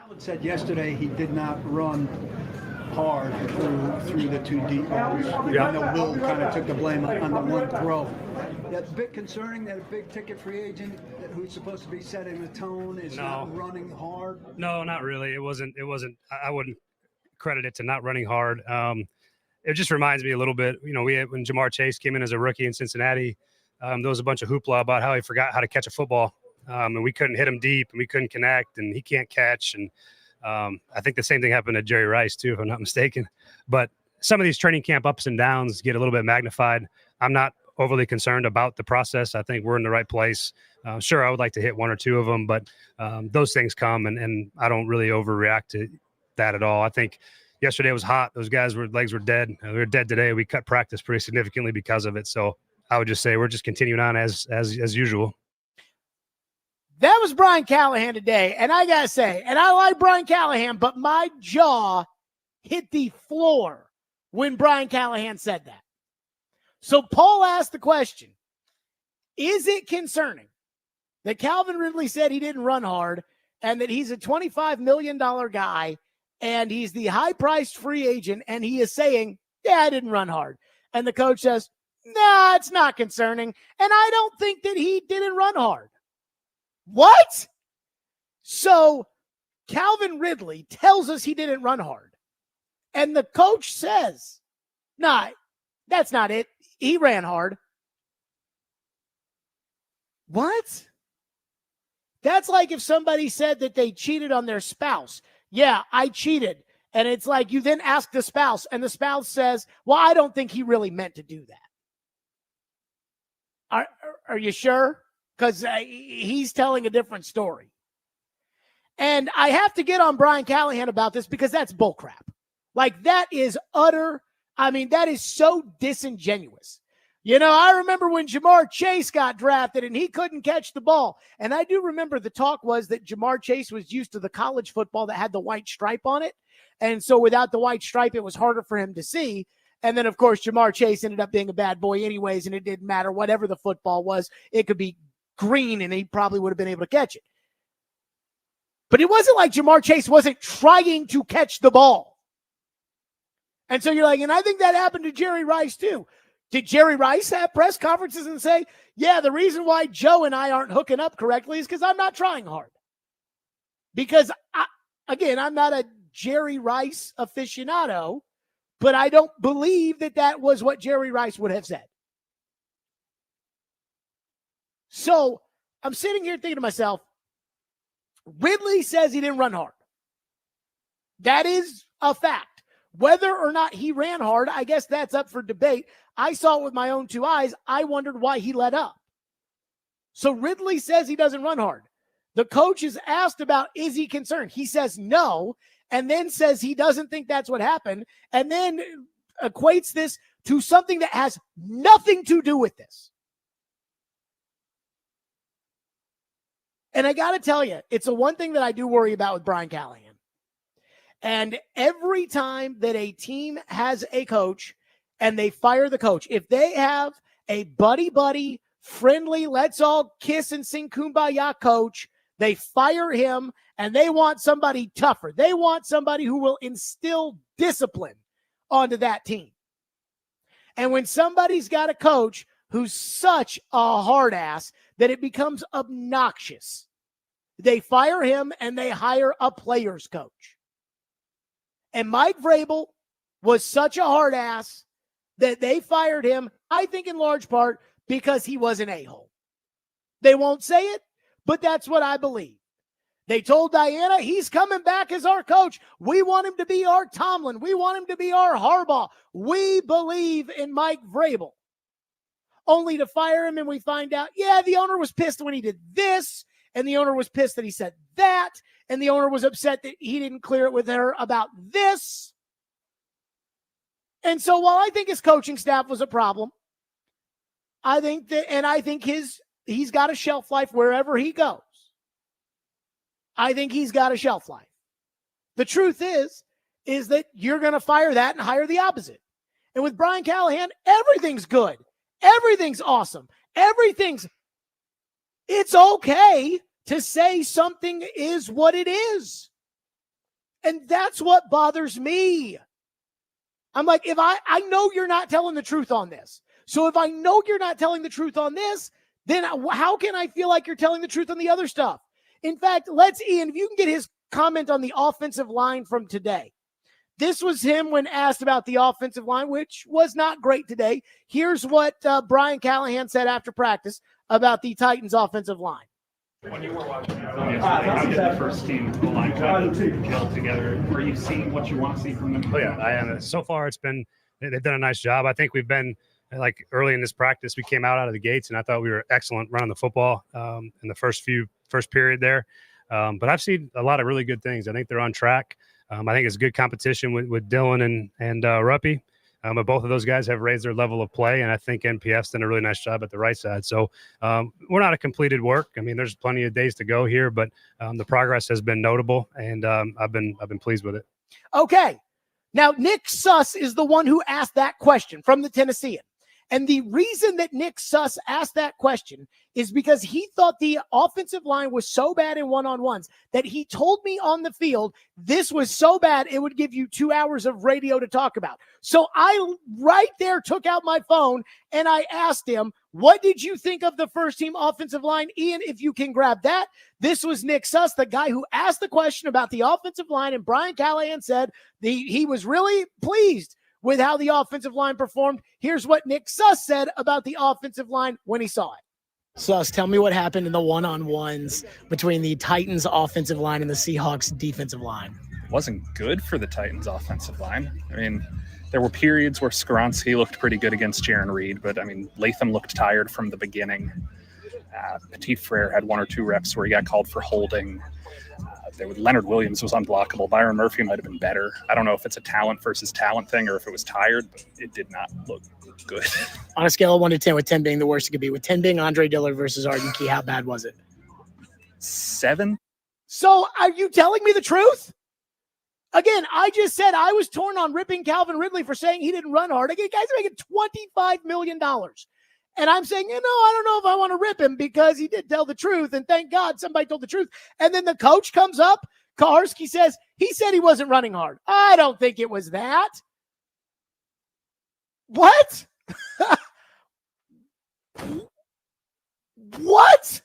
Khaled said yesterday he did not run hard through the two deep balls. I know Will kind of took the blame on the one throw. That's a bit concerning that a big ticket free agent who's supposed to be setting the tone is not running hard. No, not really. It wasn't. I wouldn't credit it to not running hard. It just reminds me a little bit. You know, when Jamar Chase came in as a rookie in Cincinnati, there was a bunch of hoopla about how he forgot how to catch a football, and we couldn't hit him deep, and we couldn't connect, and he can't catch. And I think the same thing happened to Jerry Rice too, if I'm not mistaken. But some of these training camp ups and downs get a little bit magnified. I'm not overly concerned about the process. I think we're in the right place. Sure, I would like to hit one or two of them, but those things come, and I don't really overreact to that at all. I think yesterday was hot. Those guys' legs were dead. They're dead today. We cut practice pretty significantly because of it. So I would just say we're just continuing on as usual. That was Brian Callahan today, and I gotta say, and I like Brian Callahan, but my jaw hit the floor when Brian Callahan said that. So Paul asked the question, is it concerning that Calvin Ridley said he didn't run hard and that he's a $25 million guy and he's the high-priced free agent and he is saying, yeah, I didn't run hard. And the coach says, nah, it's not concerning. And I don't think that he didn't run hard. What? So Calvin Ridley tells us he didn't run hard. And the coach says, nah, that's not it. He ran hard. What? That's like if somebody said that they cheated on their spouse. Yeah, I cheated. And it's like you then ask the spouse, and the spouse says, well, I don't think he really meant to do that. Are you sure? Because he's telling a different story. And I have to get on Brian Callahan about this because that's bullcrap. Like, that is that is so disingenuous. You know, I remember when Jamar Chase got drafted and he couldn't catch the ball. And I do remember the talk was that Jamar Chase was used to the college football that had the white stripe on it. And so without the white stripe, it was harder for him to see. And then, of course, Jamar Chase ended up being a bad boy anyways, and it didn't matter. Whatever the football was, it could be green, and he probably would have been able to catch it. But it wasn't like Jamar Chase wasn't trying to catch the ball. And so you're like, and I think that happened to Jerry Rice too. Did Jerry Rice have press conferences and say, yeah, the reason why Joe and I aren't hooking up correctly is because I'm not trying hard? Because, I'm not a Jerry Rice aficionado, but I don't believe that that was what Jerry Rice would have said. So I'm sitting here thinking to myself, Ridley says he didn't run hard. That is a fact. Whether or not he ran hard, I guess that's up for debate. I saw it with my own two eyes. I wondered why he let up. So Ridley says he doesn't run hard. The coach is asked about, is he concerned? He says no, and then says he doesn't think that's what happened, and then equates this to something that has nothing to do with this. And I got to tell you, it's the one thing that I do worry about with Brian Callahan. And every time that a team has a coach and they fire the coach, if they have a buddy, friendly, let's all kiss and sing Kumbaya coach, they fire him and they want somebody tougher. They want somebody who will instill discipline onto that team. And when somebody's got a coach who's such a hard ass that it becomes obnoxious, they fire him and they hire a player's coach. And Mike Vrabel was such a hard ass that they fired him, I think in large part because he was an a-hole. They won't say it, but that's what I believe. They told Diana, he's coming back as our coach. We want him to be our Tomlin. We want him to be our Harbaugh. We believe in Mike Vrabel. Only to fire him and we find out, yeah, the owner was pissed when he did this, and the owner was pissed that he said that, and the owner was upset that he didn't clear it with her about this. And so while I think his coaching staff was a problem, I think he's got a shelf life wherever he goes. I think he's got a shelf life. The truth is that you're going to fire that and hire the opposite. And with Brian Callahan, everything's good. Everything's awesome. It's okay to say something is what it is. And that's what bothers me. I'm like, if I know you're not telling the truth on this. So if I know you're not telling the truth on this, then how can I feel like you're telling the truth on the other stuff? In fact, Ian, if you can get his comment on the offensive line from today. This was him when asked about the offensive line, which was not great today. Here's what Brian Callahan said after practice about the Titans offensive line. When you were watching how did the first team line kind of gel together? Were you seeing what you want to see from them? Oh, yeah, I am. So far, they've done a nice job. I think we've been, like early in this practice, we came out of the gates, and I thought we were excellent running the football in the first period there. But I've seen a lot of really good things. I think they're on track. I think it's good competition with Dylan and Ruppy. But both of those guys have raised their level of play, and I think NPF's done a really nice job at the right side. So we're not a completed work. I mean, there's plenty of days to go here, but the progress has been notable, and I've been pleased with it. Okay. Now, Nick Suss is the one who asked that question from the Tennessean. And the reason that Nick Suss asked that question is because he thought the offensive line was so bad in one-on-ones that he told me on the field this was so bad it would give you 2 hours of radio to talk about. So I right there took out my phone and I asked him, what did you think of the first team offensive line? Ian, if you can grab that. This was Nick Suss, the guy who asked the question about the offensive line, and Brian Callahan said he was really pleased with how the offensive line performed. Here's what Nick Suss said about the offensive line when he saw it. Suss, tell me what happened in the one-on-ones between the Titans offensive line and the Seahawks defensive line. It wasn't good for the Titans offensive line. I mean, there were periods where Skoronski looked pretty good against Jaron Reed, but I mean, Latham looked tired from the beginning. Petit Frere had 1 or 2 reps where he got called for holding. Leonard Williams was unblockable. Byron Murphy might have been better. I don't know if it's a talent versus talent thing or if it was tired, but it did not look good. On a scale of 1 to 10, with 10 being the worst it could be, with 10 being Andre Dillard versus Arden Key, how bad was it? 7. So are you telling me the truth? Again, I just said I was torn on ripping Calvin Ridley for saying he didn't run hard. Again, guys are making $25 million. And I'm saying, I don't know if I want to rip him because he did tell the truth. And thank God somebody told the truth. And then the coach comes up. Kaharski says, he said he wasn't running hard. I don't think it was that. What? What?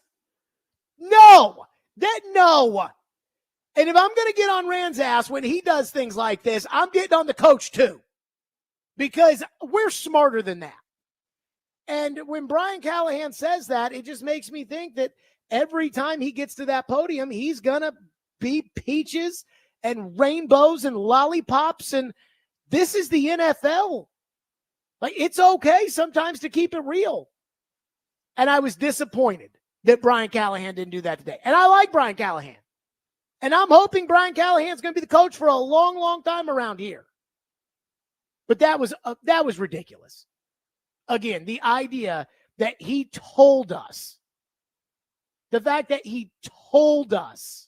No. No. And if I'm going to get on Rand's ass when he does things like this, I'm getting on the coach too. Because we're smarter than that. And when Brian Callahan says that, it just makes me think that every time he gets to that podium, he's going to be peaches and rainbows and lollipops. And this is the NFL. Like, it's okay sometimes to keep it real. And I was disappointed that Brian Callahan didn't do that today. And I like Brian Callahan. And I'm hoping Brian Callahan's going to be the coach for a long, long time around here. But that was ridiculous. Again, the idea that he told us, the fact that he told us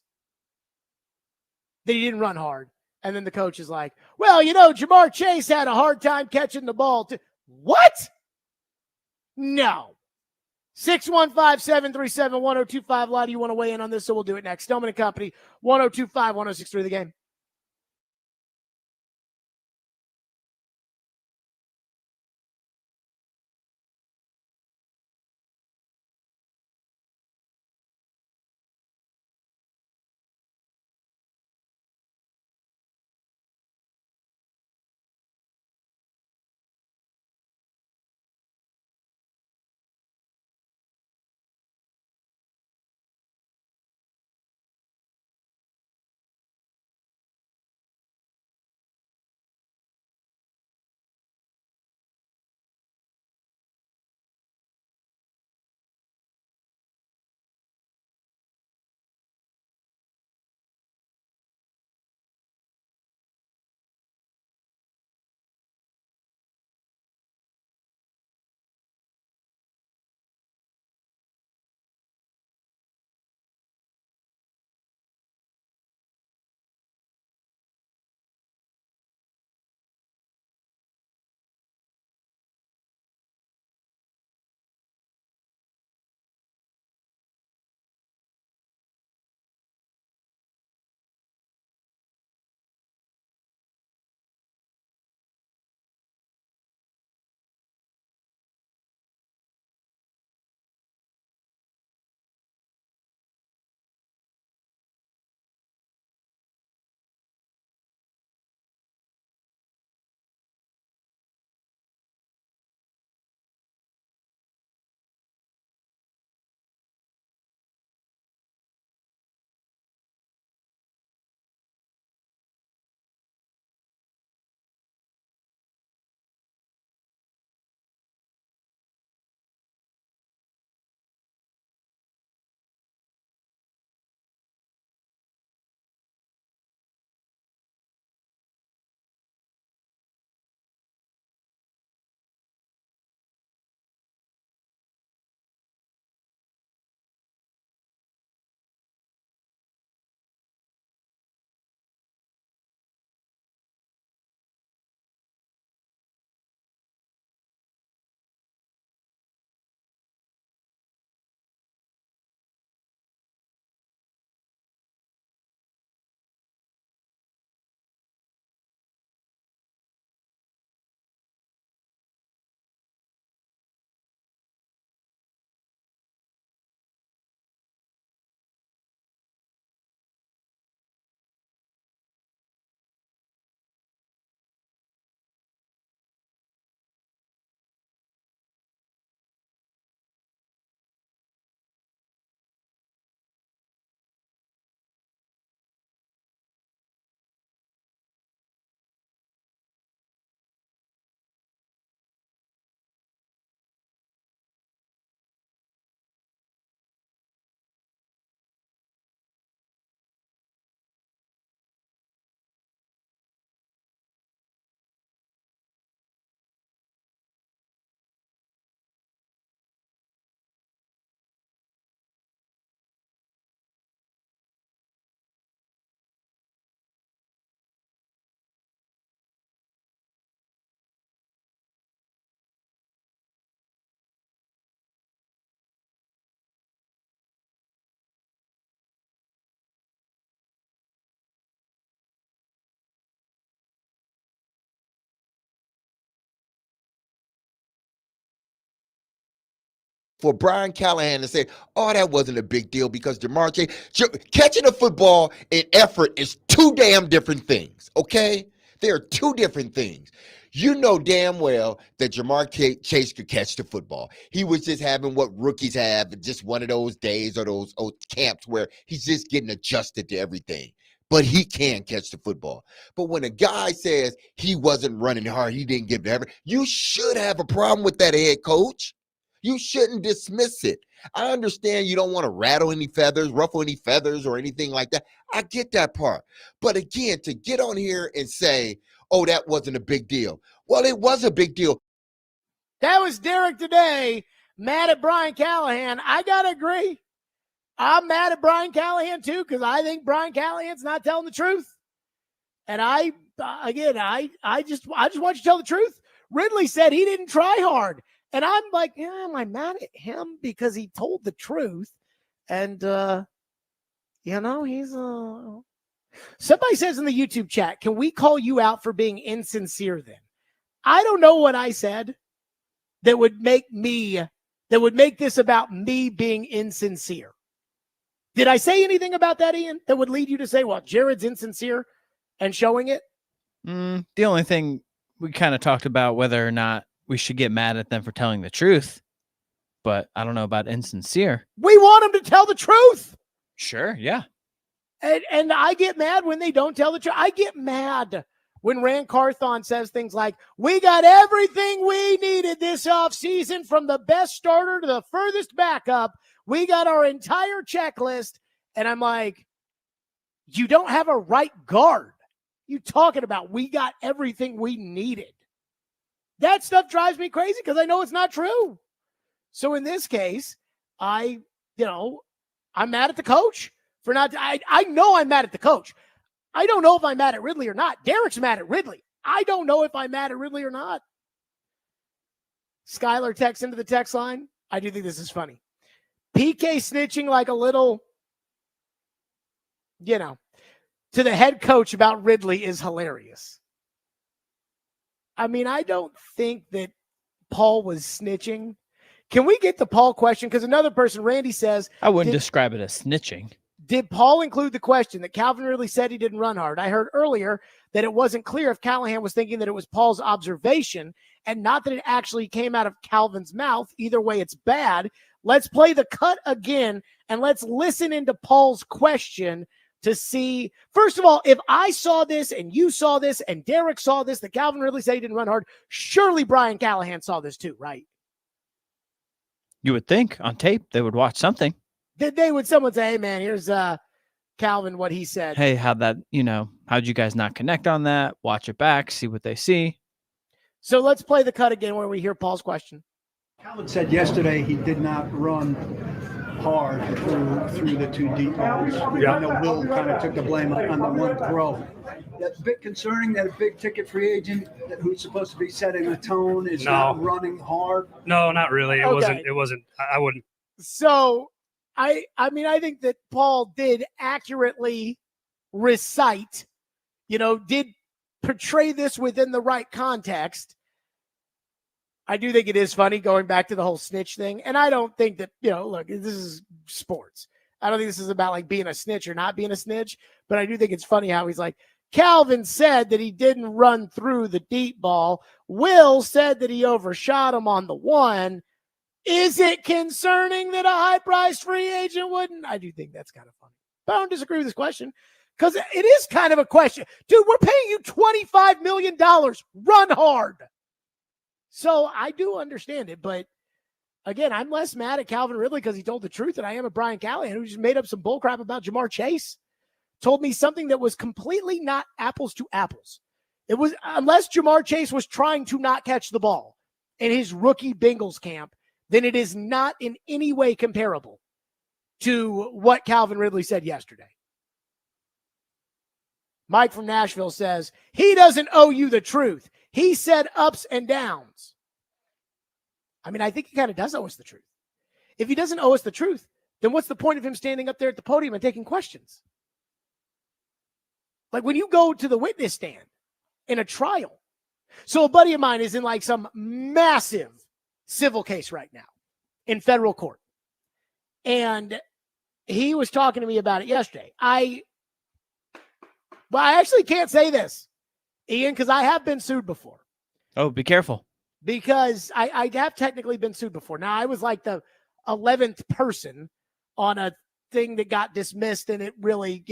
that he didn't run hard. And then the coach is like, well, Jamar Chase had a hard time catching the ball. What? No. 615-737-1025. A lot of you want to weigh in on this, so we'll do it next. Stillman and Company, 1025-1063 The Game. for Brian Callahan to say, oh, that wasn't a big deal because Jamar Chase, catching a football and effort is two damn different things, okay? They are two different things. You know damn well that Jamar Chase could catch the football. He was just having what rookies have, just one of those days or those camps where he's just getting adjusted to everything. But he can catch the football. But when a guy says he wasn't running hard, he didn't give the effort, you should have a problem with that, head coach. You shouldn't dismiss it. I understand you don't want to ruffle any feathers or anything like that. I get that part. But again, to get on here and say, oh, that wasn't a big deal. Well, it was a big deal. That was Derek today, mad at Brian Callahan. I got to agree. I'm mad at Brian Callahan too, because I think Brian Callahan's not telling the truth. And I just want you to tell the truth. Ridley said he didn't try hard. And I'm like, yeah, am I mad at him because he told the truth? And, he's somebody says in the YouTube chat, can we call you out for being insincere then? I don't know what I said that would make this about me being insincere. Did I say anything about that, Ian, that would lead you to say, well, Jared's insincere and showing it? The only thing we kind of talked about whether or not we should get mad at them for telling the truth, but I don't know about insincere. We want them to tell the truth. Sure, yeah. And I get mad when they don't tell the truth. I get mad when Rand Carthon says things like, we got everything we needed this offseason from the best starter to the furthest backup. We got our entire checklist. And I'm like, you don't have a right guard. You talking about we got everything we needed. That stuff drives me crazy because I know it's not true. So in this case, I'm mad at the coach for not. I know I'm mad at the coach. I don't know if I'm mad at Ridley or not. Derek's mad at Ridley. I don't know if I'm mad at Ridley or not. Skylar texts into the text line. I do think this is funny. PK snitching like a little, to the head coach about Ridley is hilarious. I mean, I don't think that Paul was snitching. Can we get the Paul question? Because another person, Randy, says, I wouldn't describe it as snitching. Did Paul include the question that Calvin Ridley said he didn't run hard? I heard earlier that it wasn't clear if Callahan was thinking that it was Paul's observation and not that it actually came out of Calvin's mouth. Either way, it's bad. Let's play the cut again and let's listen into Paul's question to see, first of all, if I saw this and you saw this and Derek saw this, that Calvin Ridley said he didn't run hard, surely Brian Callahan saw this too, right? You would think on tape they would watch something. Someone say, hey man, here's Calvin, what he said. Hey, how'd you guys not connect on that? Watch it back, see what they see. So let's play the cut again where we hear Paul's question. Calvin said yesterday he did not run hard through the two deep balls. I know Will kind of took the blame on the one throw. That's a bit concerning that a big ticket free agent who's supposed to be setting a tone is not running hard. No, not really. It wasn't. I wouldn't. So I think that Paul did accurately recite, did portray this within the right context. I do think it is funny going back to the whole snitch thing. And I don't think that, look, this is sports. I don't think this is about like being a snitch or not being a snitch, but I do think it's funny how he's like, Calvin said that he didn't run through the deep ball. Will said that he overshot him on the one. Is it concerning that a high-priced free agent wouldn't? I do think that's kind of funny. But I don't disagree with this question because it is kind of a question. Dude, we're paying you $25 million. Run hard. So I do understand it, but again, I'm less mad at Calvin Ridley because he told the truth than I am at Brian Callahan, who just made up some bullcrap about Jamar Chase. Told me something that was completely not apples to apples. It was, unless Jamar Chase was trying to not catch the ball in his rookie Bengals camp, then it is not in any way comparable to what Calvin Ridley said yesterday. Mike from Nashville says, he doesn't owe you the truth. He said ups and downs. I mean, I think he kind of does owe us the truth. If he doesn't owe us the truth, then what's the point of him standing up there at the podium and taking questions? Like when you go to the witness stand in a trial. So a buddy of mine is in like some massive civil case right now. in federal court. And he was talking to me about it yesterday. I actually can't say this, Ian, because I have been sued before. Oh, be careful. Because I have technically been sued before. Now, I was like the 11th person on a thing that got dismissed, and it really,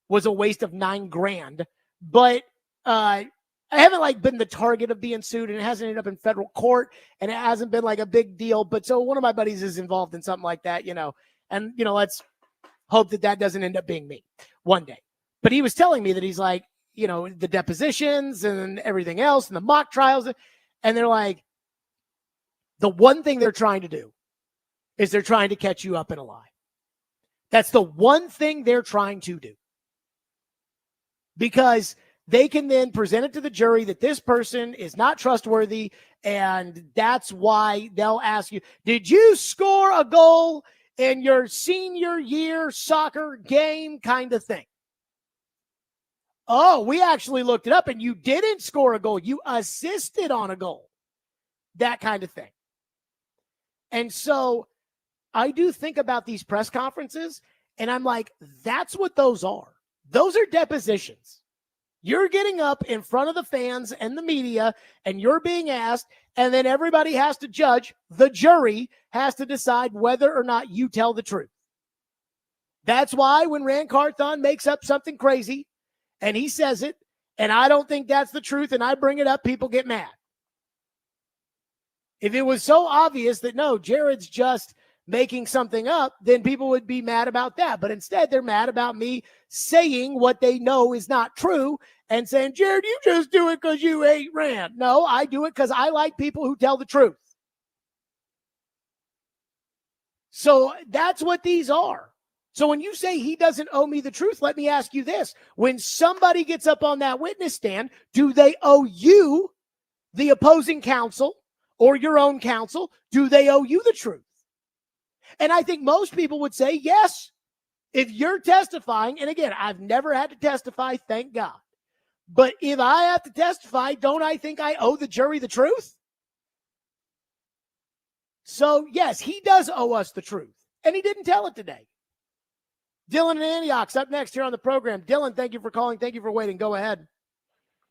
was a waste of $9,000. But I haven't like been the target of being sued, and it hasn't ended up in federal court, and it hasn't been like a big deal. But so one of my buddies is involved in something like that, and let's hope that doesn't end up being me one day. But he was telling me that he's like, the depositions and everything else and the mock trials, and they're like, the one thing they're trying to do is they're trying to catch you up in a lie. That's the one thing they're trying to do. Because they can then present it to the jury that this person is not trustworthy, and that's why they'll ask you, did you score a goal in your senior year soccer game kind of thing? Oh, we actually looked it up, and you didn't score a goal. You assisted on a goal. That kind of thing. And so I do think about these press conferences, and I'm like, that's what those are. Those are depositions. You're getting up in front of the fans and the media, and you're being asked, and then everybody has to judge. The jury has to decide whether or not you tell the truth. That's why when Rand Carthon makes up something crazy, and he says it, and I don't think that's the truth, and I bring it up, people get mad. If it was so obvious that, no, Jared's just making something up, then people would be mad about that. But instead, they're mad about me saying what they know is not true and saying, Jared, you just do it because you hate Rand. No, I do it because I like people who tell the truth. So that's what these are. So when you say he doesn't owe me the truth, let me ask you this. When somebody gets up on that witness stand, do they owe you, the opposing counsel, or your own counsel? Do they owe you the truth? And I think most people would say yes. If you're testifying, and again, I've never had to testify, thank God. But if I have to testify, don't I think I owe the jury the truth? So yes, he does owe us the truth. And he didn't tell it today. Dylan and Antioch's up next here on the program. Dylan, thank you for calling. Thank you for waiting. Go ahead.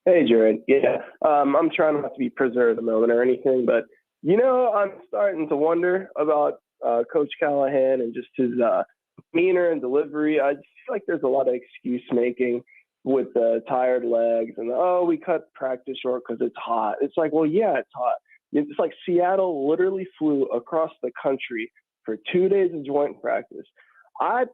Hey, Jared. Yeah, I'm trying not to be prisoner of the moment or anything, but, I'm starting to wonder about Coach Callahan and just his demeanor and delivery. I just feel like there's a lot of excuse making with the tired legs and, we cut practice short because it's hot. It's like, well, yeah, it's hot. It's like Seattle literally flew across the country for 2 days of joint practice. I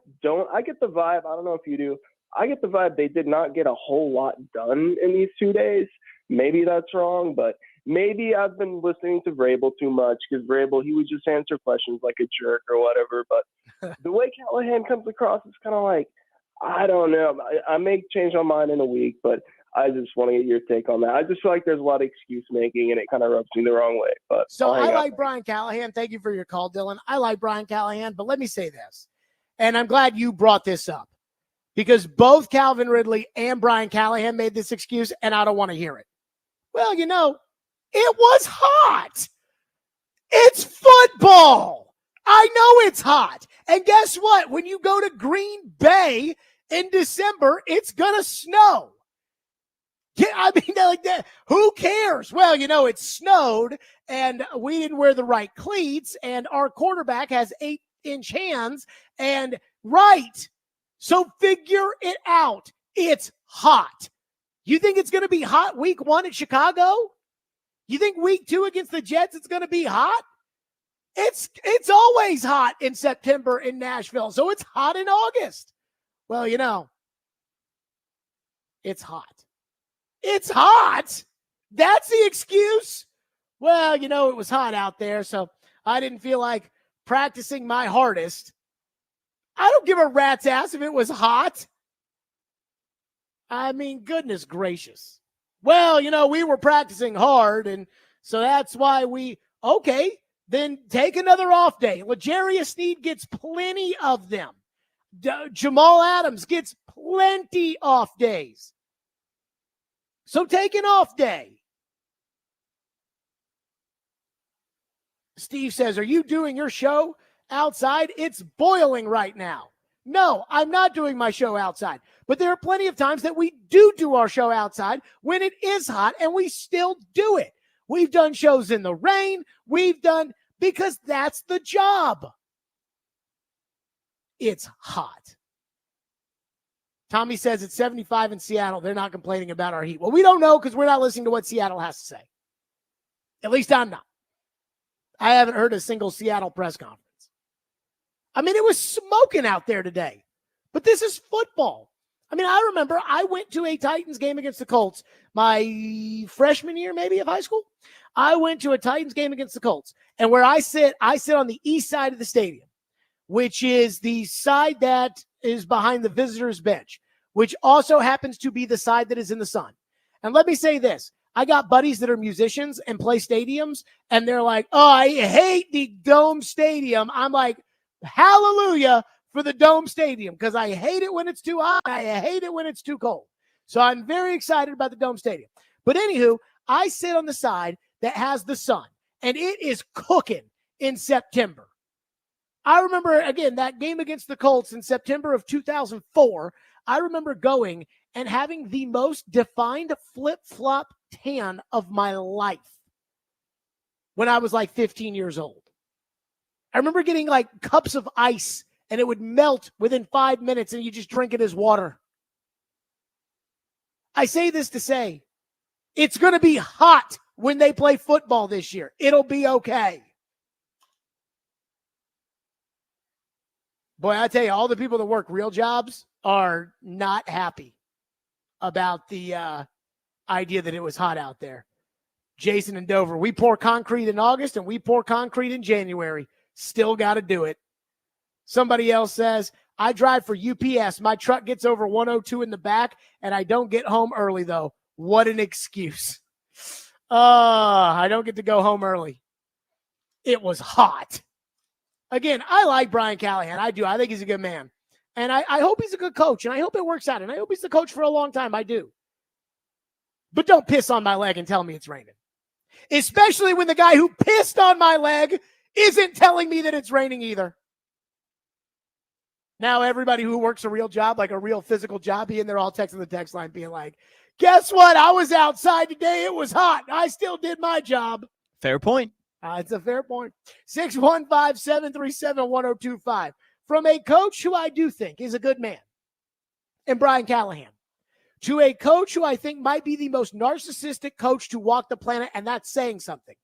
get the vibe, I don't know if you do, I get the vibe they did not get a whole lot done in these 2 days. Maybe that's wrong, but maybe I've been listening to Vrabel too much because Vrabel, he would just answer questions like a jerk or whatever. But the way Callahan comes across, it's kind of like, I don't know. I may change my mind in a week, but I just want to get your take on that. I just feel like there's a lot of excuse making, and it kind of rubs me the wrong way. But so I like Brian Callahan. Thank you for your call, Dylan. I like Brian Callahan, but let me say this, and I'm glad you brought this up, because both Calvin Ridley and Brian Callahan made this excuse, and I don't want to hear it. Well, it was hot. It's football. I know it's hot. And guess what? When you go to Green Bay in December, it's going to snow. Yeah, I mean, like that. Who cares? Well, it snowed, and we didn't wear the right cleats, and our quarterback has 8-inch hands, and right. So figure it out. It's hot. You think it's going to be hot week 1 in Chicago? You think week 2 against the Jets, it's going to be hot? It's always hot in September in Nashville. So it's hot in August. Well, it's hot. It's hot. That's the excuse. Well, it was hot out there, so I didn't feel like practicing my hardest. I don't give a rat's ass if it was hot. I mean, goodness gracious. Well, we were practicing hard, and so that's why okay, then take another off day. L'Jarius Sneed gets plenty of them. Jamal Adams gets plenty off days. So take an off day. Steve says, are you doing your show outside? It's boiling right now. No, I'm not doing my show outside. But there are plenty of times that we do our show outside when it is hot, and we still do it. We've done shows in the rain. Because that's the job. It's hot. Tommy says it's 75 in Seattle. They're not complaining about our heat. Well, we don't know because we're not listening to what Seattle has to say. At least I'm not. I haven't heard a single Seattle press conference. I mean, it was smoking out there today. But this is football. I mean, I remember I went to a Titans game against the Colts my freshman year, maybe, of high school. I went to a Titans game against the Colts. And where I sit on the east side of the stadium, which is the side that is behind the visitors' bench, which also happens to be the side that is in the sun. And let me say this. I got buddies that are musicians and play stadiums, and they're like, oh, I hate the Dome Stadium. I'm like, hallelujah for the Dome Stadium, because I hate it when it's too hot. I hate it when it's too cold. So I'm very excited about the Dome Stadium. But anywho, I sit on the side that has the sun, and it is cooking in September. I remember, again, that game against the Colts in September of 2004. I remember going and having the most defined flip-flop tan of my life when I was like 15 years old. I remember getting like cups of ice, and it would melt within 5 minutes, and you just drink it as water. I say this to say, it's going to be hot when they play football this year. It'll be okay. Boy, I tell you, all the people that work real jobs are not happy about the idea that it was hot out there. Jason and Dover, we pour concrete in August and we pour concrete in January. Still got to do it. Somebody else says, I drive for UPS. My truck gets over 102 in the back, and I don't get home early, though. What an excuse. I don't get to go home early. It was hot. Again, I like Brian Callahan. I do. I think he's a good man. And I hope he's a good coach, and I hope it works out. And I hope he's the coach for a long time. I do. But don't piss on my leg and tell me it's raining. Especially when the guy who pissed on my leg isn't telling me that it's raining either. Now everybody who works a real job, like a real physical job, they're all texting the text line being like, guess what? I was outside today. It was hot. I still did my job. Fair point. It's a fair point. 615-737-1025. From a coach who I do think is a good man, and Brian Callahan, to a coach who I think might be the most narcissistic coach to walk the planet, and that's saying something.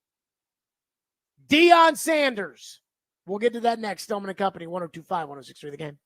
Deion Sanders. We'll get to that next. Stillman and Company, 102.5, 106.3 The Game.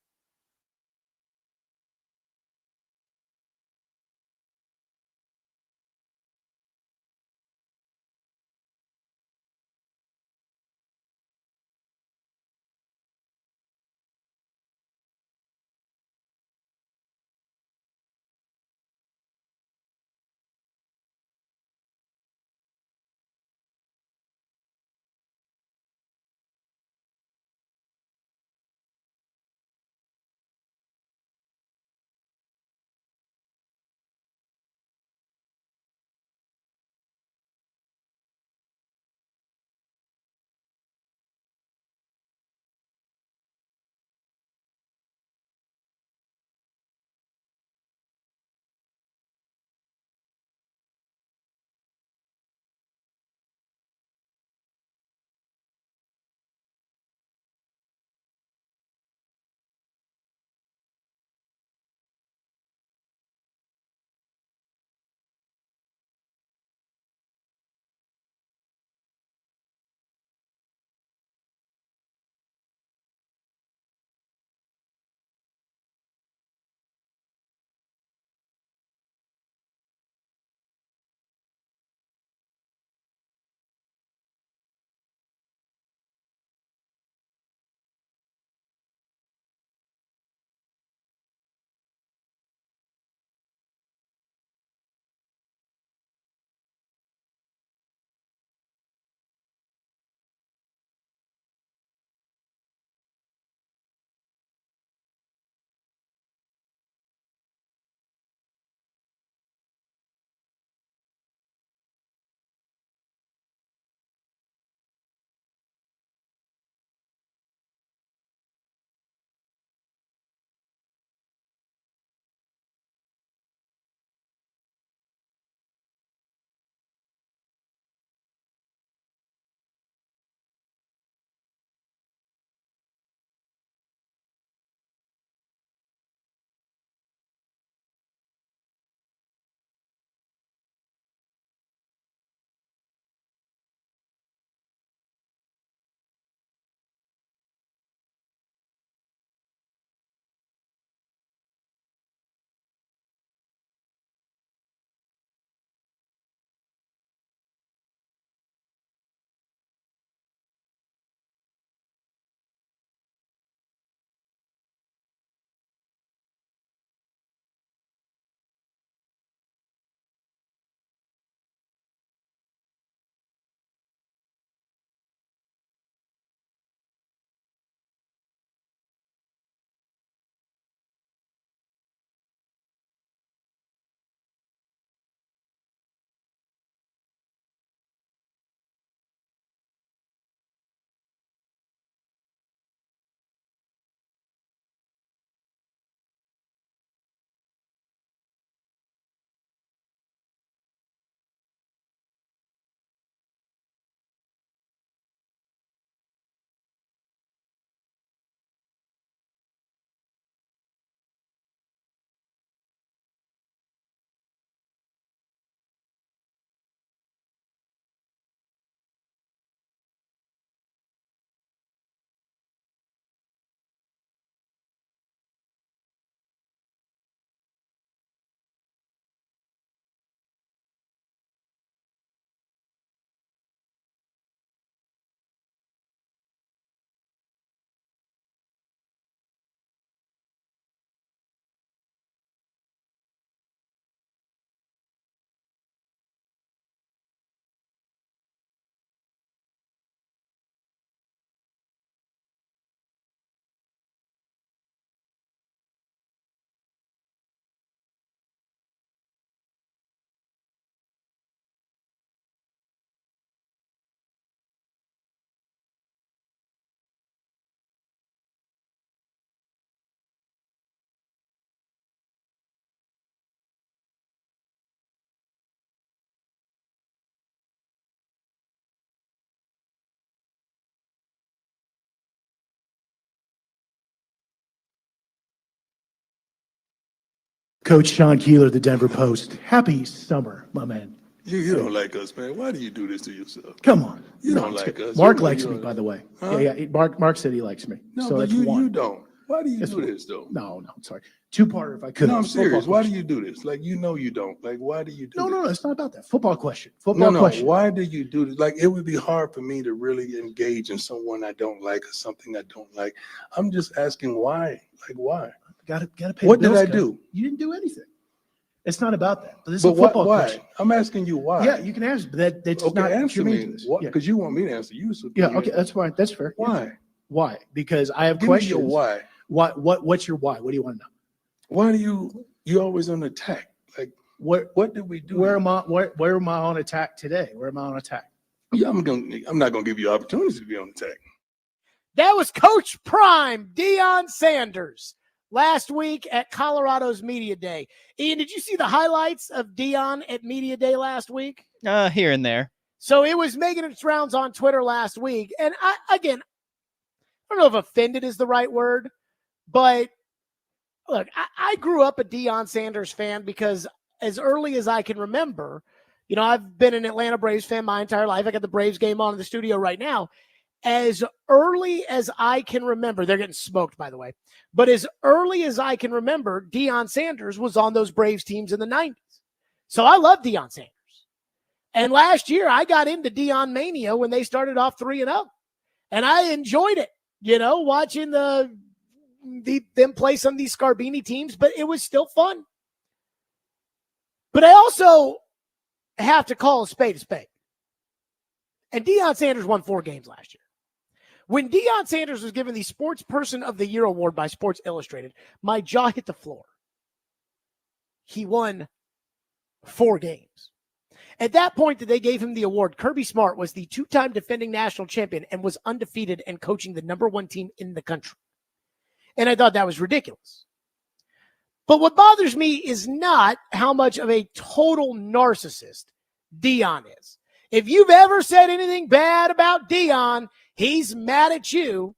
Coach Sean Keeler, the Denver Post. Happy summer, my man. You don't like us, man. Why do you do this to yourself? Come on. You No, don't it's like good. us. Mark You know likes you me, don't- by the way. Huh? Yeah. Mark said he likes me. No, so but that's you one. don't. Why do you That's do one. this, though? No, I'm sorry. Two-parter if I could. No, I'm Football serious. Why do question. you do this? Like, you know you don't. Like, why do you do No, this? it's not about that. Football question. Football question. Why do you do this? Like, it would be hard for me to really engage in someone I don't like or something I don't like. I'm just asking why. Like, why? Gotta pay What the did bills, I guys. do? You didn't do anything. It's not about that. But this But is a football why? question. I'm asking you why. Yeah, you can answer, but that's Okay, not answer germane me. to this. What? Yeah. Because you want me to answer you. So Yeah, okay, that's fine. That's fair. Why? Why? Because I have Give me questions. your why. What's your why? What do you want to know? Why do you always on attack? Like, what did we do? Where am I on attack today? Where am I on attack? Yeah, I'm not gonna give you opportunities to be on attack. That was Coach Prime, Deion Sanders, last week at Colorado's Media Day. Ian, did you see the highlights of Dion at Media Day last week? Here and there. So it was making its rounds on Twitter last week. And I don't know if offended is the right word, but look, I grew up a Deion Sanders fan because as early as I can remember, I've been an Atlanta Braves fan my entire life. I got the Braves game on in the studio right now. As early as I can remember, they're getting smoked, by the way, but as early as I can remember, Deion Sanders was on those Braves teams in the 90s. So I love Deion Sanders. And last year, I got into Deion Mania when they started off 3-0. And I enjoyed it, watching them play some of these Scarbini teams, but it was still fun. But I also have to call a spade a spade. And Deion Sanders won 4 games last year. When Deion Sanders was given the Sports Person of the Year award by Sports Illustrated, my jaw hit the floor. He won 4 games. At that point that they gave him the award, Kirby Smart was the 2-time defending national champion and was undefeated and coaching the number 1 team in the country. And I thought that was ridiculous. But what bothers me is not how much of a total narcissist Deion is. If you've ever said anything bad about Deion, he's mad at you,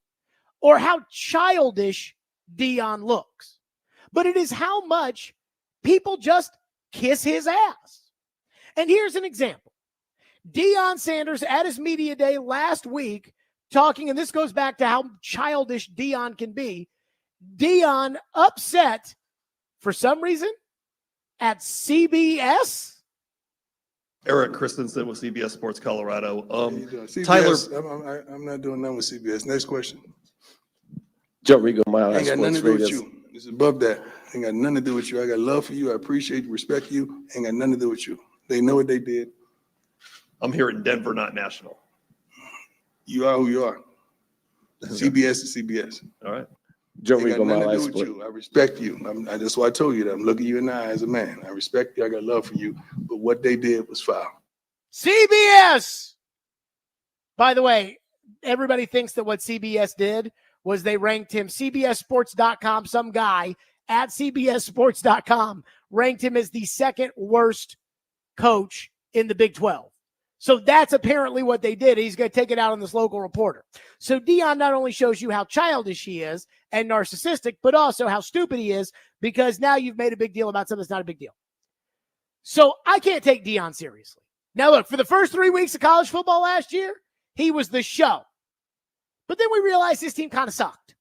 or how childish Deion looks. But it is how much people just kiss his ass. And here's an example. Deion Sanders at his media day last week talking, and this goes back to how childish Deion can be. Deion upset for some reason at CBS. Eric Christensen with CBS Sports Colorado. CBS, Tyler, I'm not doing nothing with CBS. Next question. Joe Rigo, Mile High Ain't got nothing to Sports do with Radio. you. It's above that. Ain't got nothing to do with you. I got love for you. I appreciate you, respect you. Ain't got nothing to do with you. They know what they did. I'm here in Denver, not national. You are who you are. CBS is CBS. All right. Joe Ain't got Rigo, nothing Mile to High do with Sports. you. I respect you. That's why I told you that. I'm looking you in the eye as a man. I respect you. I got love for you. But what they did was foul. CBS! By the way, everybody thinks that what CBS did was they ranked him, CBSSports.com, some guy at CBSSports.com ranked him as the 2nd worst coach in the Big 12. So that's apparently what they did. He's going to take it out on this local reporter. So Deion not only shows you how childish he is and narcissistic, but also how stupid he is, because now you've made a big deal about something that's not a big deal. So I can't take Deion seriously. Now look, for the first 3 weeks of college football last year, he was the show. But then we realized his team kind of sucked.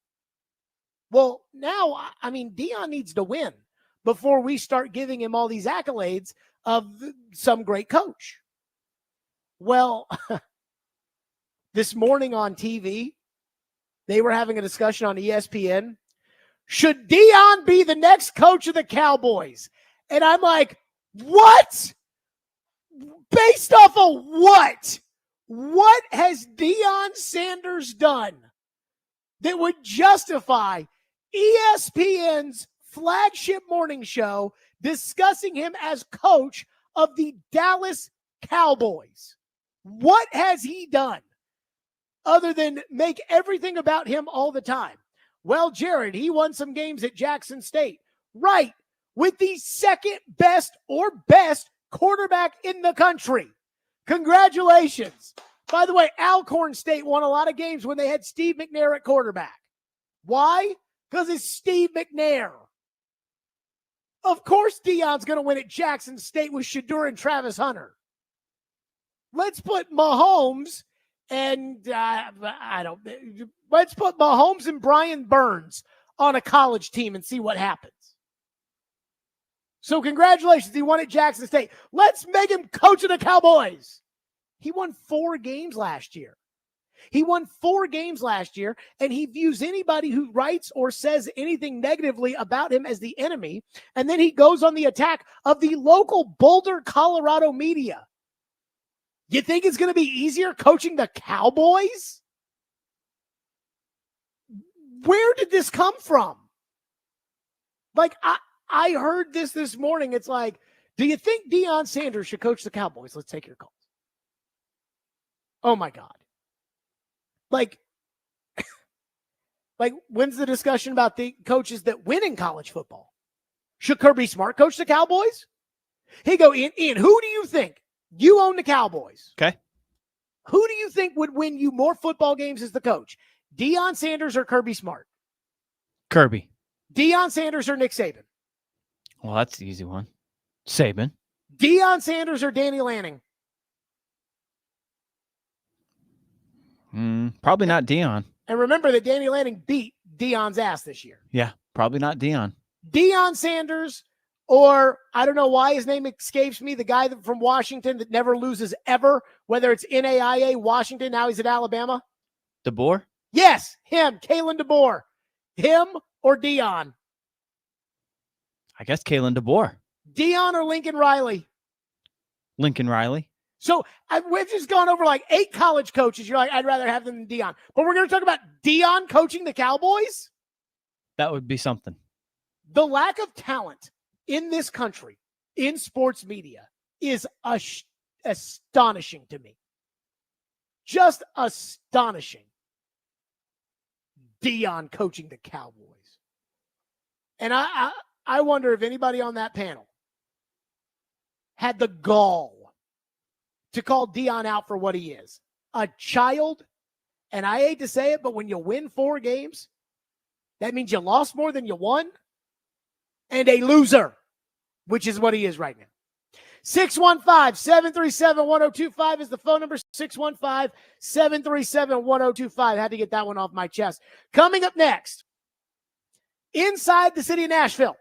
Well, now, Deion needs to win before we start giving him all these accolades of some great coach. Well, this morning on TV, they were having a discussion on ESPN. Should Deion be the next coach of the Cowboys? And I'm like, what? Based off of what? What has Deion Sanders done that would justify ESPN's flagship morning show discussing him as coach of the Dallas Cowboys? What has he done other than make everything about him all the time? Well, Jared, he won some games at Jackson State. Right. With the 2nd best or best quarterback in the country. Congratulations. By the way, Alcorn State won a lot of games when they had Steve McNair at quarterback. Why? Because it's Steve McNair. Of course Dion's going to win at Jackson State with Shedeur and Travis Hunter. Let's put Mahomes and let's put Mahomes and Brian Burns on a college team and see what happens. So congratulations, he won at Jackson State. Let's make him coach of the Cowboys. He won 4 games last year. And he views anybody who writes or says anything negatively about him as the enemy, and then he goes on the attack of the local Boulder, Colorado media. You think it's going to be easier coaching the Cowboys? Where did this come from? Like, I heard this morning. It's like, do you think Deion Sanders should coach the Cowboys? Let's take your calls. Oh, my God. Like, when's the discussion about the coaches that win in college football? Should Kirby Smart coach the Cowboys? Hey, go, Ian, who do you think? You own the Cowboys. Okay. Who do you think would win you more football games as the coach? Deion Sanders or Kirby Smart? Kirby. Deion Sanders or Nick Saban? Well, that's the easy one. Saban. Deion Sanders or Danny Lanning? Probably not Dion. And remember that Danny Lanning beat Deion's ass this year. Yeah, probably not Dion. Deion Sanders, or I don't know why his name escapes me, the guy from Washington that never loses ever, whether it's NAIA, Washington, now he's at Alabama. DeBoer? Yes, him, Kalen DeBoer. Him or Dion? I guess Kalen DeBoer. Dion or Lincoln Riley? Lincoln Riley. So we've just gone over like 8 college coaches. You're like, I'd rather have them than Dion. But we're going to talk about Dion coaching the Cowboys? That would be something. The lack of talent in this country, in sports media, is astonishing to me. Just astonishing. Dion coaching the Cowboys. And I wonder if anybody on that panel had the gall to call Dion out for what he is. A child, and I hate to say it, but when you win 4 games, that means you lost more than you won, and a loser, which is what he is right now. 615-737-1025 is the phone number. 615-737-1025. Had to get that one off my chest. Coming up next, inside the city of Nashville,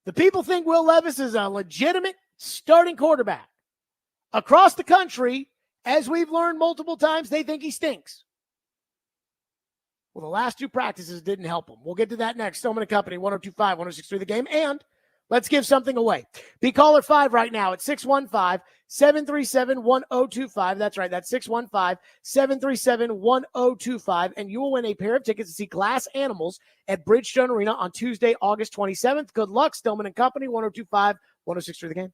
the people think Will Levis is a legitimate starting quarterback. Across the country, as we've learned multiple times, they think he stinks. Well, the last 2 practices didn't help him. We'll get to that next. Stillman & Company, 102.5, 106.3 The Game. And let's give something away. Be caller 5 right now at 615-737-1025. That's right. That's 615-737-1025. And you will win a pair of tickets to see Glass Animals at Bridgestone Arena on Tuesday, August 27th. Good luck, Stillman & Company, 102.5, 106.3 The Game.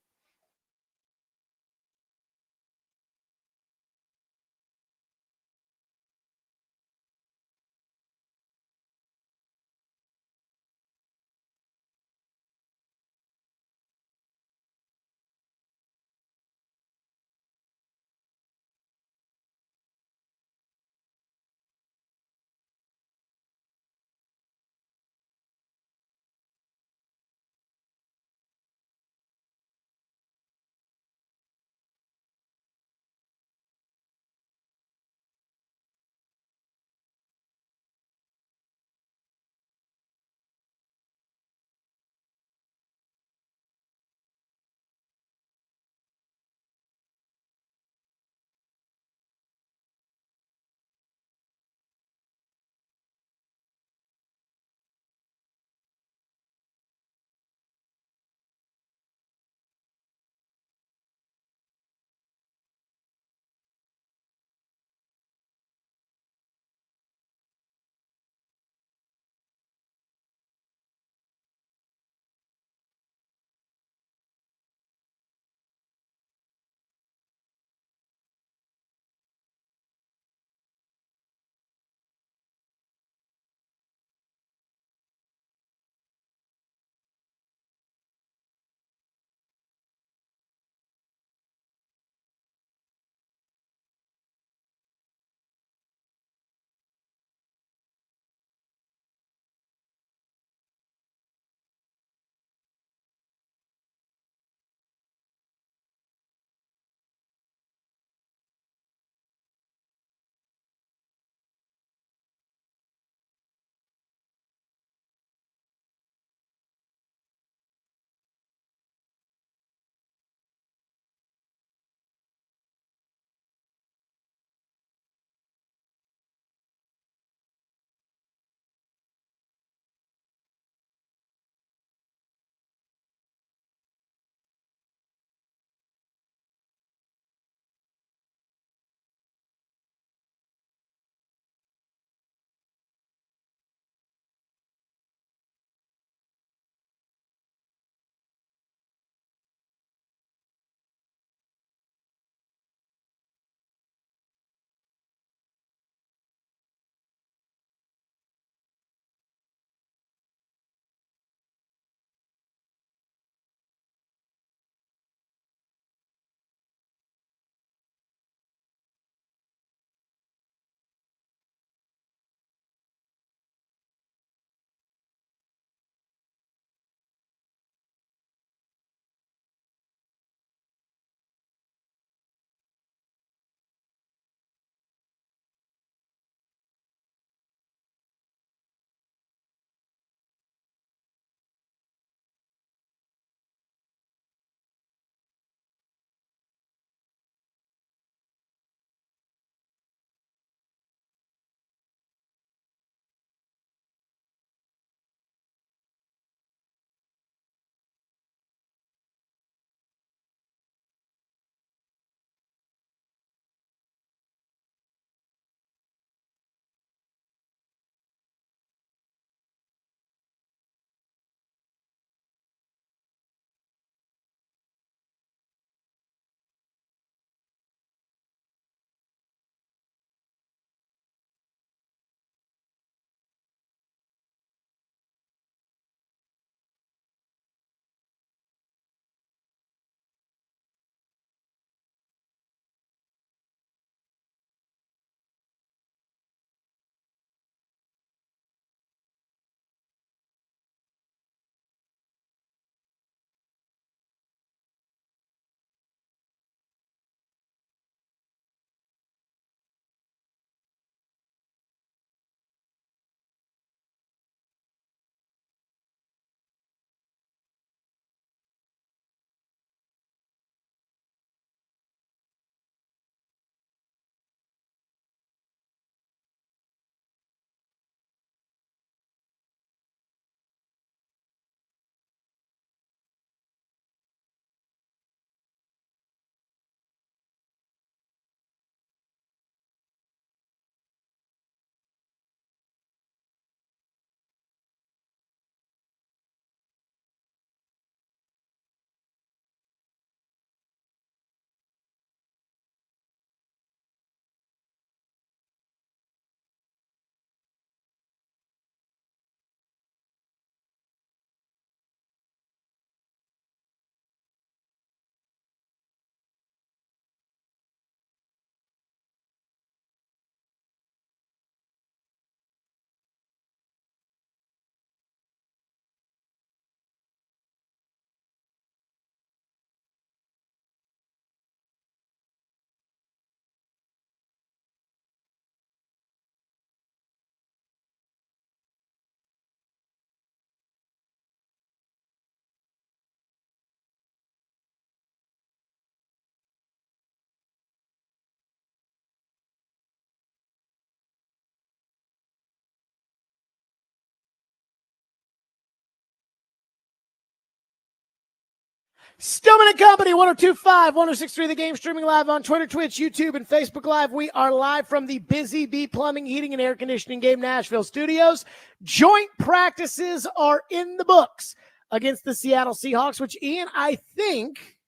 Stillman and Company, 102.5, 106.3 The Game, streaming live on Twitter, Twitch, YouTube, and Facebook Live. We are live from the Busy Bee Plumbing, Heating, and Air Conditioning Game Nashville studios. Joint practices are in the books against the Seattle Seahawks, which, Ian, I think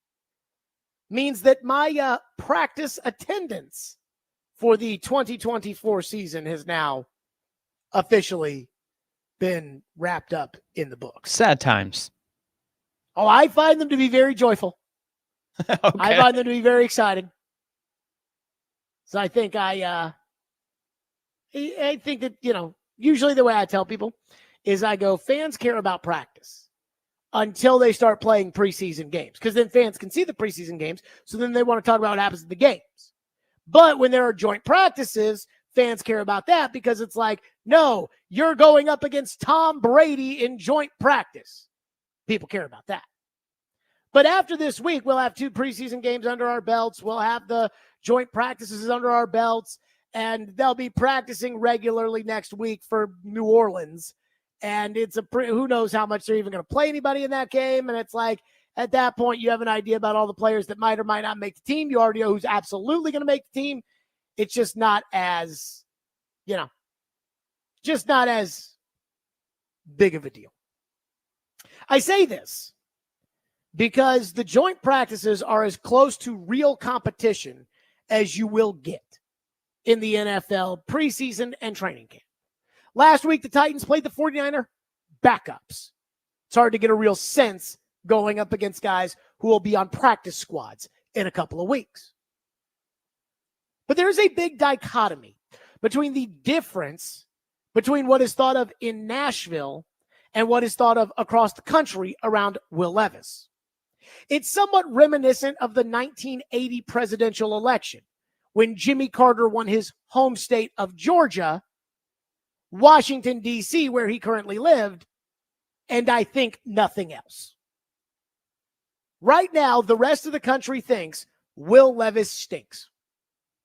means that my practice attendance for the 2024 season has now officially been wrapped up in the books. Sad times. Oh, I find them to be very joyful. Okay. I find them to be very excited. So I think I think that, usually the way I tell people is I go, fans care about practice until they start playing preseason games, because then fans can see the preseason games. So then they want to talk about what happens in the games. But when there are joint practices, fans care about that because it's like, no, you're going up against Tom Brady in joint practice. People care about that. But after this week, we'll have 2 preseason games under our belts. We'll have the joint practices under our belts, and they'll be practicing regularly next week for New Orleans. And it's who knows how much they're even going to play anybody in that game. And it's like, at that point, you have an idea about all the players that might or might not make the team. You already know who's absolutely going to make the team. It's just not as, just not as big of a deal. I say this because the joint practices are as close to real competition as you will get in the NFL preseason and training camp. Last week, the Titans played the 49er backups. It's hard to get a real sense going up against guys who will be on practice squads in a couple of weeks. But there's a big dichotomy between the difference between what is thought of in Nashville and what is thought of across the country around Will Levis. It's somewhat reminiscent of the 1980 presidential election when Jimmy Carter won his home state of Georgia, Washington, D.C., where he currently lived, and I think nothing else. Right now, the rest of the country thinks Will Levis stinks.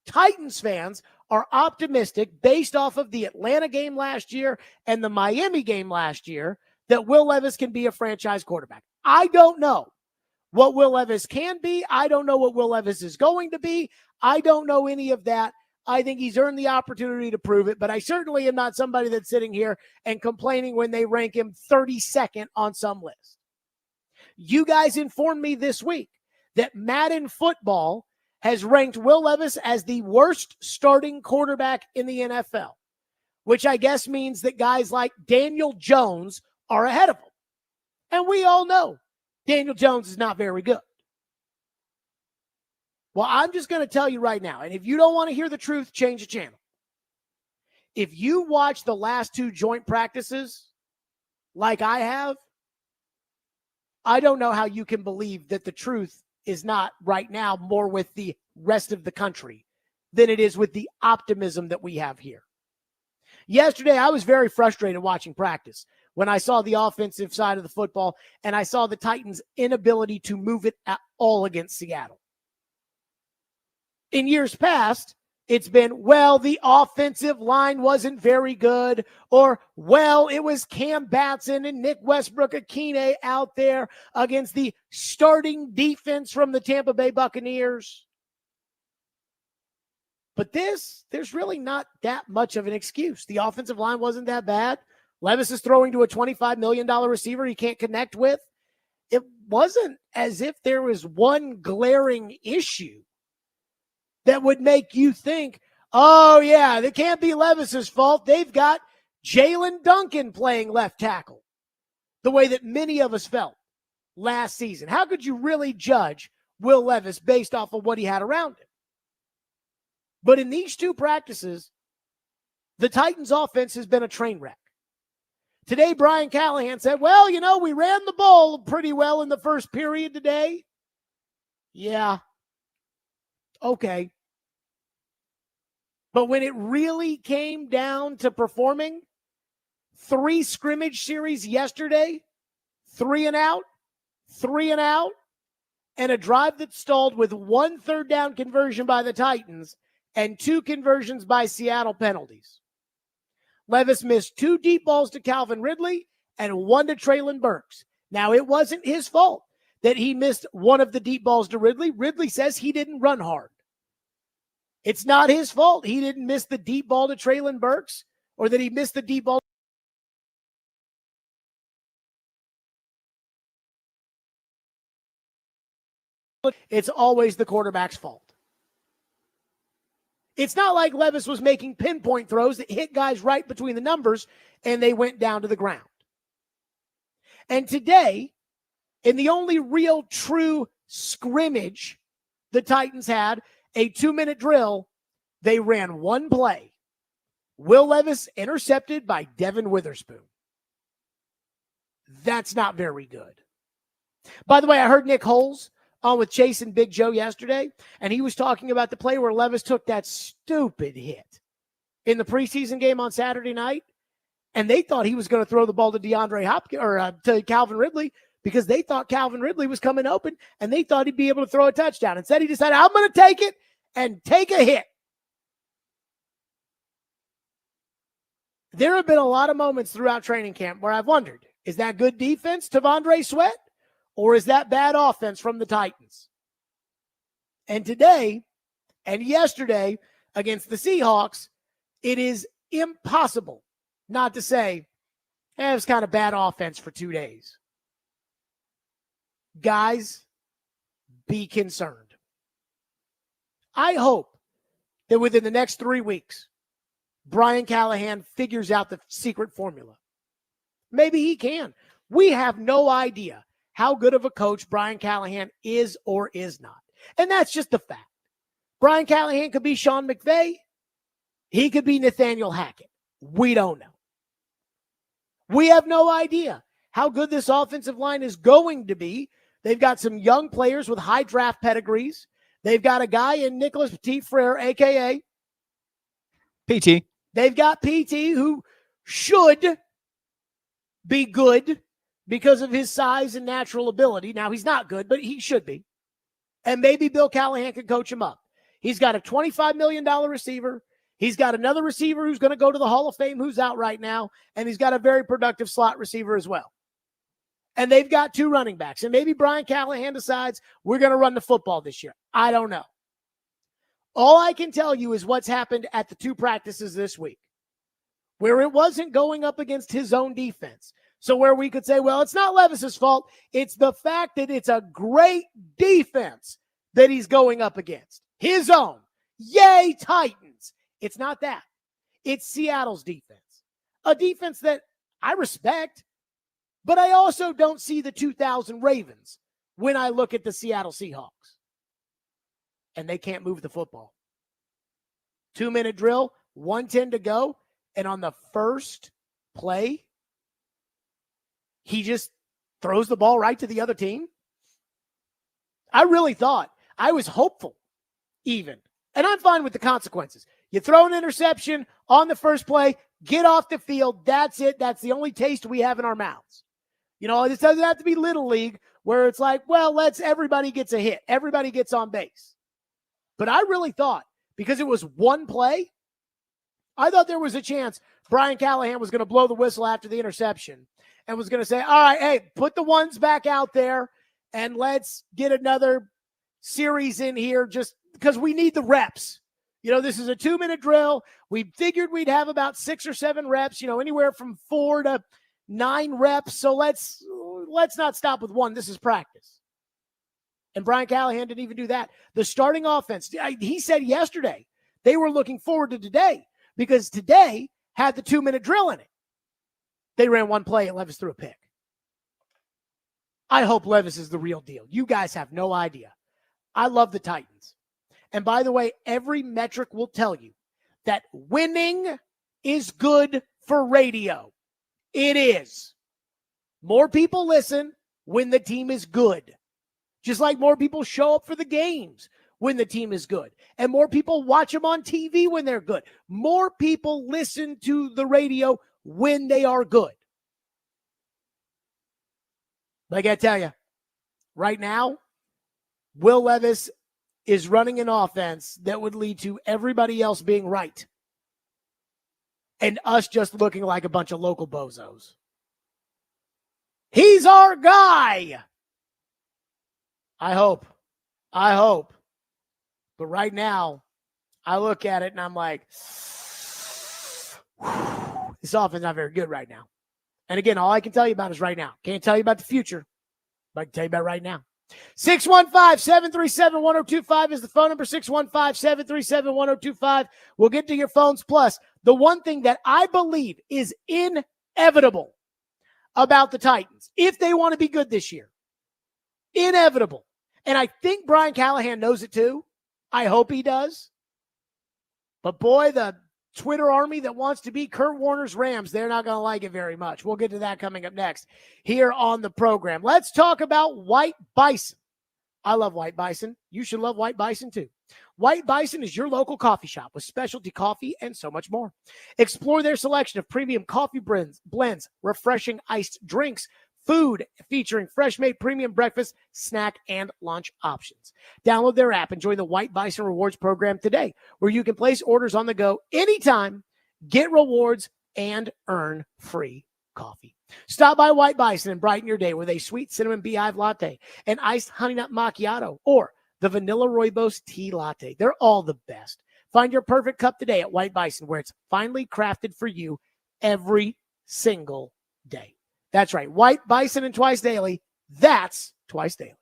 Titans fans are optimistic based off of the Atlanta game last year and the Miami game last year that Will Levis can be a franchise quarterback. I don't know what Will Levis can be. I don't know what Will Levis is going to be. I don't know any of that. I think he's earned the opportunity to prove it, but I certainly am not somebody that's sitting here and complaining when they rank him 32nd on some list. You guys informed me this week that Madden Football has ranked Will Levis as the worst starting quarterback in the NFL, which I guess means that guys like Daniel Jones are ahead of him. And we all know Daniel Jones is not very good. Well, I'm just going to tell you right now, and if you don't want to hear the truth, change the channel. If you watch the last 2 joint practices like I have, I don't know how you can believe that the truth is not right now more with the rest of the country than it is with the optimism that we have here. Yesterday, I was very frustrated watching practice when I saw the offensive side of the football and I saw the Titans' inability to move it at all against Seattle. In years past, it's been, well, the offensive line wasn't very good, or, well, it was Cam Batson and Nick Westbrook-Akine out there against the starting defense from the Tampa Bay Buccaneers. But there's really not that much of an excuse. The offensive line wasn't that bad. Levis is throwing to a $25 million receiver he can't connect with. It wasn't as if there was one glaring issue that would make you think, oh, yeah, it can't be Levis's fault. They've got Jalen Duncan playing left tackle, the way that many of us felt last season. How could you really judge Will Levis based off of what he had around him? But in these 2 practices, the Titans' offense has been a train wreck. Today, Brian Callahan said, well, we ran the ball pretty well in the first period today. Yeah. Okay. But when it really came down to performing, 3 scrimmage series yesterday, 3 and out, and a drive that stalled with 1 third down conversion by the Titans and 2 conversions by Seattle penalties. Levis missed 2 deep balls to Calvin Ridley and 1 to Treylon Burks. Now, it wasn't his fault that he missed one of the deep balls to Ridley. Ridley says he didn't run hard. It's not his fault. He didn't miss the deep ball to Treylon Burks or that he missed the deep ball. It's always the quarterback's fault. It's not like Levis was making pinpoint throws that hit guys right between the numbers and they went down to the ground. And today, in the only real true scrimmage the Titans had, a 2-minute drill, they ran one play. Will Levis intercepted by Devin Witherspoon. That's not very good. By the way, I heard Nick Holes on with Chase and Big Joe yesterday, and he was talking about the play where Levis took that stupid hit in the preseason game on Saturday night, and they thought he was going to throw the ball to DeAndre Hopkins or to Calvin Ridley because they thought Calvin Ridley was coming open, and they thought he'd be able to throw a touchdown. Instead, he decided, I'm going to take it and take a hit. There have been a lot of moments throughout training camp where I've wondered, is that good defense, T'Vondre Sweat? Or is that bad offense from the Titans? And today and yesterday against the Seahawks, it is impossible not to say, it was kind of bad offense for 2 days. Guys, be concerned. I hope that within the next 3 weeks, Brian Callahan figures out the secret formula. Maybe he can. We have no idea how good of a coach Brian Callahan is or is not. And that's just the fact. Brian Callahan could be Sean McVay. He could be Nathaniel Hackett. We don't know. We have no idea how good this offensive line is going to be. They've got some young players with high draft pedigrees. They've got a guy in Nicholas Petit-Frere, a.k.a. PT. They've got PT who should be good because of his size and natural ability. Now, he's not good, but he should be. And maybe Bill Callahan can coach him up. He's got a $25 million receiver. He's got another receiver who's going to go to the Hall of Fame who's out right now. And he's got a very productive slot receiver as well. And they've got 2 running backs. And maybe Brian Callahan decides we're going to run the football this year. I don't know. All I can tell you is what's happened at the 2 practices this week, where it wasn't going up against his own defense. So where we could say, well, it's not Levis's fault. It's the fact that it's a great defense that he's going up against. His own. Yay, Titans. It's not that. It's Seattle's defense. A defense that I respect, but I also don't see the 2000 Ravens when I look at the Seattle Seahawks. And they can't move the football. 2-minute drill, 1:10 to go, and on the first play, he just throws the ball right to the other team. I really thought, I was hopeful even. And I'm fine with the consequences. You throw an interception on the first play, get off the field. That's it. That's the only taste we have in our mouths. You know, this doesn't have to be Little League where it's like, well, everybody gets a hit. Everybody gets on base. But I really thought, because it was one play, I thought there was a chance Brian Callahan was going to blow the whistle after the interception and was going to say, all right, hey, put the ones back out there and let's get another series in here just because we need the reps. You know, this is a 2-minute drill. We figured we'd have about 6 or 7 reps, you know, anywhere from 4 to 9 reps. So let's not stop with 1. This is practice. And Brian Callahan didn't even do that. The starting offense, he said yesterday, they were looking forward to today because today had the 2-minute drill in it. They ran one play and Levis threw a pick. I hope Levis is the real deal. You guys have no idea. I love the Titans. And by the way, every metric will tell you that winning is good for radio. It is. More people listen when the team is good. Just like more people show up for the games when the team is good. And more people watch them on TV when they're good. More people listen to the radio when they are good. But I got to tell you, right now, Will Levis is running an offense that would lead to everybody else being right. And us just looking like a bunch of local bozos. He's our guy. I hope. But right now, I look at it and I'm like, this offense is not very good right now. And again, all I can tell you about is right now. Can't tell you about the future, but I can tell you about right now. 615-737-1025 is the phone number, 615-737-1025. We'll get to your phones. Plus, the one thing that I believe is inevitable about the Titans, if they want to be good this year, inevitable. And I think Brian Callahan knows it too. I hope he does. But boy, the Twitter army that wants to be Kurt Warner's Rams, they're not going to like it very much. We'll get to that coming up next here on the program. Let's talk about White Bison. I love White Bison. You should love White Bison too. White Bison is your local coffee shop with specialty coffee and so much more. Explore their selection of premium coffee blends, refreshing iced drinks, food featuring fresh-made premium breakfast, snack, and lunch options. Download their app and join the White Bison Rewards program today, where you can place orders on the go anytime, get rewards, and earn free coffee. Stop by White Bison and brighten your day with a sweet cinnamon beehive latte, an iced honey nut macchiato, or the vanilla rooibos tea latte. They're all the best. Find your perfect cup today at White Bison, where it's finely crafted for you every single day. That's right. White Bison and Twice Daily. That's Twice Daily.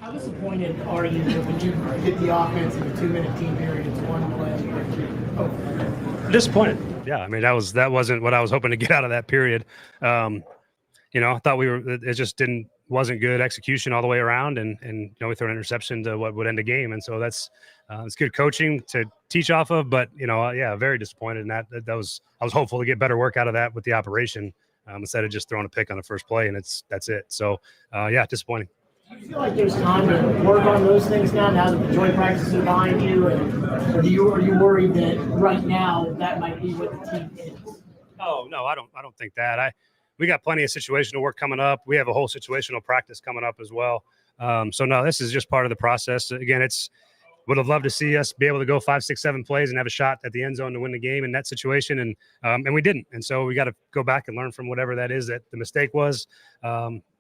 How disappointed are you that when you did the offense in a 2-minute team period, it's one play? Disappointed. Yeah, I mean that wasn't what I was hoping to get out of that period. I thought it just didn't wasn't good execution all the way around, and we threw an interception to what would end the game. And so that's it's good coaching to teach off of. But very disappointed in that. I was hopeful to get better work out of that with the operation instead of just throwing a pick on the first play, and that's it. So disappointing. Do you feel like there's time to work on those things now that the joint practices are behind you, or are you worried that right now that might be what the team is? Oh no, I don't think that. We got plenty of situational work coming up. We have a whole situational practice coming up as well. So no, this is just part of the process. Again, would have loved to see us be able to go 5, 6, 7 plays and have a shot at the end zone to win the game in that situation, and we didn't. And so we got to go back and learn from whatever that is that the mistake was.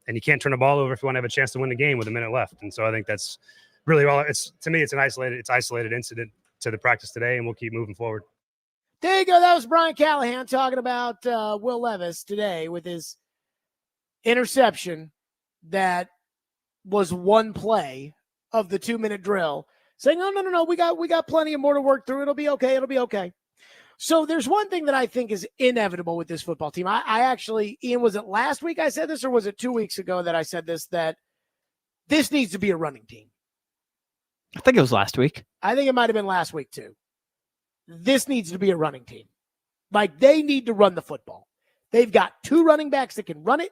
And you can't turn the ball over if you want to have a chance to win the game with a minute left. And so I think that's really all. To me, it's an isolated incident to the practice today, and we'll keep moving forward. There you go. That was Brian Callahan talking about Will Levis today with his interception that was one play of the 2-minute drill, saying, no, we got plenty of more to work through. It'll be okay. So there's one thing that I think is inevitable with this football team. I actually, Ian, was it last week I said this, or was it 2 weeks ago that I said this, that this needs to be a running team? I think it was last week. I think it might have been last week too. This needs to be a running team. Like, they need to run the football. They've got 2 running backs that can run it.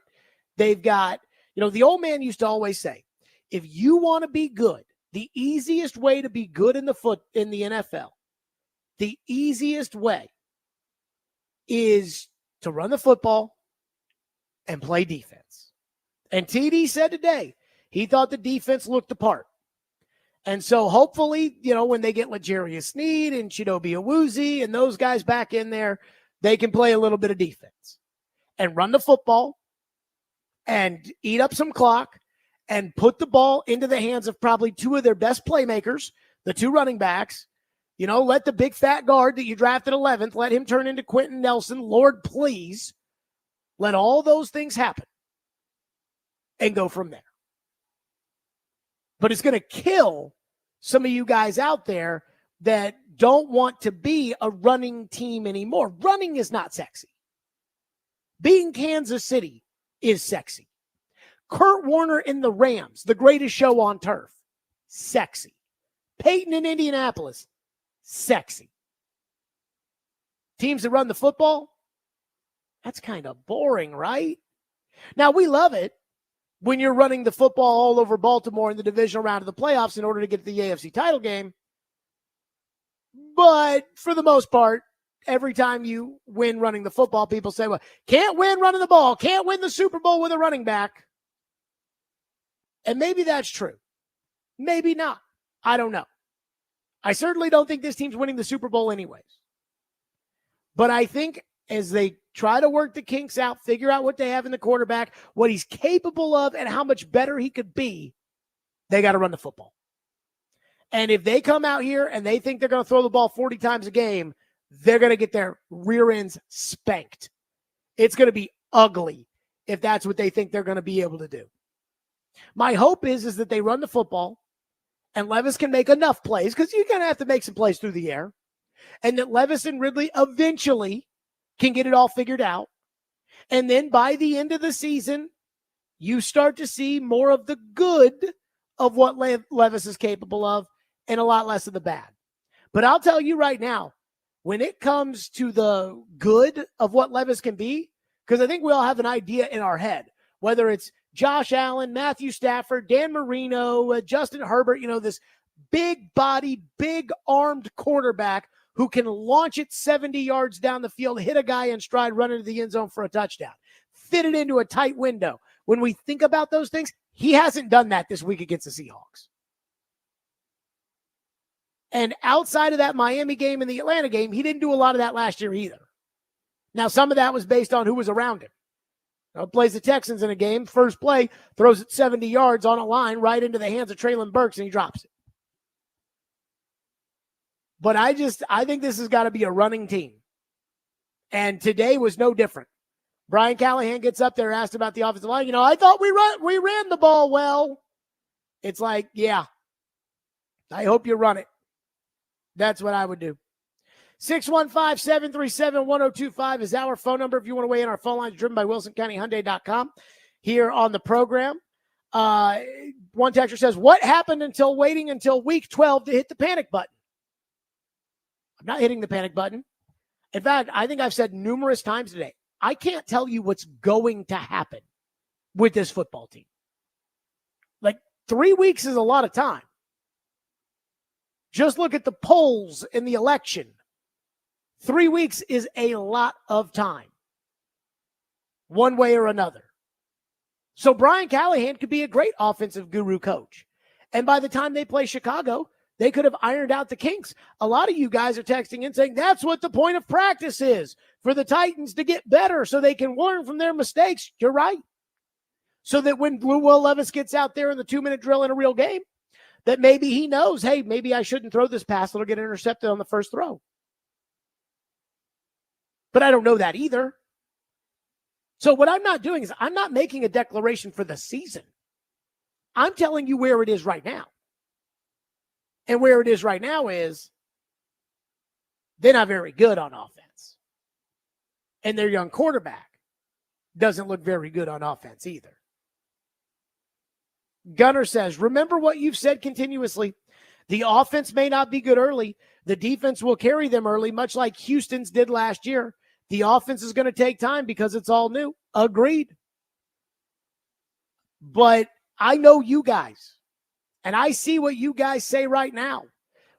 They've got, the old man used to always say, if you want to be good, the easiest way to be good in the NFL, the easiest way is to run the football and play defense. And TD said today he thought the defense looked the part. And so hopefully, when they get L'Jarius Sneed and Chidobe Awuzie and those guys back in there, they can play a little bit of defense and run the football and eat up some clock and put the ball into the hands of probably 2 of their best playmakers, the 2 running backs. Let the big fat guard that you drafted 11th, let him turn into Quentin Nelson. Lord, please let all those things happen and go from there. But it's going to kill some of you guys out there that don't want to be a running team anymore. Running is not sexy. Being Kansas City is sexy. Kurt Warner in the Rams, the greatest show on turf, sexy. Peyton in Indianapolis, sexy. Teams that run the football, that's kind of boring, right? Now, we love it when you're running the football all over Baltimore in the divisional round of the playoffs in order to get to the AFC title game. But for the most part, every time you win running the football, people say, well, can't win running the ball, can't win the Super Bowl with a running back. And maybe that's true. Maybe not. I don't know. I certainly don't think this team's winning the Super Bowl anyways. But I think as they try to work the kinks out, figure out what they have in the quarterback, what he's capable of, and how much better he could be, they got to run the football. And if they come out here and they think they're going to throw the ball 40 times a game, they're going to get their rear ends spanked. It's going to be ugly if that's what they think they're going to be able to do. My hope is that they run the football and Levis can make enough plays, because you're going to have to make some plays through the air, and that Levis and Ridley eventually can get it all figured out. And then by the end of the season, you start to see more of the good of what Levis is capable of and a lot less of the bad. But I'll tell you right now, when it comes to the good of what Levis can be, because I think we all have an idea in our head, whether it's Josh Allen, Matthew Stafford, Dan Marino, Justin Herbert, this big-bodied, big-armed quarterback who can launch it 70 yards down the field, hit a guy in stride, run into the end zone for a touchdown, fit it into a tight window. When we think about those things, he hasn't done that this week against the Seahawks. And outside of that Miami game and the Atlanta game, he didn't do a lot of that last year either. Now, some of that was based on who was around him. Plays the Texans in a game, first play, throws it 70 yards on a line right into the hands of Treylon Burks, and he drops it. But I think this has got to be a running team. And today was no different. Brian Callahan gets up there, asked about the offensive line. I thought we ran the ball well. It's like, yeah, I hope you run it. That's what I would do. 615-737-1025 is our phone number if you want to weigh in. Our phone line is driven by WilsonCountyHyundai.com here on the program. One texter says, what happened until waiting until week 12 to hit the panic button? I'm not hitting the panic button. In fact, I think I've said numerous times today, I can't tell you what's going to happen with this football team. Like 3 weeks is a lot of time. Just look at the polls in the election. 3 weeks is a lot of time, one way or another. So Brian Callahan could be a great offensive guru coach. And by the time they play Chicago, they could have ironed out the kinks. A lot of you guys are texting in saying that's what the point of practice is, for the Titans to get better so they can learn from their mistakes. You're right. So that when Will Levis gets out there in the 2-minute drill in a real game, that maybe he knows, hey, maybe I shouldn't throw this pass. It'll get intercepted on the first throw. But I don't know that either. So what I'm not doing is I'm not making a declaration for the season. I'm telling you where it is right now. And where it is right now is they're not very good on offense. And their young quarterback doesn't look very good on offense either. Gunner says, remember what you've said continuously. The offense may not be good early. The defense will carry them early, much like Houston's did last year. The offense is going to take time because it's all new. Agreed. But I know you guys, and I see what you guys say right now.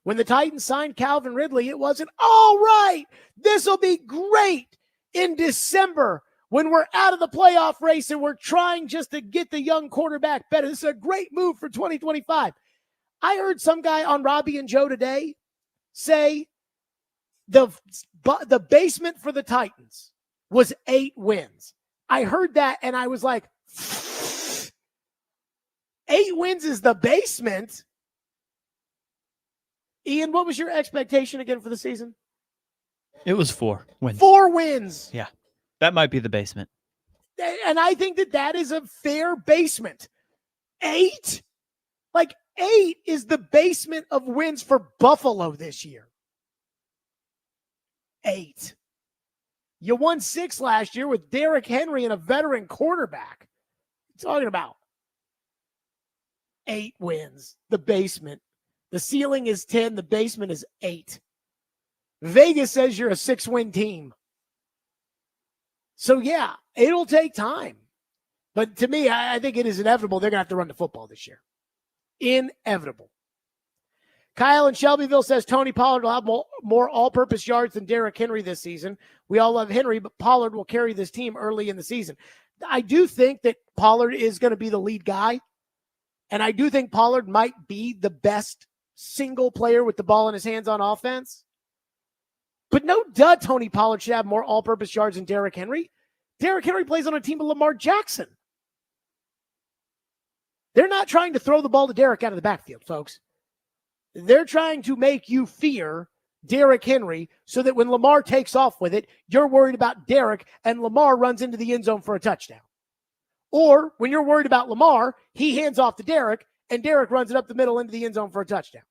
When the Titans signed Calvin Ridley, it wasn't, all right, this will be great in December when we're out of the playoff race and we're trying just to get the young quarterback better. This is a great move for 2025. I heard some guy on Robbie and Joe today say the basement for the Titans was 8 wins. I heard that and I was like, 8 wins is the basement. Ian, what was your expectation again for the season? It was 4 wins. 4 wins. Yeah, that might be the basement. And I think that is a fair basement. 8? Like 8 is the basement of wins for Buffalo this year. 8. You won 6 last year with Derrick Henry and a veteran quarterback. What are you talking about? 8 wins. The basement. The ceiling is 10. The basement is 8. Vegas says you're a 6-win team. So, yeah, it'll take time. But to me, I think it is inevitable they're going to have to run the football this year. Inevitable. Kyle in Shelbyville says Tony Pollard will have more all-purpose yards than Derrick Henry this season. We all love Henry, but Pollard will carry this team early in the season. I do think that Pollard is going to be the lead guy, and I do think Pollard might be the best single player with the ball in his hands on offense. But no duh, Tony Pollard should have more all-purpose yards than Derrick Henry. Derrick Henry plays on a team with Lamar Jackson. They're not trying to throw the ball to Derrick out of the backfield, folks. They're trying to make you fear Derrick Henry so that when Lamar takes off with it, you're worried about Derrick and Lamar runs into the end zone for a touchdown. Or when you're worried about Lamar, he hands off to Derrick and Derrick runs it up the middle into the end zone for a touchdown.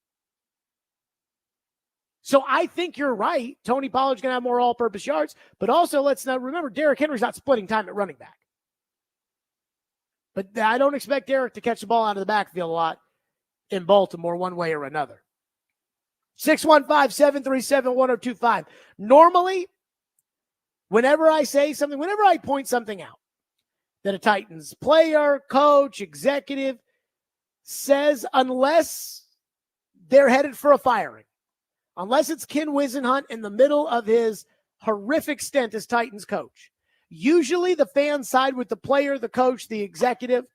So I think you're right. Tony Pollard's going to have more all-purpose yards, but also let's not remember Derrick Henry's not splitting time at running back. But I don't expect Derrick to catch the ball out of the backfield a lot in Baltimore one way or another. 615-737-1025. Normally, whenever I say something, whenever I point something out that a Titans player, coach, executive says, unless they're headed for a firing, unless it's Ken Wisenhunt in the middle of his horrific stint as Titans coach, usually the fans side with the player, the coach, the executive.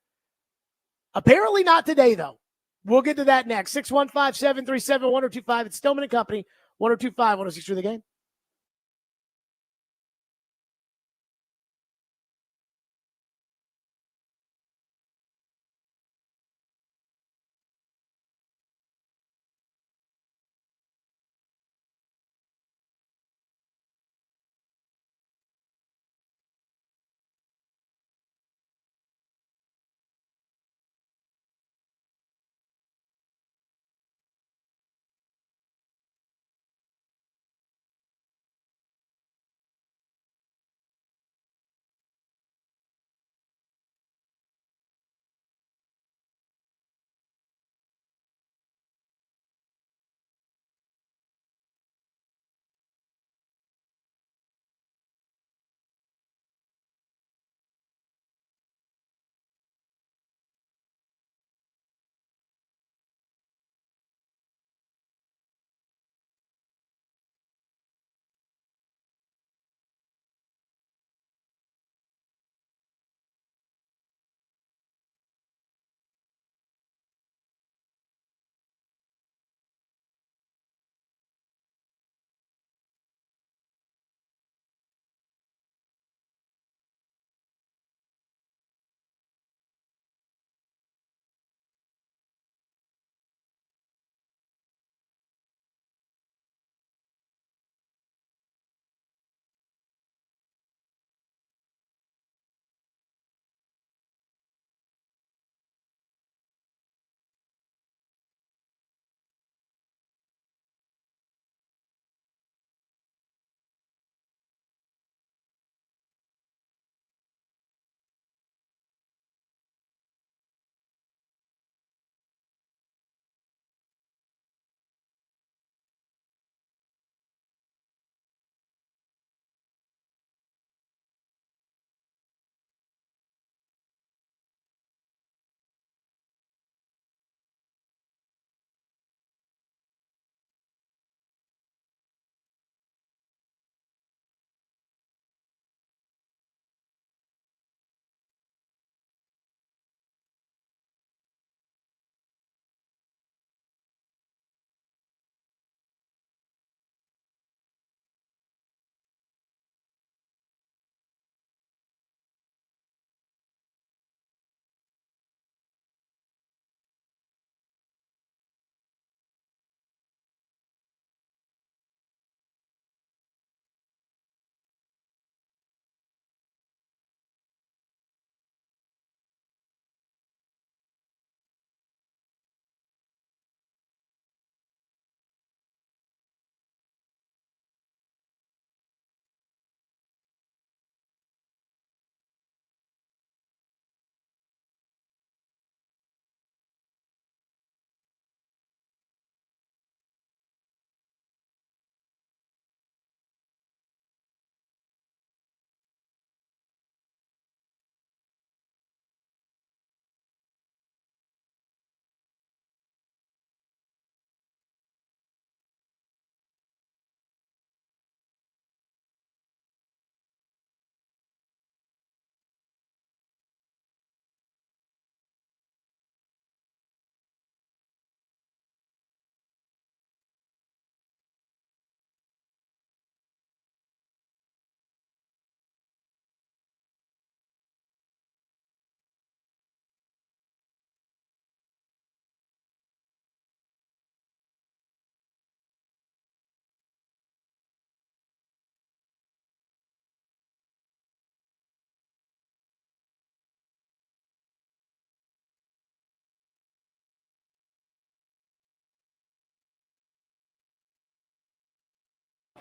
Apparently not today, though. We'll get to that next. 615-737-1025. It's Stillman and Company, 102.5, 106 through the game.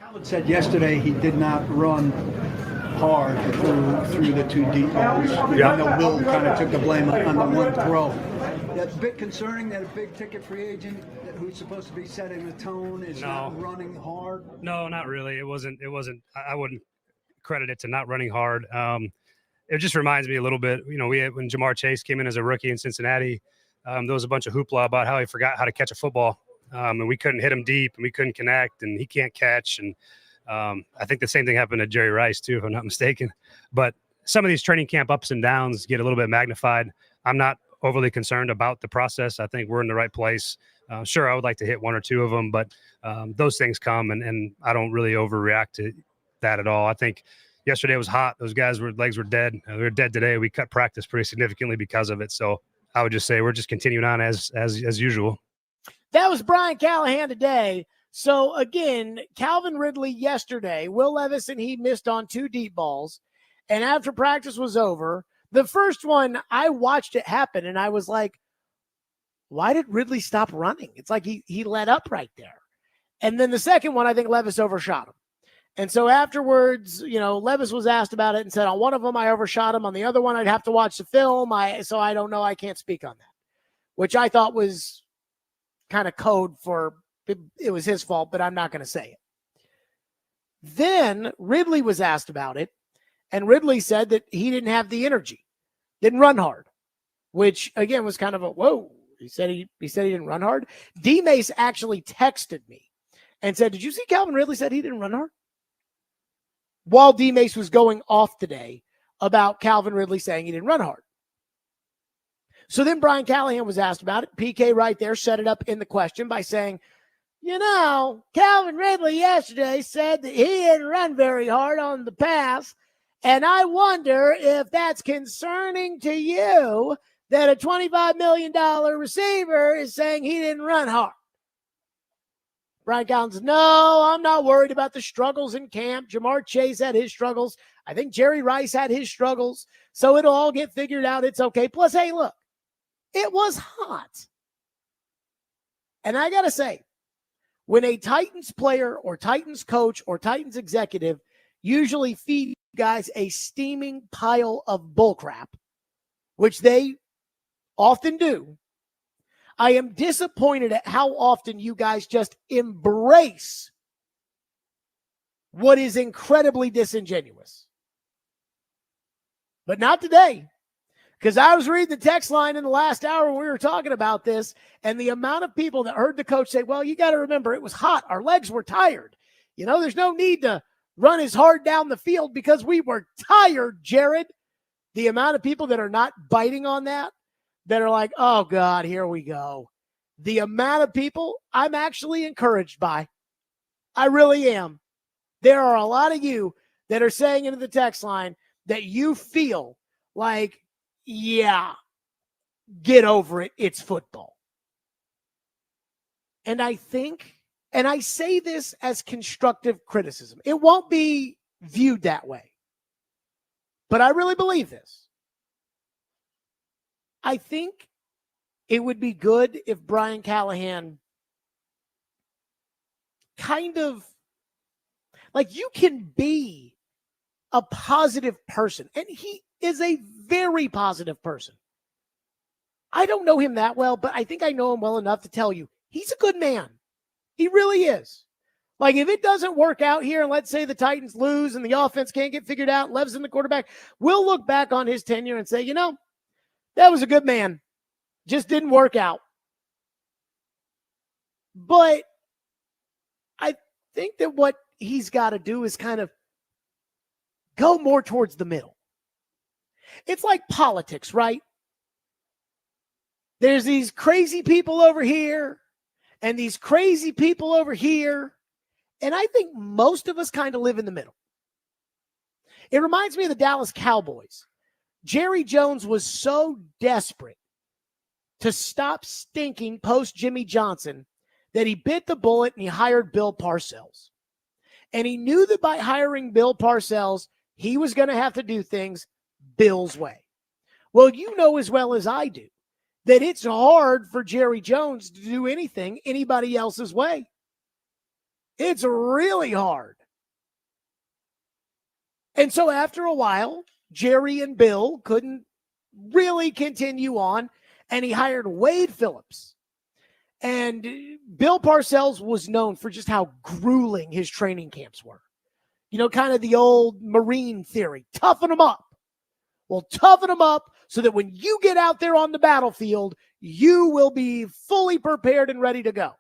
Khaled said yesterday he did not run hard through the two deep balls. Yeah. I know Will kind of took the blame on the one throw. That's a bit concerning that a big ticket free agent who's supposed to be setting the tone is not running hard. No, not really. It wasn't. I wouldn't credit it to not running hard. It just reminds me a little bit. You know, when Jamar Chase came in as a rookie in Cincinnati, there was a bunch of hoopla about how he forgot how to catch a football, and we couldn't hit him deep, and we couldn't connect, and he can't catch. And I think the same thing happened to Jerry Rice too, if I'm not mistaken. But some of these training camp ups and downs get a little bit magnified. I'm not overly concerned about the process. I think we're in the right place. Sure, I would like to hit one or two of them, but those things come, and I don't really overreact to that at all. I think yesterday was hot. Those guys' legs were dead. They're dead today. We cut practice pretty significantly because of it. So I would just say we're just continuing on as usual. That was Brian Callahan today. So again, Calvin Ridley yesterday, Will Levis and he missed on two deep balls. And after practice was over, the first one, I watched it happen and I was like, why did Ridley stop running? It's like he let up right there. And then the second one, I think Levis overshot him. And so afterwards, you know, Levis was asked about it and said, on one of them, I overshot him. On the other one, I'd have to watch the film. So I don't know. I can't speak on that, which I thought was kind of code for it was his fault, but I'm not going to say it. Then Ridley was asked about it, and Ridley said that he didn't have the energy, didn't run hard, which again was kind of a whoa. He said he didn't run hard. D-Mace actually texted me and said, did you see Calvin Ridley said he didn't run hard? While D-Mace was going off today about Calvin Ridley saying he didn't run hard. So then Brian Callahan was asked about it. PK right there set it up in the question by saying, you know, Calvin Ridley yesterday said that he didn't run very hard on the pass, and I wonder if that's concerning to you that a $25 million receiver is saying he didn't run hard. Brian Callahan says, no, I'm not worried about the struggles in camp. Jamar Chase had his struggles. I think Jerry Rice had his struggles. So it'll all get figured out. It's okay. Plus, hey, look, it was hot. And I got to say, when a Titans player or Titans coach or Titans executive usually feed guys a steaming pile of bullcrap, which they often do, I am disappointed at how often you guys just embrace what is incredibly disingenuous. But not today. Because I was reading the text line in the last hour when we were talking about this, and the amount of people that heard the coach say, well, you got to remember, it was hot. Our legs were tired. You know, there's no need to run as hard down the field because we were tired, Jared. The amount of people that are not biting on that are like, oh, God, here we go. The amount of people I'm actually encouraged by. I really am. There are a lot of you that are saying into the text line that you feel like, yeah, get over it. It's football. And I think, and I say this as constructive criticism, it won't be viewed that way. But I really believe this. I think it would be good if Brian Callahan kind of, like, you can be a positive person. And he is a very positive person. I don't know him that well, but I think I know him well enough to tell you he's a good man. He really is. Like, if it doesn't work out here, and let's say the Titans lose and the offense can't get figured out, Lev's in the quarterback, we'll look back on his tenure and say, you know, that was a good man. Just didn't work out. But I think that what he's got to do is kind of go more towards the middle. It's like politics, right? There's these crazy people over here and these crazy people over here. And I think most of us kind of live in the middle. It reminds me of the Dallas Cowboys. Jerry Jones was so desperate to stop stinking post Jimmy Johnson that he bit the bullet and he hired Bill Parcells. And he knew that by hiring Bill Parcells, he was going to have to do things Bill's way. Well, you know as well as I do that it's hard for Jerry Jones to do anything anybody else's way. It's really hard. And so after a while, Jerry and Bill couldn't really continue on, and he hired Wade Phillips. And Bill Parcells was known for just how grueling his training camps were. You know, kind of the old Marine theory, toughen them up. Well, toughen them up so that when you get out there on the battlefield, you will be fully prepared and ready to go.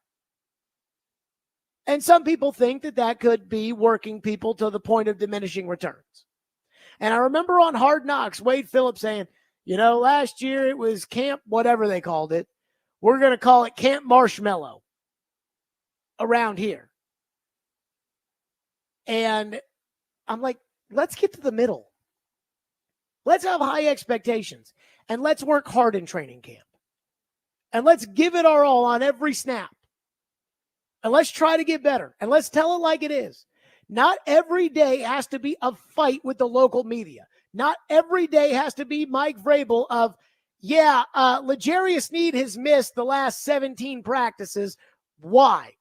And some people think that that could be working people to the point of diminishing returns. And I remember on Hard Knocks, Wade Phillips saying, you know, last year it was Camp whatever they called it. We're going to call it Camp Marshmallow around here. And I'm like, let's get to the middle. Let's have high expectations. And let's work hard in training camp. And let's give it our all on every snap. And let's try to get better. And let's tell it like it is. Not every day has to be a fight with the local media. Not every day has to be Mike Vrabel of, L'Jarius Sneed has missed the last 17 practices. Why?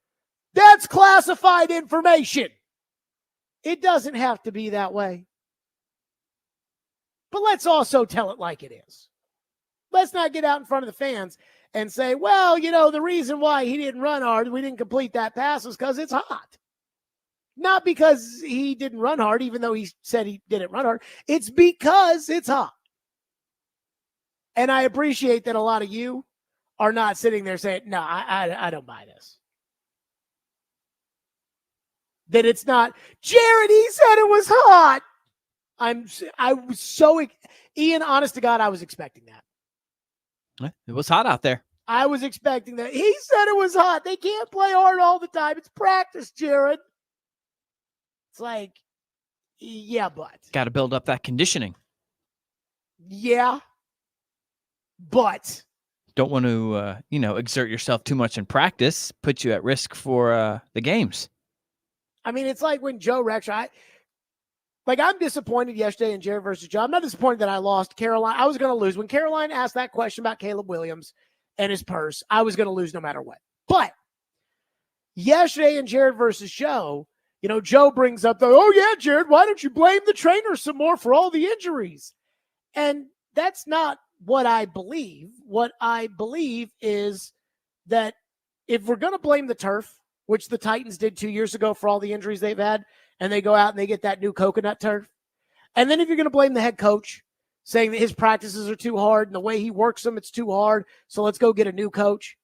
That's classified information. It doesn't have to be that way. But let's also tell it like it is. Let's not get out in front of the fans and say, well, you know, the reason why he didn't run hard, we didn't complete that pass was because it's hot. Not because he didn't run hard, even though he said he didn't run hard. It's because it's hot. And I appreciate that a lot of you are not sitting there saying, no, I don't buy this. That it's not, Jared, he said it was hot. I was so, Ian, honest to God, I was expecting that. It was hot out there. I was expecting that. He said it was hot. They can't play hard all the time. It's practice, Jared. It's like, yeah, but. Got to build up that conditioning. Yeah, but. Don't want to, exert yourself too much in practice, put you at risk for the games. I mean, it's like when Joe Rexrode, I'm disappointed yesterday in Jared versus Joe. I'm not disappointed that I lost Caroline. I was going to lose. When Caroline asked that question about Caleb Williams and his purse, I was going to lose no matter what. But yesterday in Jared versus Joe, Joe brings up Jared, why don't you blame the trainer some more for all the injuries? And that's not what I believe. What I believe is that if we're going to blame the turf, which the Titans did 2 years ago for all the injuries they've had, and they go out and they get that new coconut turf. And then if you're going to blame the head coach, saying that his practices are too hard and the way he works them, it's too hard, so let's go get a new coach.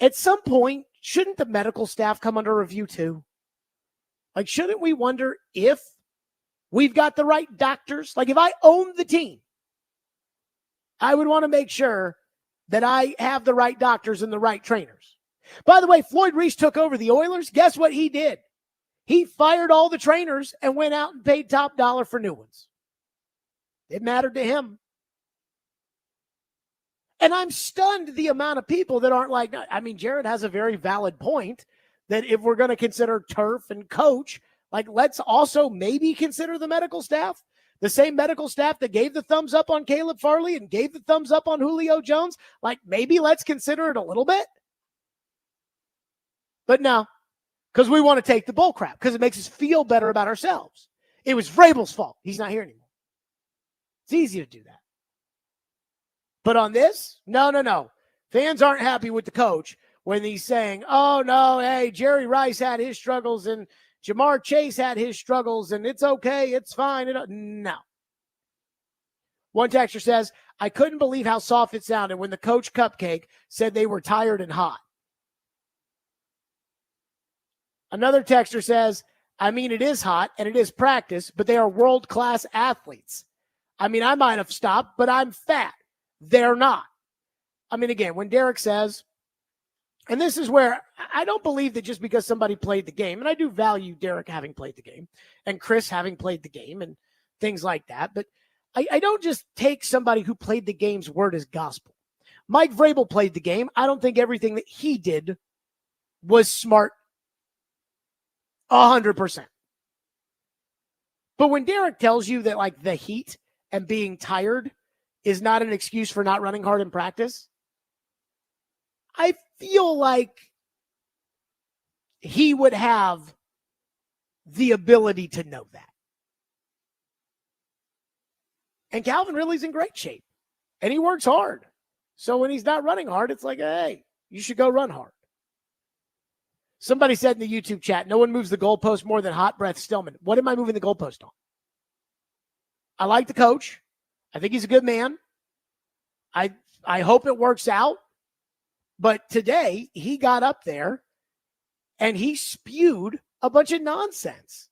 At some point, shouldn't the medical staff come under review too? Shouldn't we wonder if we've got the right doctors? If I owned the team, I would want to make sure that I have the right doctors and the right trainers. By the way, Floyd Reese took over the Oilers. Guess what he did? He fired all the trainers and went out and paid top dollar for new ones. It mattered to him. And I'm stunned the amount of people that aren't like, I mean, Jared has a very valid point that if we're going to consider turf and coach, let's also maybe consider the medical staff. The same medical staff that gave the thumbs up on Caleb Farley and gave the thumbs up on Julio Jones. Maybe let's consider it a little bit. But no, because we want to take the bull crap, because it makes us feel better about ourselves. It was Vrabel's fault. He's not here anymore. It's easy to do that. But on this, no. Fans aren't happy with the coach when he's saying, oh, no, hey, Jerry Rice had his struggles and Jamar Chase had his struggles and it's okay, it's fine. No. One texter says, I couldn't believe how soft it sounded when the coach Cupcake said they were tired and hot. Another texter says, I mean, it is hot and it is practice, but they are world-class athletes. I mean, I might have stopped, but I'm fat. They're not. I mean, again, when Derek says, and this is where I don't believe that just because somebody played the game, and I do value Derek having played the game and Chris having played the game and things like that, but I don't just take somebody who played the game's word as gospel. Mike Vrabel played the game. I don't think everything that he did was smart 100%. But when Derek tells you that the heat and being tired is not an excuse for not running hard in practice, I feel like he would have the ability to know that. And Calvin Ridley's in great shape. And he works hard. So when he's not running hard, it's like, hey, you should go run hard. Somebody said in the YouTube chat, no one moves the goalpost more than hot breath Stillman. What am I moving the goalpost on? I like the coach. I think he's a good man. I hope it works out. But today, he got up there and he spewed a bunch of nonsense.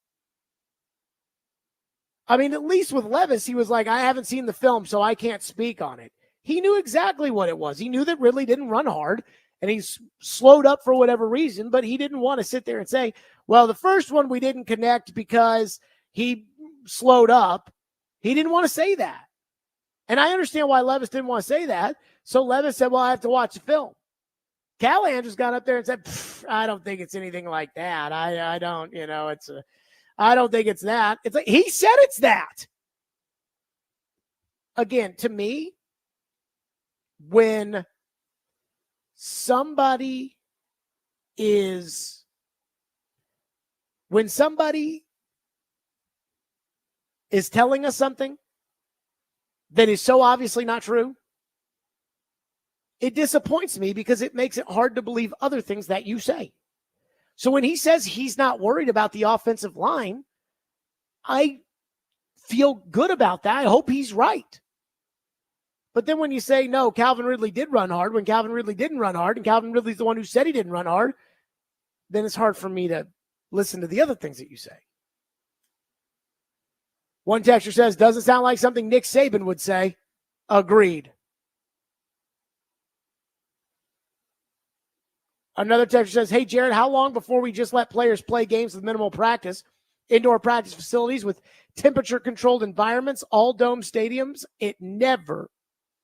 I mean, at least with Levis, he was like, I haven't seen the film, so I can't speak on it. He knew exactly what it was. He knew that Ridley didn't run hard, and he's slowed up for whatever reason, but he didn't want to sit there and say, well, the first one we didn't connect because he slowed up. He didn't want to say that. And I understand why Levis didn't want to say that. So Levis said, well, I have to watch the film. Callahan just got up there and said, I don't think it's anything like that. I don't, I don't think it's that. It's like, he said it's that. Again, to me, when somebody is telling us something that is so obviously not true, it disappoints me because it makes it hard to believe other things that you say. So when he says he's not worried about the offensive line, I feel good about that. I hope he's right. But then when you say, no, Calvin Ridley did run hard, when Calvin Ridley didn't run hard, and Calvin Ridley's the one who said he didn't run hard, then it's hard for me to listen to the other things that you say. One texter says, doesn't sound like something Nick Saban would say. Agreed. Another texter says, hey, Jared, how long before we just let players play games with minimal practice? Indoor practice facilities with temperature-controlled environments, all dome stadiums? It never,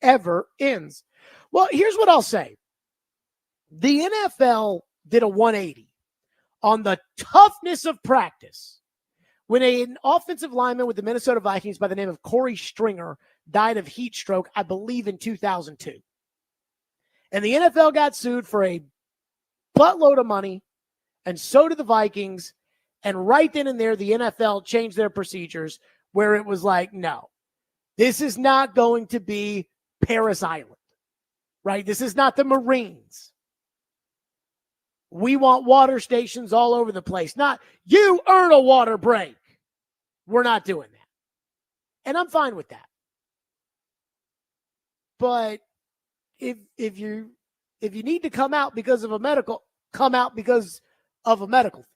ever ends. Well, here's what I'll say. The NFL did a 180 on the toughness of practice when an offensive lineman with the Minnesota Vikings by the name of Corey Stringer died of heat stroke, I believe in 2002. And the NFL got sued for a buttload of money, and so did the Vikings. And right then and there, the NFL changed their procedures where it was like, no, this is not going to be Paris Island, right? This is not the Marines. We want water stations all over the place. Not, you earn a water break. We're not doing that. And I'm fine with that. But if you need to come out because of a medical, come out because of a medical thing.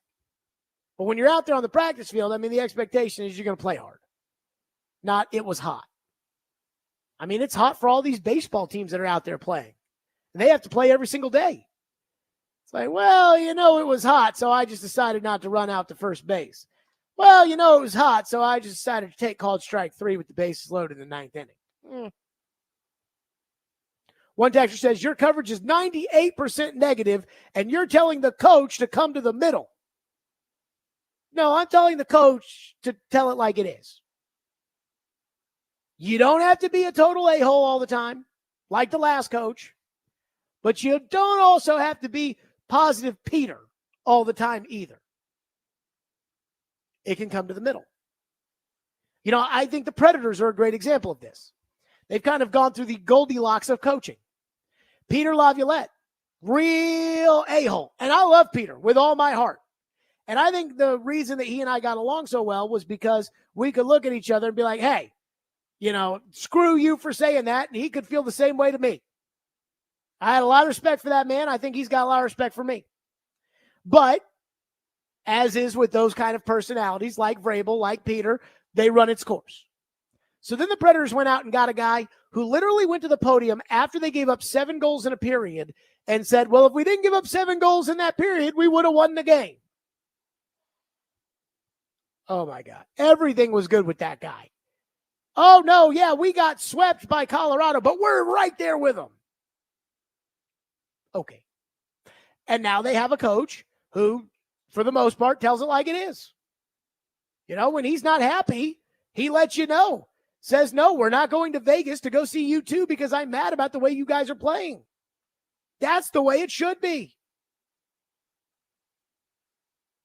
But when you're out there on the practice field, I mean, the expectation is you're going to play hard. Not, it was hot. I mean, it's hot for all these baseball teams that are out there playing. And they have to play every single day. It's like, well, it was hot, so I just decided not to run out to first base. Well, it was hot, so I just decided to take called strike 3 with the bases loaded in the 9th inning. One texter says, your coverage is 98% negative, and you're telling the coach to come to the middle. No, I'm telling the coach to tell it like it is. You don't have to be a total a-hole all the time, like the last coach, but you don't also have to be positive Peter all the time either. It can come to the middle. I think the Predators are a great example of this. They've kind of gone through the Goldilocks of coaching. Peter Laviolette, real a-hole. And I love Peter with all my heart. And I think the reason that he and I got along so well was because we could look at each other and be like, hey, screw you for saying that. And he could feel the same way to me. I had a lot of respect for that man. I think he's got a lot of respect for me. But as is with those kind of personalities like Vrabel, like Peter, they run its course. So then the Predators went out and got a guy who literally went to the podium after they gave up 7 goals in a period and said, well, if we didn't give up 7 goals in that period, we would have won the game. Oh, my God. Everything was good with that guy. Oh, no, yeah, we got swept by Colorado, but we're right there with them. Okay. And now they have a coach who, for the most part, tells it like it is. When he's not happy, he lets you know. Says, no, we're not going to Vegas to go see you two because I'm mad about the way you guys are playing. That's the way it should be.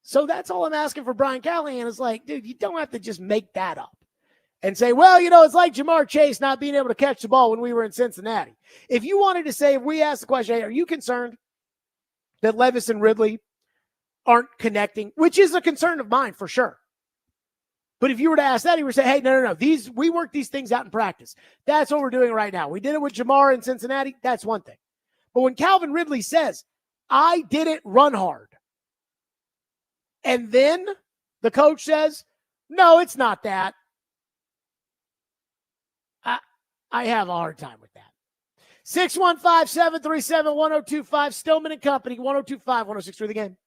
So that's all I'm asking for Brian Callahan is like, dude, you don't have to just make that up. and say, well, it's like Jamar Chase not being able to catch the ball when we were in Cincinnati. If you wanted to say, if we asked the question, hey, are you concerned that Levis and Ridley aren't connecting, which is a concern of mine for sure. But if you were to ask that, he would say, hey, no. We work these things out in practice. That's what we're doing right now. We did it with Jamar in Cincinnati. That's one thing. But when Calvin Ridley says, I didn't run hard, and then the coach says, no, it's not that, I have a hard time with that. 615-737-1025, Stillman and Company, 1025-1063 The Game.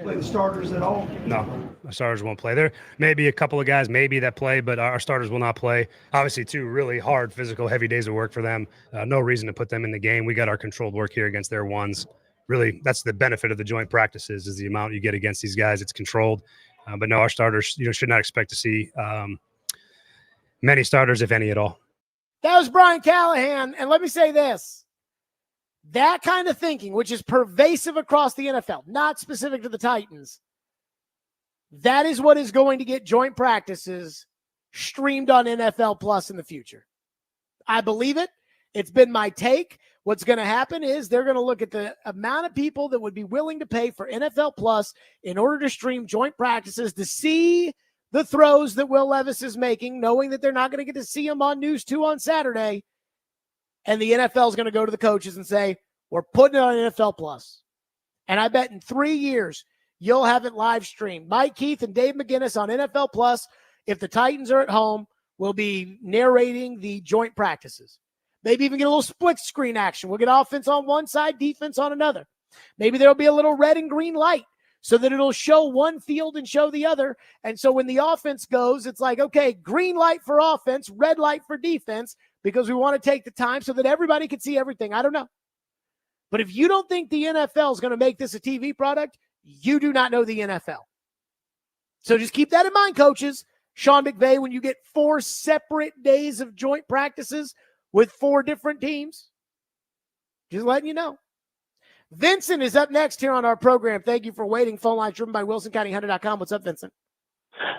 Play the starters at all? No, our starters won't play. There may be a couple of guys maybe that play, but our starters will not play. Obviously, 2 really hard, physical, heavy days of work for them. No reason to put them in the game. We got our controlled work here against their ones. Really, that's the benefit of the joint practices is the amount you get against these guys. It's controlled. But no, our starters, should not expect to see many starters, if any at all. That was Brian Callahan. And let me say this. That kind of thinking, which is pervasive across the NFL, not specific to the Titans, that is what is going to get joint practices streamed on NFL Plus in the future. I believe it. It's been my take. What's going to happen is they're going to look at the amount of people that would be willing to pay for NFL Plus in order to stream joint practices to see the throws that Will Levis is making, knowing that they're not going to get to see them on News 2 on Saturday. And the NFL is going to go to the coaches and say, we're putting it on NFL Plus. And I bet in 3 years, you'll have it live streamed. Mike Keith and Dave McGinnis on NFL Plus, if the Titans are at home, will be narrating the joint practices. Maybe even get a little split screen action. We'll get offense on one side, defense on another. Maybe there'll be a little red and green light so that it'll show one field and show the other. And so when the offense goes, it's like, okay, green light for offense, red light for defense, because we want to take the time so that everybody can see everything. I don't know. But if you don't think the NFL is going to make this a TV product, you do not know the NFL. So just keep that in mind, coaches. Sean McVay, when you get 4 separate days of joint practices with 4 different teams, just letting you know. Vincent is up next here on our program. Thank you for waiting. Phone line driven by WilsonCountyHunter.com. What's up, Vincent?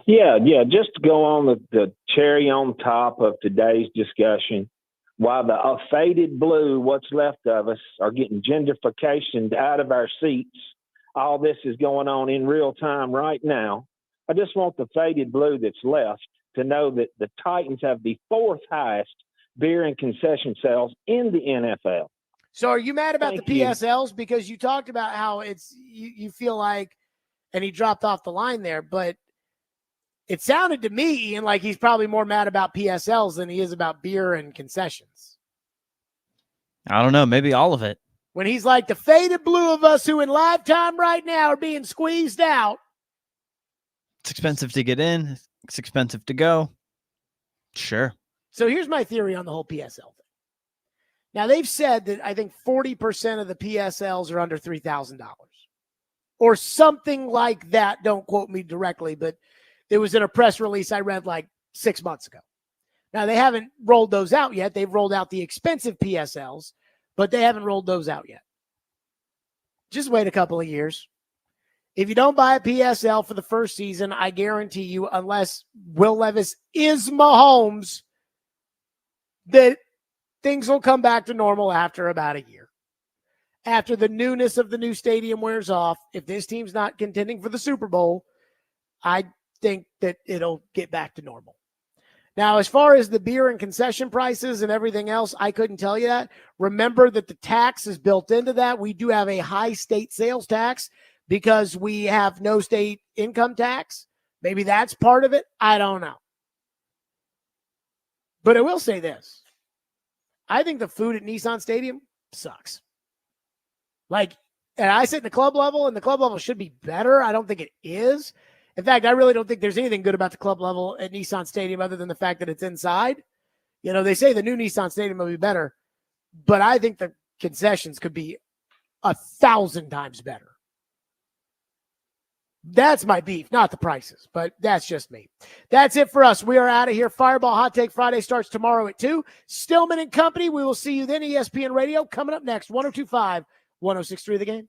Yeah. Just to go on the cherry on top of today's discussion, while the faded blue, what's left of us, are getting gentrification out of our seats, all this is going on in real time right now. I just want the faded blue that's left to know that the Titans have the 4th highest beer and concession sales in the NFL. So are you mad about Thank the you. PSLs? Because you talked about how it's you feel like, and he dropped off the line there, but it sounded to me, Ian, like he's probably more mad about PSLs than he is about beer and concessions. I don't know. Maybe all of it. When he's like, the faded blue of us who in live time right now are being squeezed out. It's expensive to get in. It's expensive to go. Sure. So here's my theory on the whole PSL thing. Now, they've said that I think 40% of the PSLs are under $3,000 or something like that. Don't quote me directly, but it was in a press release I read like 6 months ago. Now, they haven't rolled those out yet. They've rolled out the expensive PSLs, but they haven't rolled those out yet. Just wait a couple of years. If you don't buy a PSL for the first season, I guarantee you, unless Will Levis is Mahomes, that things will come back to normal after about a year. After the newness of the new stadium wears off, if this team's not contending for the Super Bowl, I think that it'll get back to normal. Now, as far as the beer and concession prices and everything else, I couldn't tell you that. Remember that the tax is built into that. We do have a high state sales tax because we have no state income tax. Maybe that's part of it. I don't know. But I will say this. I think the food at Nissan Stadium sucks. Like, and I sit in the club level, and the club level should be better. I don't think it is. In fact, I really don't think there's anything good about the club level at Nissan Stadium other than the fact that it's inside. You know, they say the new Nissan Stadium will be better, but I think the concessions could be 1,000 times better. That's my beef, not the prices, but that's just me. That's it for us. We are out of here. Fireball Hot Take Friday starts tomorrow at 2. Stillman and Company. We will see you then. ESPN Radio coming up next. 102.5, 106.3 The Game.